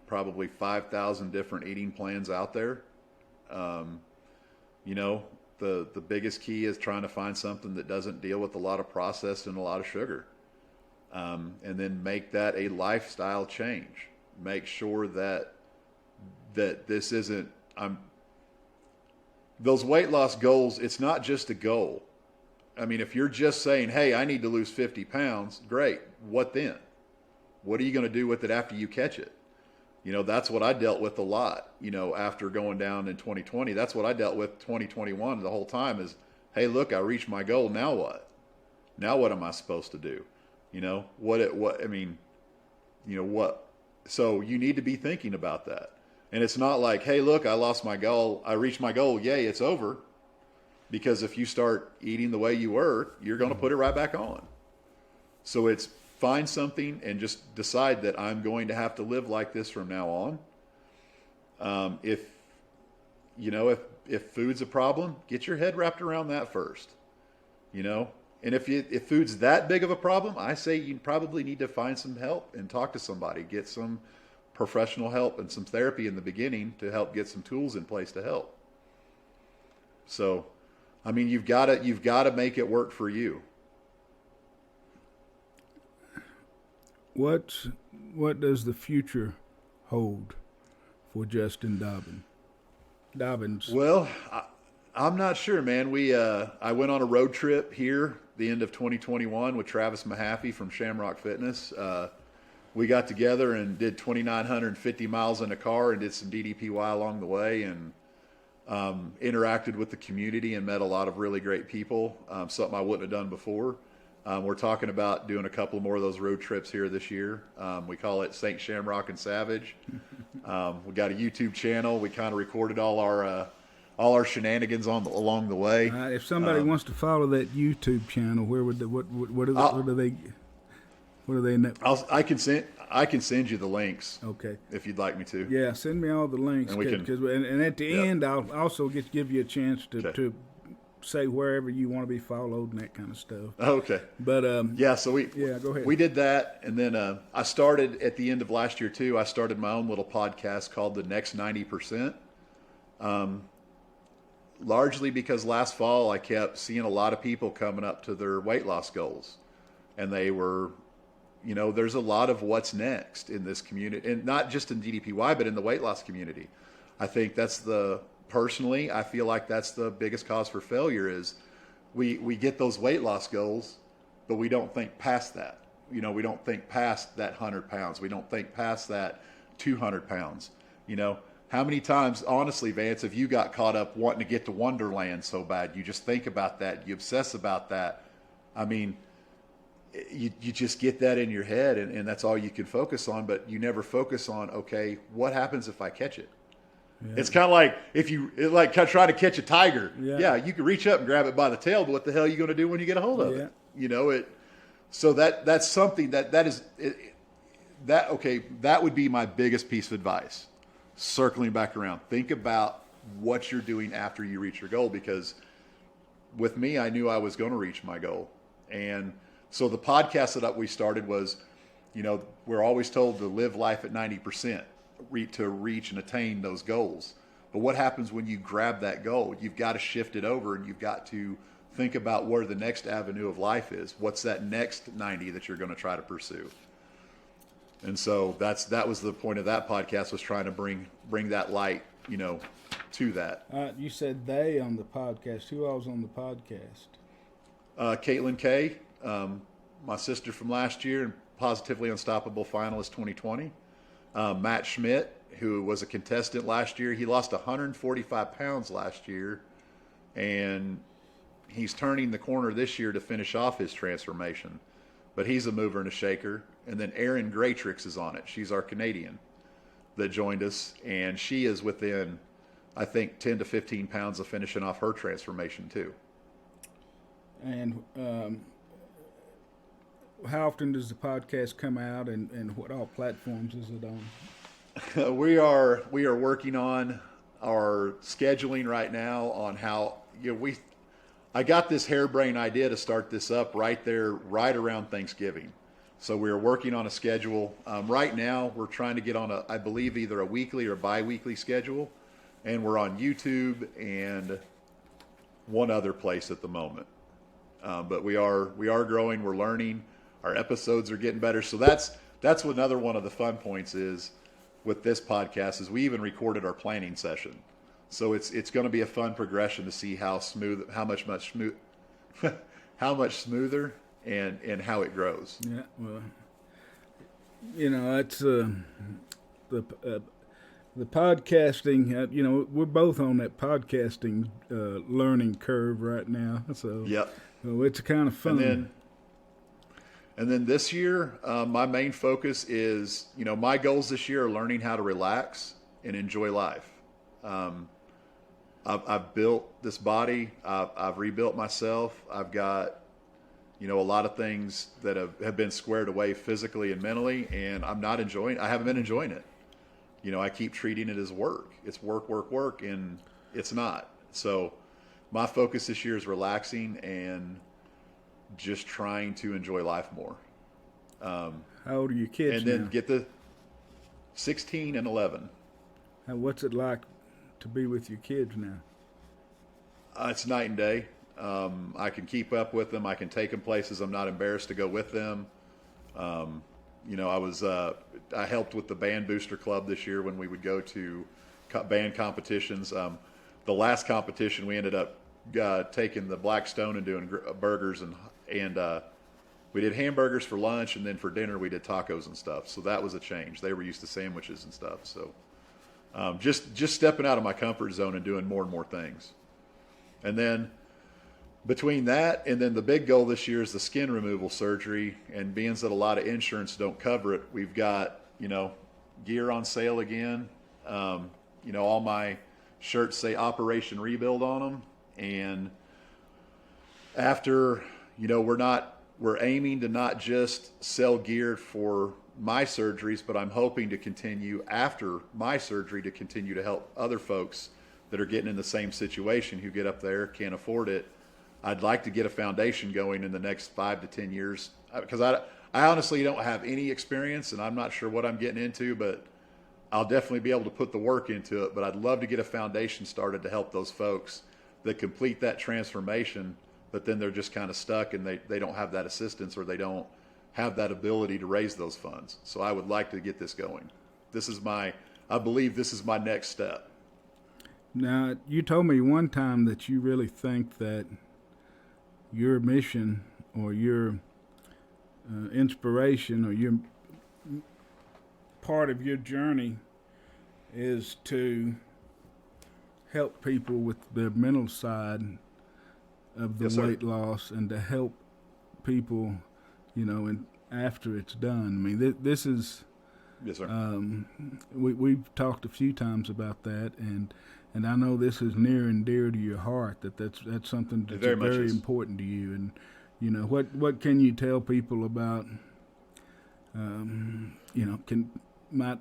probably 5,000 different eating plans out there. You know, the biggest key is trying to find something that doesn't deal with a lot of processed and a lot of sugar. And then make that a lifestyle change. Make sure that this isn't, those weight loss goals, it's not just a goal. I mean, if you're just saying, hey, I need to lose 50 pounds, great. What then? What are you going to do with it after you catch it? You know, that's what I dealt with a lot, you know, after going down in 2020. That's what I dealt with 2021 the whole time is, hey, look, I reached my goal. Now what? Now what am I supposed to do? You know, so you need to be thinking about that. And it's not like, hey, look, I lost my goal. I reached my goal. Yay, it's over. Because if you start eating the way you were, you're going to put it right back on. So it's find something and just decide that I'm going to have to live like this from now on. If food's a problem, get your head wrapped around that first. You know, and if food's that big of a problem, I say you probably need to find some help and talk to somebody, get some professional help and some therapy in the beginning to help get some tools in place to help. So, I mean, you've got to make it work for you. What does the future hold for Justin Dobbins? Well, I'm not sure, man. I went on a road trip here the end of 2021 with Travis Mahaffey from Shamrock Fitness. We got together and did 2,950 miles in a car and did some DDPY along the way, and interacted with the community and met a lot of really great people, something I wouldn't have done before. We're talking about doing a couple more of those road trips here this year. We call it St. Shamrock and Savage. We got a YouTube channel. We kind of recorded all our shenanigans along the way. If somebody wants to follow that YouTube channel, where would what do they know? I can send you the links. Okay. If you'd like me to. Yeah, send me all the links. And at the end, I'll also give you a chance to say wherever you want to be followed and that kind of stuff. Okay. But so go ahead. We did that, and then I started at the end of last year too. I started my own little podcast called The Next 90%. Largely because last fall I kept seeing a lot of people coming up to their weight loss goals, and they were, there's a lot of what's next in this community, and not just in DDPY, but in the weight loss community. I think personally, I feel like that's the biggest cause for failure is we get those weight loss goals, but we don't think past that. We don't think past that 100 pounds. We don't think past that 200 pounds. How many times, honestly, Vance, have you got caught up wanting to get to Wonderland so bad? You just think about that. You obsess about that. I mean, you just get that in your head, and that's all you can focus on, but you never focus on, okay, what happens if I catch it? Yeah. It's kind of like trying to catch a tiger. Yeah, you can reach up and grab it by the tail, but what the hell are you going to do when you get a hold of it? So that's something that would be my biggest piece of advice. Circling back around, think about what you're doing after you reach your goal, because with me, I knew I was going to reach my goal. And so the podcast that we started was, we're always told to live life at 90%. To reach and attain those goals. But what happens when you grab that goal? You've got to shift it over, and you've got to think about where the next avenue of life is. What's that next 90 that you're going to try to pursue? And so that was the point of that podcast, was trying to bring that light, to that. You said they on the podcast. Who else on the podcast? Caitlin Kay, my sister from last year, and Positively Unstoppable finalist 2020. Matt Schmidt, who was a contestant last year. He lost 145 pounds last year, and he's turning the corner this year to finish off his transformation. But he's a mover and a shaker. And then Erin Graytrix is on it. She's our Canadian that joined us, and she is within, I think, 10 to 15 pounds of finishing off her transformation too. And how often does the podcast come out, and what all platforms is it on? We are working on our scheduling right now on how I got this harebrained idea to start this up right around Thanksgiving. So we're working on a schedule. Right now we're trying to get on I believe either a weekly or bi-weekly schedule, and we're on YouTube and one other place at the moment. But we are growing. We're learning. Our episodes are getting better. So that's another one of the fun points is with this podcast is we even recorded our planning session. So it's going to be a fun progression to see how much smoother and how it grows. Yeah, well, it's the podcasting. We're both on that podcasting learning curve right now. So it's kind of fun. And then this year, my main focus is, my goals this year are learning how to relax and enjoy life. I've built this body. I've rebuilt myself. I've got, a lot of things that have been squared away physically and mentally, and I haven't been enjoying it. I keep treating it as work. It's work, work, work, and it's not. So my focus this year is relaxing and just trying to enjoy life more. How old are your kids and then now? Get the 16 and 11. What's it like to be with your kids now? It's night and day. I can keep up with them. I can take them places. I'm not embarrassed to go with them. I helped with the band booster club this year when we would go to band competitions. The last competition, we ended up taking the Black Stone and doing burgers and we did hamburgers for lunch, and then for dinner we did tacos and stuff. So that was a change. They were used to sandwiches and stuff. So just stepping out of my comfort zone and doing more and more things. And then between that and then the big goal this year is the skin removal surgery. And being that a lot of insurance don't cover it, we've got, gear on sale again. All my shirts say Operation Rebuild on them. And after, we're aiming to not just sell gear for my surgeries, but I'm hoping to continue after my surgery to continue to help other folks that are getting in the same situation who get up there, can't afford it. I'd like to get a foundation going in the next 5 to 10 years because I honestly don't have any experience and I'm not sure what I'm getting into, but I'll definitely be able to put the work into it. But I'd love to get a foundation started to help those folks that complete that transformation, but then they're just kind of stuck and they don't have that assistance or they don't have that ability to raise those funds. So I would like to get this going. I believe this is my next step. Now, you told me one time that you really think that your mission or your inspiration or your part of your journey is to help people with the mental side of the weight loss and to help people, and after it's done. I mean, this is. Yes, sir. We've talked a few times about that, and I know this is near and dear to your heart. That's something that's very important to you. And what can you tell people about? Might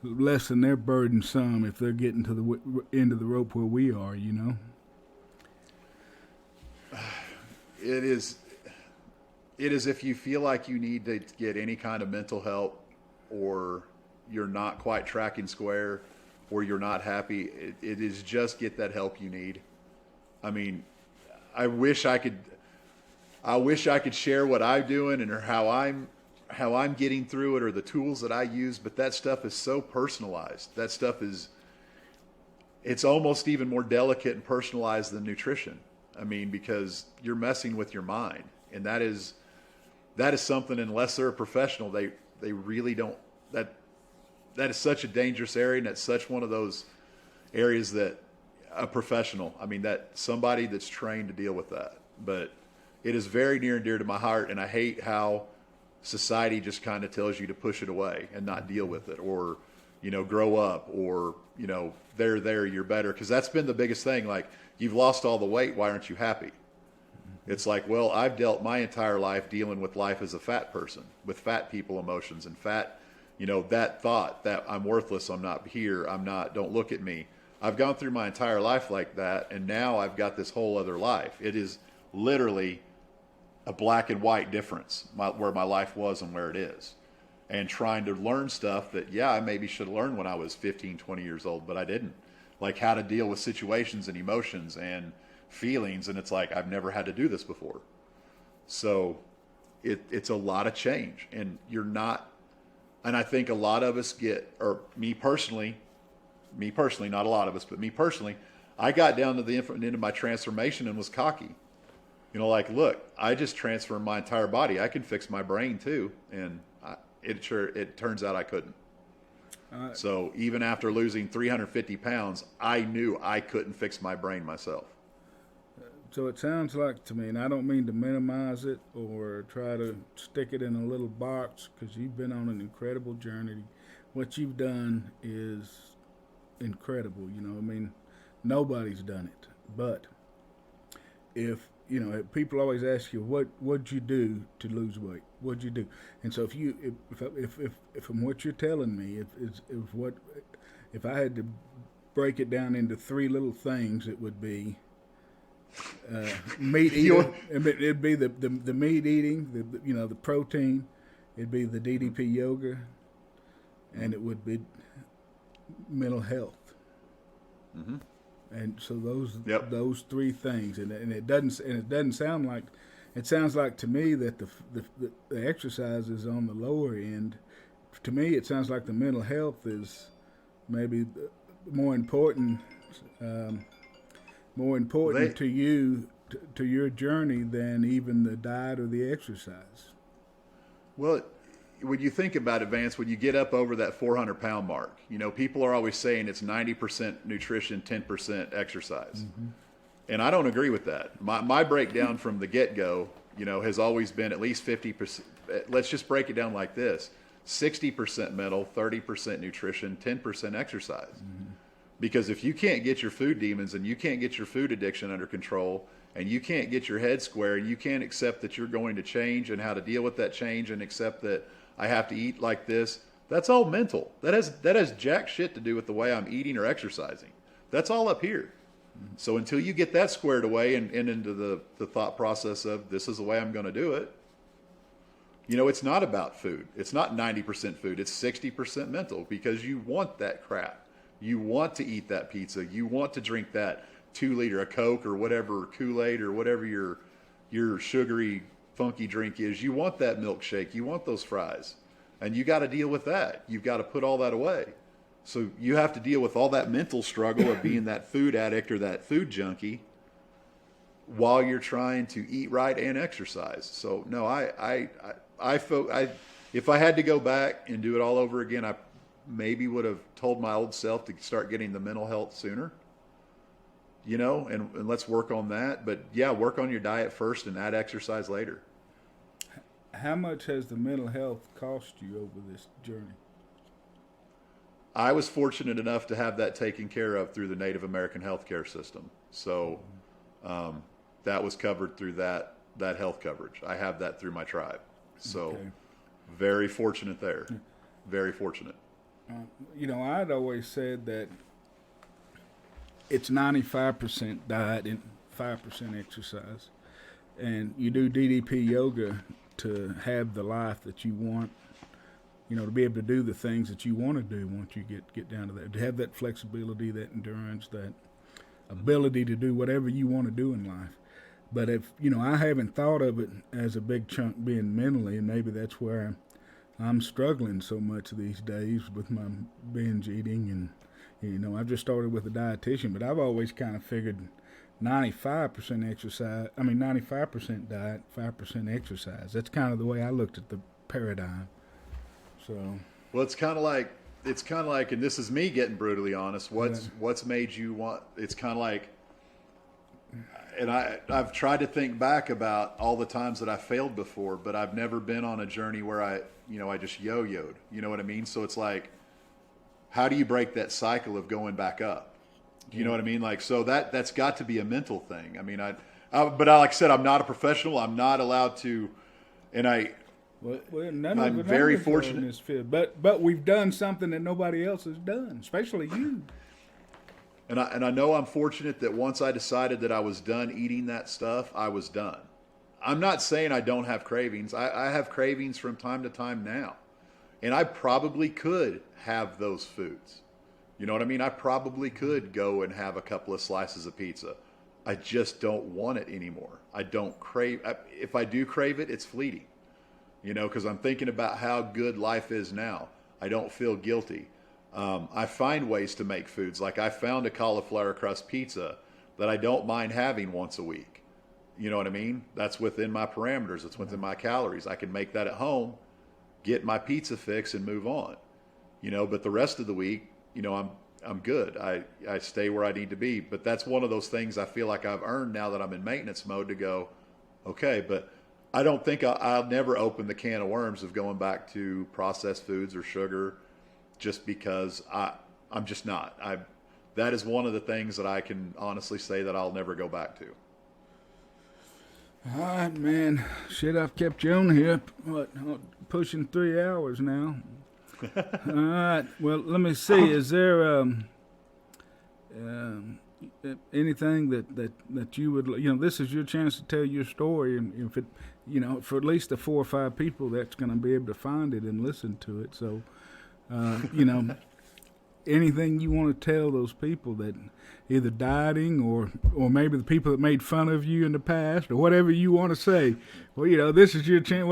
lessen their burden some if they're getting to the end of the rope where we are. It is if you feel like you need to get any kind of mental help or you're not quite tracking square or you're not happy, it is just get that help you need. I mean, I wish I could share what I'm doing and how I'm getting through it or the tools that I use, but that stuff is so personalized. That stuff it's almost even more delicate and personalized than nutrition. I mean, because you're messing with your mind, and that is something, unless they're a professional, they really don't. That is such a dangerous area, and that's such one of those areas that a professional, that somebody that's trained to deal with that. But it is very near and dear to my heart, and I hate how society just kind of tells you to push it away and not deal with it, or grow up, or there you're better, because that's been the biggest thing. Like, you've lost all the weight, why aren't you happy? It's like, well, I've dealt my entire life dealing with life as a fat person, with fat people emotions and fat, that thought that I'm worthless, I'm not here, don't look at me. I've gone through my entire life like that, and now I've got this whole other life. It is literally a black and white difference, where my life was and where it is. And trying to learn stuff that, I maybe should have learned when I was 15, 20 years old, but I didn't. Like how to deal with situations and emotions and feelings, and it's like, I've never had to do this before. So it's a lot of change, and and I think a lot of us or me personally, not a lot of us, but me personally, I got down to the end of my transformation and was cocky. Look, I just transformed my entire body. I can fix my brain too. And it turns out I couldn't. So even after losing 350 pounds, I knew I couldn't fix my brain myself. So it sounds like to me, and I don't mean to minimize it or try to stick it in a little box, because you've been on an incredible journey. What you've done is incredible. Nobody's done it. But if people always ask you, what'd you do to lose weight? What'd you do? And so if from what you're telling me, if I had to break it down into 3 little things, it would be meat eating. It'd be the meat eating, the protein. It'd be the DDP yoga, and it would be mental health. Mm-hmm. And so those 3 things, and it doesn't sound like, it sounds like to me that the exercise is on the lower end. To me, it sounds like the mental health is maybe more important to you, to your journey, than even the diet or the exercise. Well, when you think about it, Vance, when you get up over that 400-pound mark, people are always saying it's 90% nutrition, 10% exercise. Mm-hmm. And I don't agree with that. My breakdown from the get-go, has always been at least 50%. Let's just break it down like this: 60% mental, 30% nutrition, 10% exercise. Mm-hmm. Because if you can't get your food demons and you can't get your food addiction under control, and you can't get your head square, and you can't accept that you're going to change and how to deal with that change and accept that I have to eat like this, that's all mental. That has jack shit to do with the way I'm eating or exercising. That's all up here. So until you get that squared away and into the thought process of this is the way I'm going to do it, it's not about food. It's not 90% food. It's 60% mental, because you want that crap. You want to eat that pizza. You want to drink that 2-liter of Coke or whatever, Kool-Aid or whatever your sugary, funky drink is. You want that milkshake. You want those fries. And you got to deal with that. You've got to put all that away. So you have to deal with all that mental struggle of being that food addict or that food junkie while you're trying to eat right and exercise. So no, if I had to go back and do it all over again, I maybe would have told my old self to start getting the mental health sooner, and let's work on that. But yeah, work on your diet first and add exercise later. How much has the mental health cost you over this journey? I was fortunate enough to have that taken care of through the Native American healthcare system. So that was covered through that health coverage. I have that through my tribe. So okay. Very fortunate there. Very fortunate. I'd always said that it's 95% diet and 5% exercise. And you do DDP yoga to have the life that you want. To be able to do the things that you want to do once you get down to that, to have that flexibility, that endurance, that ability to do whatever you want to do in life. But if, I haven't thought of it as a big chunk being mentally, and maybe that's where I'm struggling so much these days with my binge eating. And, I've just started with a dietitian, but I've always kind of figured 95% exercise, 95% diet, 5% exercise. That's kind of the way I looked at the paradigm. So, well, it's kind of like, and this is me getting brutally honest. What's made you want? It's kind of like, and I've tried to think back about all the times that I failed before, but I've never been on a journey where I just yo-yoed. You know what I mean? So it's like, how do you break that cycle of going back up? Do you know what I mean? Like, so that's got to be a mental thing. But like I said, I'm not a professional. I'm not allowed to, and I'm very fortunate. In this field, but we've done something that nobody else has done, especially you. And I know I'm fortunate that once I decided that I was done eating that stuff, I was done. I'm not saying I don't have cravings. I have cravings from time to time now. And I probably could have those foods. You know what I mean? I probably could go and have a couple of slices of pizza. I just don't want it anymore. I don't crave. If I do crave it, it's fleeting. Because I'm thinking about how good life is now. I don't feel guilty. I find ways to make foods. Like I found a cauliflower crust pizza that I don't mind having once a week. You know what I mean? That's within my parameters. It's within my calories. I can make that at home, get my pizza fix, and move on. But the rest of the week, I'm good. I stay where I need to be. But that's one of those things I feel like I've earned now that I'm in maintenance mode to go, okay, but I don't think I'll never open the can of worms of going back to processed foods or sugar, just because I'm just not. That is one of the things that I can honestly say that I'll never go back to. All right, man. Shit, I've kept you on here, pushing 3 hours now. All right. Well, let me see. Is there anything that you would, this is your chance to tell your story, and if it, for at least the 4 or 5 people that's going to be able to find it and listen to it. So, anything you want to tell those people that either dieting or maybe the people that made fun of you in the past or whatever you want to say. Well, this is your chance.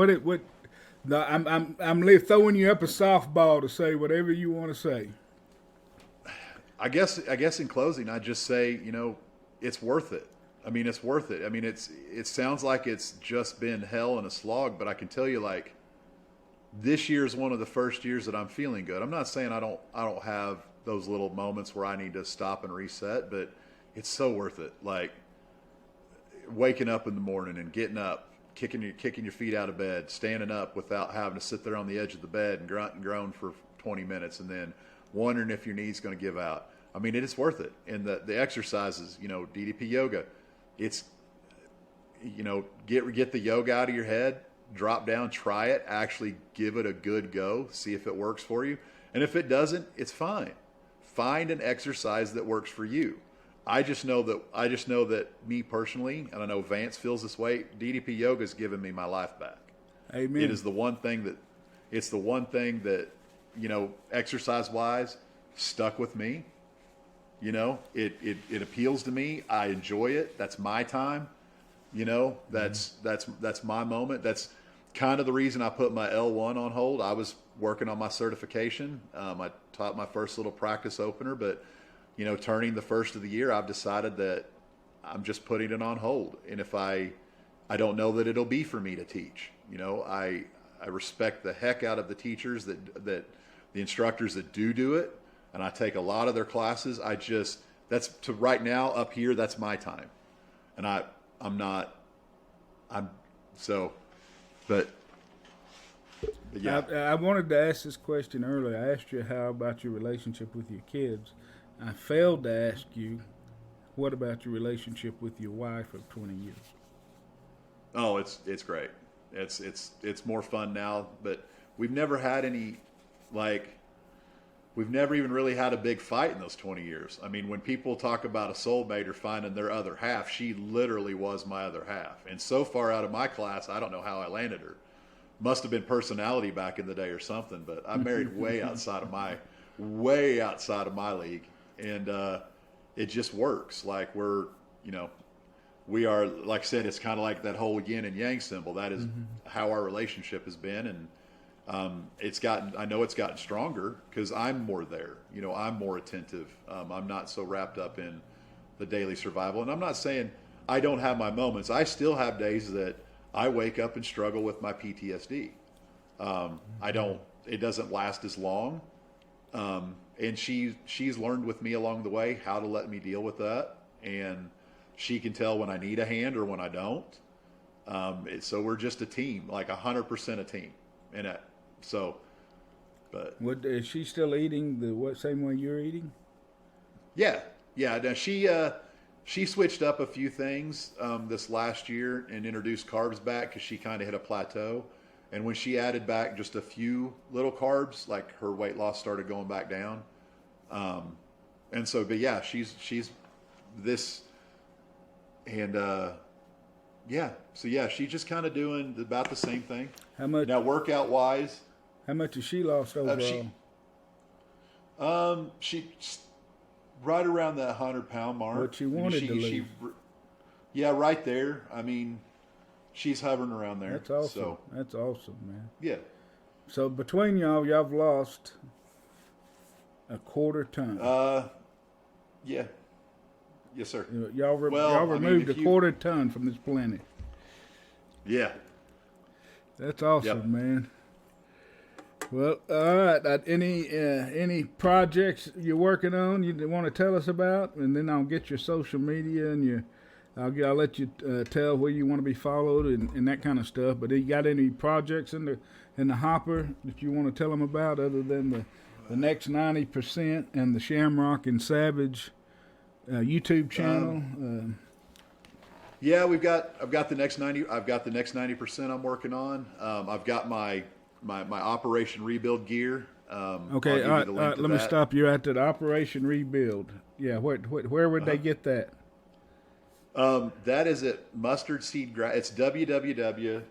I'm throwing you up a softball to say whatever you want to say. I guess in closing, I'd just say, it's worth it. It's worth it. It sounds like it's just been hell and a slog, but I can tell you, like, this year is one of the first years that I'm feeling good. I'm not saying I don't have those little moments where I need to stop and reset, but it's so worth it. Like, waking up in the morning and getting up, kicking your feet out of bed, standing up without having to sit there on the edge of the bed and grunt and groan for 20 minutes, and then wondering if your knee's going to give out. I mean, it is worth it. And the exercises, DDP yoga, it's, get the yoga out of your head, drop down, try it, actually give it a good go, see if it works for you. And if it doesn't, it's fine. Find an exercise that works for you. I just know that me personally, and I know Vance feels this way, DDP yoga has given me my life back. Amen. It's the one thing that, exercise wise stuck with me. It appeals to me. I enjoy it. That's my time. That's my moment. That's kind of the reason I put my L1 on hold. I was working on my certification. I taught my first little practice opener, but turning the first of the year, I've decided that I'm just putting it on hold. And if I don't know that it'll be for me to teach. I respect the heck out of the teachers that the instructors that do it, and I take a lot of their classes. Right now up here, that's my time, and but yeah. I wanted to ask this question earlier. I asked you how about your relationship with your kids. I failed to ask you, what about your relationship with your wife of 20 years? Oh, it's great. It's more fun now, but we've never had any, we've never even really had a big fight in those 20 years. I mean, when people talk about a soulmate or finding their other half, she literally was my other half. And so far out of my class, I don't know how I landed her. Must have been personality back in the day or something, but I married way outside of my league. And it just works. Like we are, like I said, it's kind of like that whole yin and yang symbol. That is how our relationship has been. And I know it's gotten stronger because I'm more there. I'm more attentive. I'm not so wrapped up in the daily survival. And I'm not saying I don't have my moments. I still have days that I wake up and struggle with my PTSD. It doesn't last as long. And she's learned with me along the way how to let me deal with that. And she can tell when I need a hand or when I don't. So we're just a team, like 100% a team. And is she still eating the same way you're eating? Yeah. Now she switched up a few things this last year and introduced carbs back because she kind of hit a plateau. And when she added back just a few little carbs, like her weight loss started going back down. But yeah, she's this, and so yeah, she's just kind of doing about the same thing. How much now, workout wise? How much has she lost overall? She's right around that 100-pound mark. What she wanted to lose. Yeah, right there. I mean, she's hovering around there. That's awesome. So, that's awesome, man. Yeah. So between y'all have lost a quarter ton. Yeah. Yes, sir. Y'all removed a quarter ton from this planet. Yeah. That's awesome, man. Well, all right. Any projects you're working on you want to tell us about, and then I'll get your social media and I'll let you tell where you want to be followed and that kind of stuff. But you got any projects in the hopper that you want to tell them about, other than the next 90% and the Shamrock and Savage YouTube channel? Yeah, I've got the next 90% I'm working on. I've got my Operation Rebuild gear. Okay, all right, let me stop you at that. Operation Rebuild. Yeah, where would they get that? That is at Mustard Seed Grass. It's www.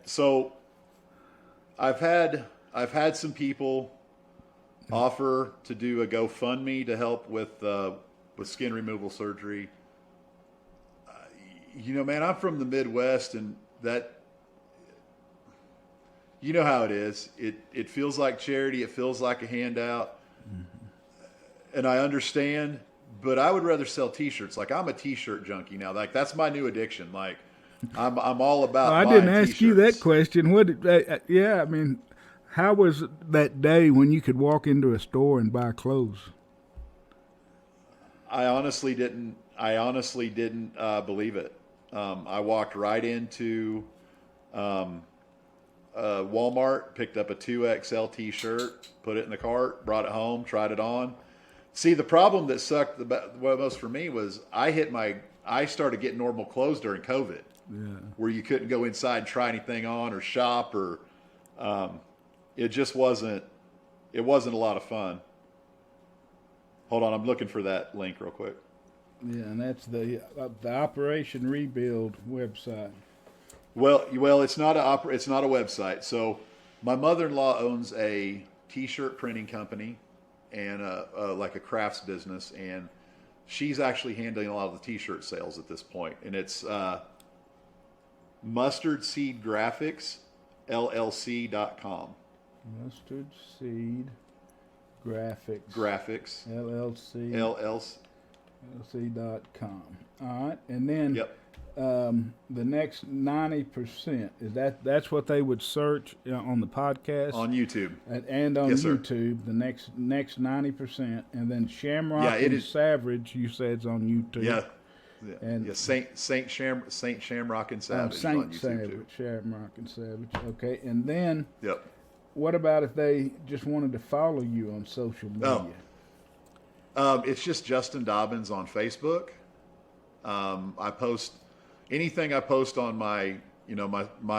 So I've had some people offer to do a GoFundMe to help with skin removal surgery. Man, I'm from the Midwest, and that, you know how it is. It feels like charity. It feels like a handout. And I understand, but I would rather sell T-shirts. Like, I'm a T-shirt junkie now. Like, that's my new addiction. Like, I'm all about. I didn't ask you that question. I mean, how was that day when you could walk into a store and buy clothes? I honestly didn't. I honestly didn't believe it. I walked right into Walmart, picked up a 2XL t-shirt, put it in the cart, brought it home, tried it on. See, the problem that sucked the most for me was I started getting normal clothes during COVID, where you couldn't go inside and try anything on or shop, or it just wasn't a lot of fun. Hold on, I'm looking for that link real quick. Yeah, and that's the Operation Rebuild website. Well, it's not a website. So my mother-in-law owns a t-shirt printing company and like a crafts business, and she's actually handling a lot of the t-shirt sales at this point. And it's Mustard Seed Graphics LLC.com. Mustard Seed Graphics LLC. LLC.com. All right, and then Yep. The next 90% that's what they would search on the podcast On YouTube. and on Yes, sir. YouTube. The next 90%, and then Shamrock Yeah, it and is- Savage. You said it's on YouTube. Yeah. And Saint Shamrock and Savage is on Saint YouTube Savage, too. Shamrock and Savage. Okay, and then Yep. what about if they just wanted to follow you on social media? It's just Justin Dobbins on Facebook. I post anything I post on my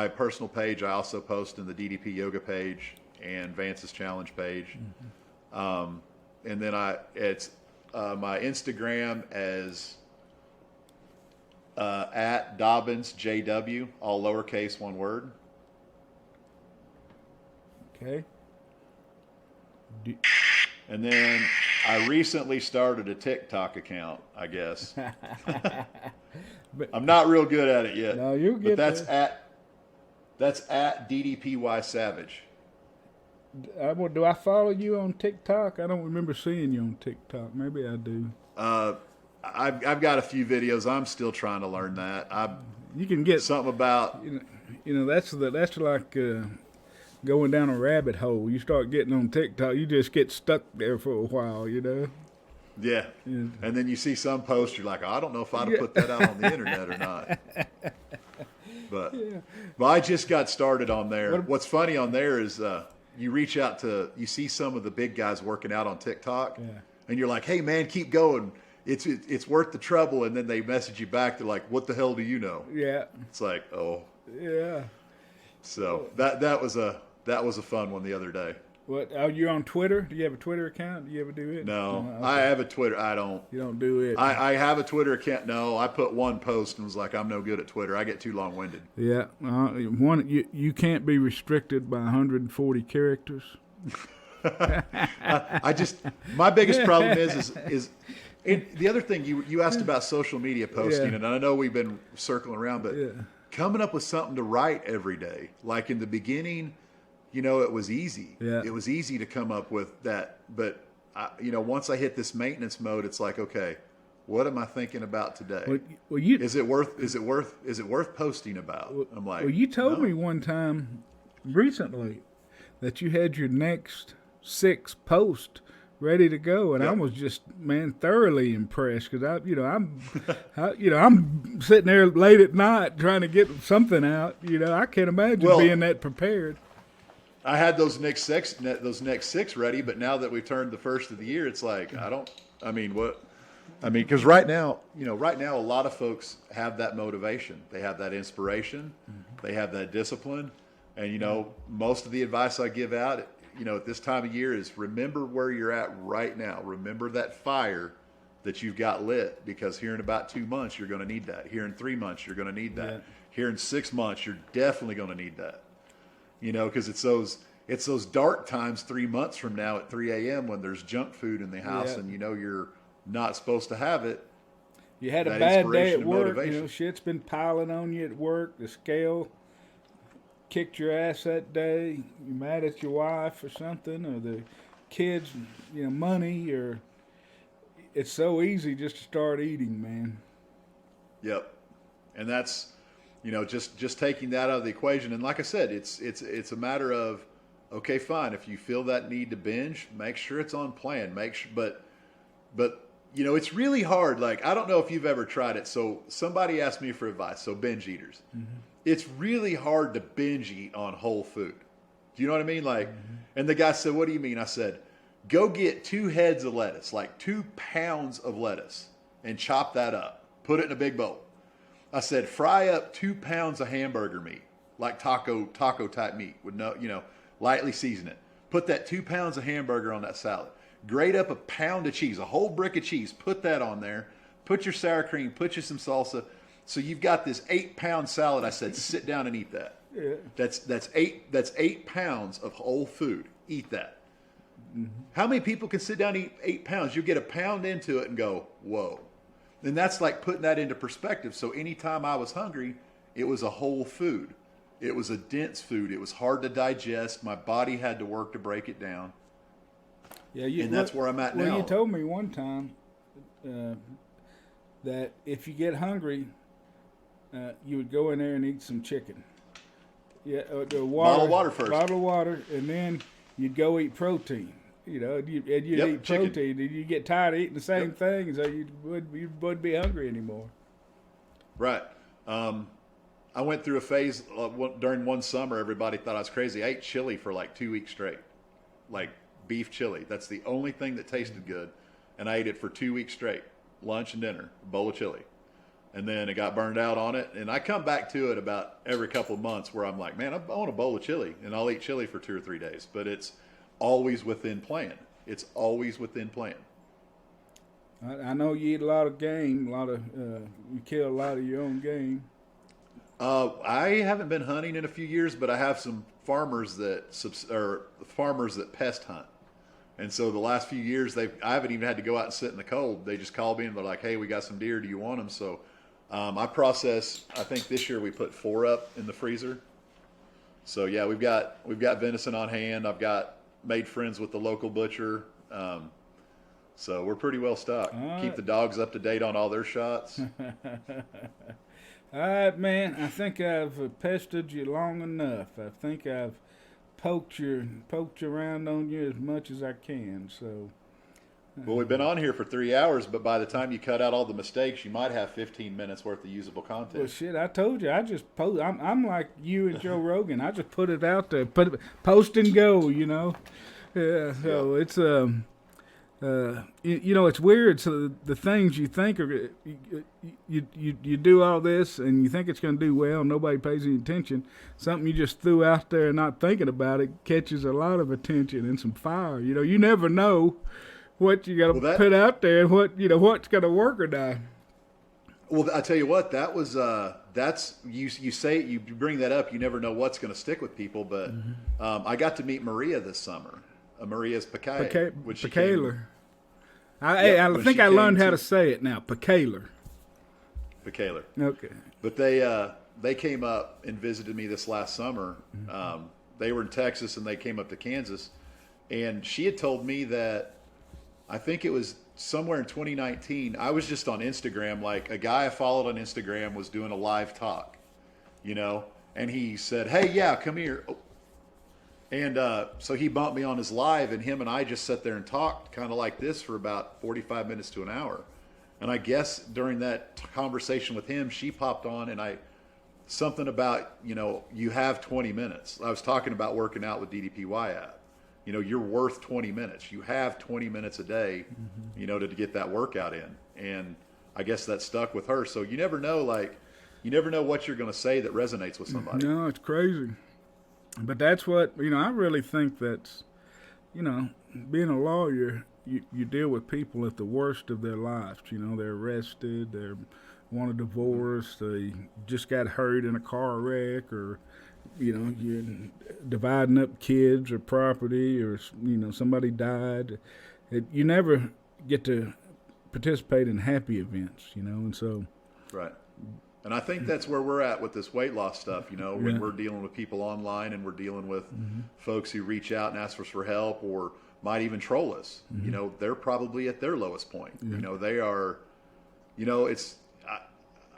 personal page. I also post in the DDP Yoga page and Vance's Challenge page. And then it's my Instagram as at Dobbins JW, all lowercase, one word. Okay. And then I recently started a TikTok account, I guess. But- I'm not real good at it yet. No, you'll get But there. that's at DDPY Savage. Do I follow you on TikTok? I don't remember seeing you on TikTok. Maybe I do. I've got a few videos. I'm still trying to learn that. You can get Something about that's like going down a rabbit hole. You start getting on TikTok, you just get stuck there for a while. yeah. And then you see some post, you're like, I don't know if I'd have put that out on the internet or not. But I just got started on there. What's funny on there is you see some of the big guys working out on TikTok, and you're like, hey man, keep going. It's worth the trouble. And then they message you back. They're like, what the hell do you know? Yeah. It's like, oh. Yeah. So that was a fun one the other day. What? Are you on Twitter? Do you have a Twitter account? Do you ever do it? No, Okay. I have a Twitter. I don't. You don't do it. I have a Twitter account. No, I put one post and was like, I'm no good at Twitter. I get too long-winded. Yeah. You can't be restricted by 140 characters. My biggest problem is the other thing you asked about social media posting, and I know we've been circling around, but coming up with something to write every day. Like in the beginning, it was easy. Yeah. It was easy to come up with that, but once I hit this maintenance mode, it's like, okay, what am I thinking about today? Well, is it worth posting about? I'm like, well, you told no. me one time recently that you had your next 6 posts ready to go, and I was just thoroughly impressed because I'm sitting there late at night trying to get something out. I can't imagine being that prepared. I had those next 6 ready, but now that we've turned the first of the year, it's like because right now a lot of folks have that motivation, they have that inspiration, they have that discipline, and most of the advice I give out, at this time of year is remember where you're at right now. Remember that fire that you've got lit, because here in about 2 months you're going to need that. Here in 3 months you're going to need that. Yeah. Here in 6 months you're definitely going to need that. Because it's those dark times 3 months from now at 3 a.m. when there's junk food in the house and you're not supposed to have it. You had a That bad day inspiration at and work. motivation. Shit's been piling on you at work. The scale kicked your ass that day. You mad at your wife or something, or the kids, money, or it's so easy just to start eating, man. Yep. And that's, just taking that out of the equation. And like I said, it's a matter of, okay, fine. If you feel that need to binge, make sure it's on plan. But it's really hard. Like, I don't know if you've ever tried it. So somebody asked me for advice. So binge eaters, it's really hard to binge eat on whole food. Do you know what I mean? Like, and the guy said, what do you mean? I said, go get 2 heads of lettuce, like 2 pounds of lettuce, and chop that up. Put it in a big bowl. I said, fry up 2 pounds of hamburger meat, like taco type meat with lightly season it. Put that 2 pounds of hamburger on that salad. Grate up a pound of cheese, a whole brick of cheese. Put that on there. Put your sour cream. Put you some salsa. So you've got this 8-pound salad. I said, sit down and eat that. Yeah. That's 8 pounds of whole food. Eat that. How many people can sit down and eat 8 pounds? You get a pound into it and go, whoa. And that's like putting that into perspective. So anytime I was hungry, it was a whole food. It was a dense food. It was hard to digest. My body had to work to break it down. Yeah, and that's where I'm at now. Well, you told me one time that if you get hungry, you would go in there and eat some chicken. Yeah, the water, bottle of water first. Bottle of water, and then you'd go eat protein. And you'd eat chicken. Protein, and you get tired of eating the same thing, so you wouldn't be hungry anymore. Right. I went through a phase during one summer. Everybody thought I was crazy. I ate chili for like 2 weeks straight, like beef chili. That's the only thing that tasted good, and I ate it for 2 weeks straight, lunch and dinner, a bowl of chili. And then it got burned out on it, and I come back to it about every couple of months where I'm like, man, I want a bowl of chili, and I'll eat chili for 2 or 3 days. But it's always within plan. It's always within plan. I know you eat a lot of game, you kill a lot of your own game. I haven't been hunting in a few years, but I have some farmers that pest hunt. And so the last few years, I haven't even had to go out and sit in the cold. They just call me and they're like, hey, we got some deer. Do you want them? So I think this year we put 4 up in the freezer. So yeah, we've got venison on hand. I've made friends with the local butcher. So we're pretty well stocked. Keep the dogs up to date on all their shots. All right, man. I think I've pestered you long enough. I think I've poked around on you as much as I can. So. Well, we've been on here for 3 hours, but by the time you cut out all the mistakes, you might have 15 minutes worth of usable content. Well, shit, I told you. I just post. I'm like you and Joe Rogan. I just put it out there, post and go. Yeah. So it's it's weird. So the things you think are you do all this and you think it's going to do well. Nobody pays any attention. Something you just threw out there and not thinking about it catches a lot of attention and some fire. You never know what you got to put out there and what's going to work or not. Well, I tell you what, that was that's you say you bring that up. You never know what's going to stick with people. But I got to meet Maria this summer. Maria's Pecaler. I think I learned how to say it now. Pecaler. Okay. But they came up and visited me this last summer. They were in Texas and they came up to Kansas, and she had told me that I think it was somewhere in 2019. I was just on Instagram. Like a guy I followed on Instagram was doing a live talk, and he said, "Hey, yeah, come here." And so he bumped me on his live, and him and I just sat there and talked kind of like this for about 45 minutes to an hour. And I guess during that conversation with him, she popped on, and something about, you have 20 minutes. I was talking about working out with DDPY app. You're worth 20 minutes. You have 20 minutes a day, to get that workout in. And I guess that stuck with her. So you never know, what you're going to say that resonates with somebody. No, it's crazy. But that's what, I really think that's, being a lawyer, you deal with people at the worst of their lives. They're arrested, they want a divorce, they just got hurt in a car wreck, or, you're dividing up kids or property, or, somebody died. You never get to participate in happy events, and so. Right. And I think that's where we're at with this weight loss stuff, when we're dealing with people online and we're dealing with folks who reach out and ask us for help or might even troll us. They're probably at their lowest point. They are,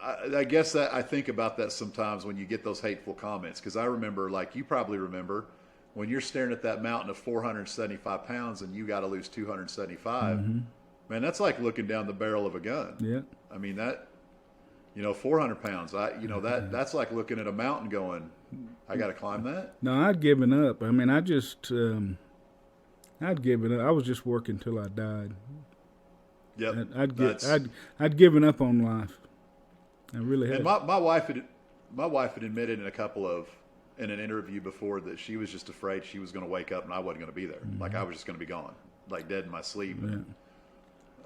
I guess that I think about that sometimes when you get those hateful comments, because I remember, like you probably remember, when you're staring at that mountain of 475 pounds and you got to lose 275, Man, that's like looking down the barrel of a gun. Yeah. I mean, that, 400 pounds. That's like looking at a mountain going, I got to climb that. No, I'd given up. I mean, I'd given up. I was just working till I died. Yep. I'd given up on life. I really had. And my wife had admitted in an interview before that she was just afraid she was going to wake up and I wasn't going to be there. Mm-hmm. Like I was just going to be gone, like dead in my sleep. Yeah.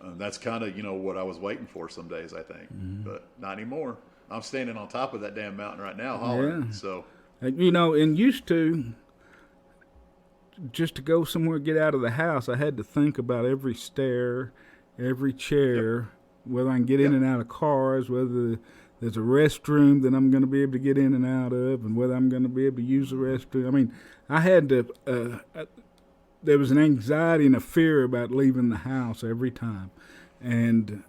And that's kind of, what I was waiting for some days, I think. Mm-hmm. But not anymore. I'm standing on top of that damn mountain right now hollering. Yeah. So, and used to, just to go somewhere, get out of the house, I had to think about every stair, every chair, yep. whether I can get in and out of cars, whether there's a restroom that I'm going to be able to get in and out of, and whether I'm going to be able to use the restroom. I mean, I had to, there was an anxiety and a fear about leaving the house every time. And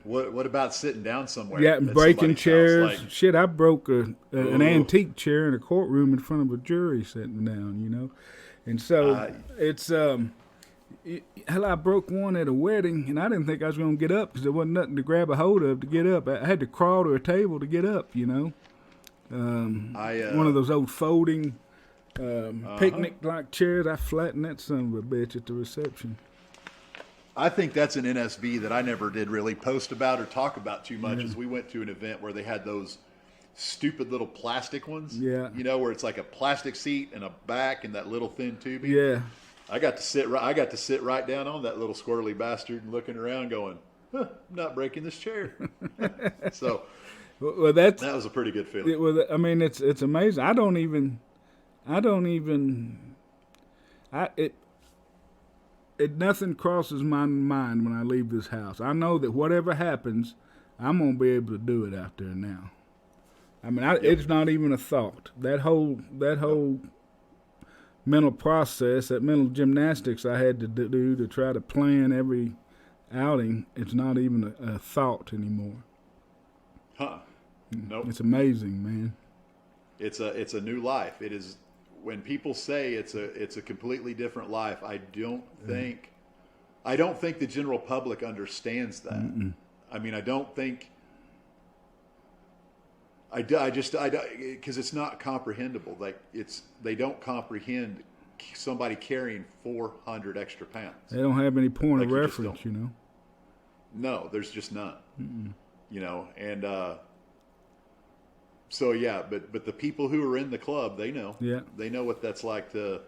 what about sitting down somewhere? Yeah, breaking chairs. Like, shit, I broke an antique chair in a courtroom in front of a jury sitting down, And so it's hell, I broke one at a wedding, and I didn't think I was going to get up because there wasn't nothing to grab a hold of to get up. I had to crawl to a table to get up, one of those old folding picnic-like chairs. I flattened that son of a bitch at the reception. I think that's an NSV that I never did really post about or talk about too much. As we went to an event where they had those stupid little plastic ones. Yeah. Where it's like a plastic seat and a back and that little thin tubing. Yeah. I got to sit right down on that little squirrely bastard and looking around going, I'm not breaking this chair. So that was a pretty good feeling. It's amazing. Nothing crosses my mind when I leave this house. I know that whatever happens, I'm going to be able to do it out there now. I mean, it's not even a thought. That whole mental process, that mental gymnastics I had to do to try to plan every outing, it's not even a thought anymore. Huh. Nope. It's amazing, man. It's a new life. It is. When people say it's a completely different life, I don't think the general public understands that. Mm-mm. I mean, I don't think. Because it's not comprehensible. Like they don't comprehend somebody carrying 400 extra pounds. They don't have any point of reference, No, there's just none. Mm-mm. And so yeah, but the people who are in the club, they know. Yeah. They know what that's like to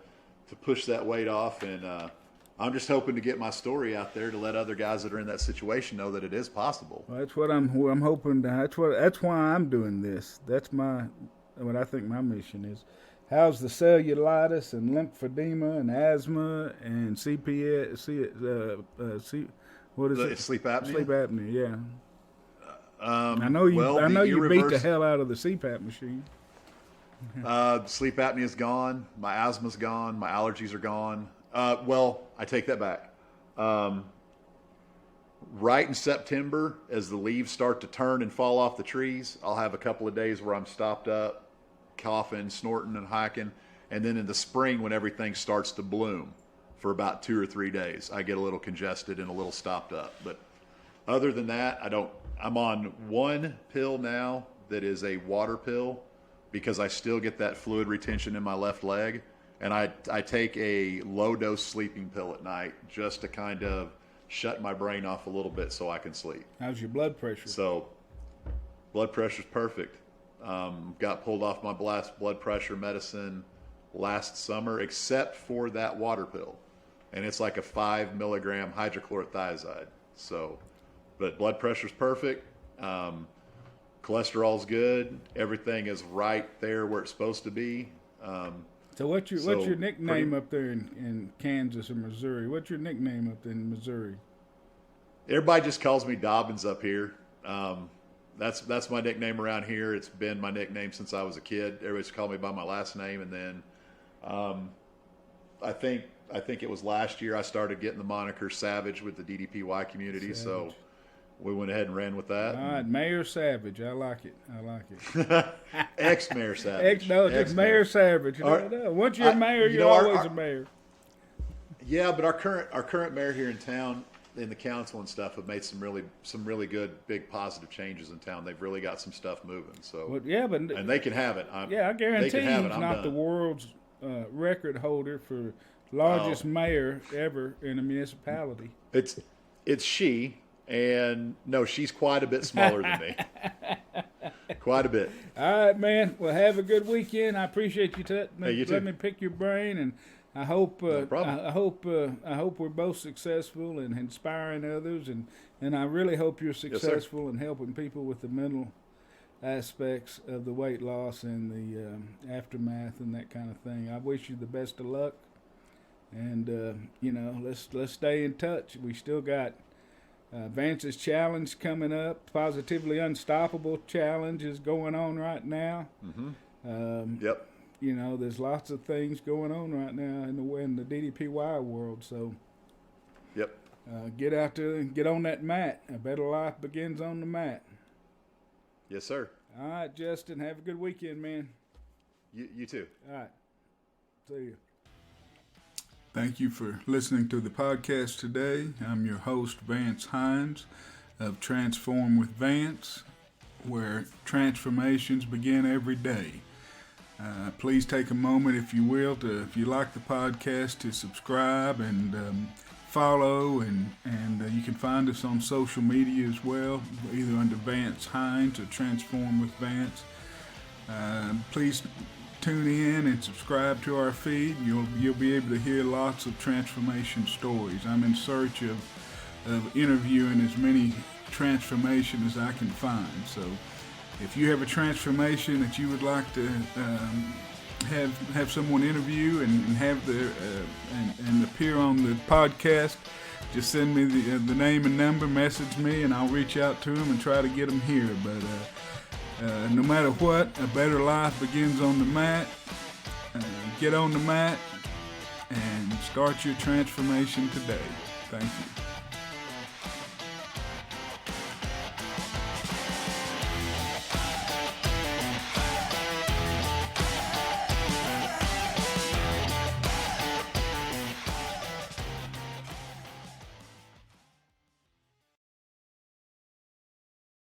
push that weight off, and I'm just hoping to get my story out there to let other guys that are in that situation know that it is possible. Well, that's what I'm hoping to. That's why I'm doing this. That's what I think my mission is. How's the cellulitis and lymphedema and asthma and what is it? Sleep apnea. Sleep apnea. Yeah. I know you beat the hell out of the CPAP machine. Sleep apnea is gone. My asthma's gone. My allergies are gone. I take that back. Right in September, as the leaves start to turn and fall off the trees, I'll have a couple of days where I'm stopped up, coughing, snorting, and hiking. And then in the spring, when everything starts to bloom for about 2 or 3 days, I get a little congested and a little stopped up. But other than that, I'm on one pill now that is a water pill because I still get that fluid retention in my left leg. And I take a low-dose sleeping pill at night just to kind of shut my brain off a little bit so I can sleep. How's your blood pressure? So blood pressure's perfect. Got pulled off my blood pressure medicine last summer except for that water pill. And it's like a 5 milligram hydrochlorothiazide. So, but blood pressure's perfect. Cholesterol's good. Everything is right there where it's supposed to be. So what's your nickname up there in Kansas or Missouri? What's your nickname up there in Missouri? Everybody just calls me Dobbins up here. That's my nickname around here. It's been my nickname since I was a kid. Everybody's called me by my last name, and then I think it was last year I started getting the moniker Savage with the DDPY community. Savage. So we went ahead and ran with that. All right, Mayor Savage. I like it. Ex-Mayor Savage. It's Mayor Savage. Once you're a mayor, you're always a mayor. Yeah, but our current mayor here in town, in the council and stuff have made some really good, big, positive changes in town. They've really got some stuff moving. So, well, yeah, but and they can have it. I guarantee he's not the world's record holder for largest mayor ever in a municipality. It's she, and no, she's quite a bit smaller than me. Quite a bit. All right, man. Well, have a good weekend. I appreciate you you let me pick your brain, and I hope no problem. I hope we're both successful and inspiring others, and I really hope you're successful in helping people with the mental aspects of the weight loss and the aftermath and that kind of thing. I wish you the best of luck, and let's stay in touch. We still got Vance's Challenge coming up. Positively Unstoppable Challenge is going on right now. Mm-hmm. Yep. There's lots of things going on right now in the DDPY world. So, yep. Get out there and get on that mat. A better life begins on the mat. Yes, sir. All right, Justin. Have a good weekend, man. You too. All right. See you. Thank you for listening to the podcast today. I'm your host, Vance Hines of Transform with Vance, where transformations begin every day. Please take a moment, if you will, if you like the podcast, to subscribe and follow, and you can find us on social media as well, either under Vance Hines or Transform with Vance. Please tune in and subscribe to our feed. You'll be able to hear lots of transformation stories. I'm in search of interviewing as many transformations as I can find. So if you have a transformation that you would like to have someone interview and have their and appear on the podcast, just send me the name and number, message me, and I'll reach out to them and try to get them here. But no matter what, a better life begins on the mat. Get on the mat and start your transformation today. Thank you.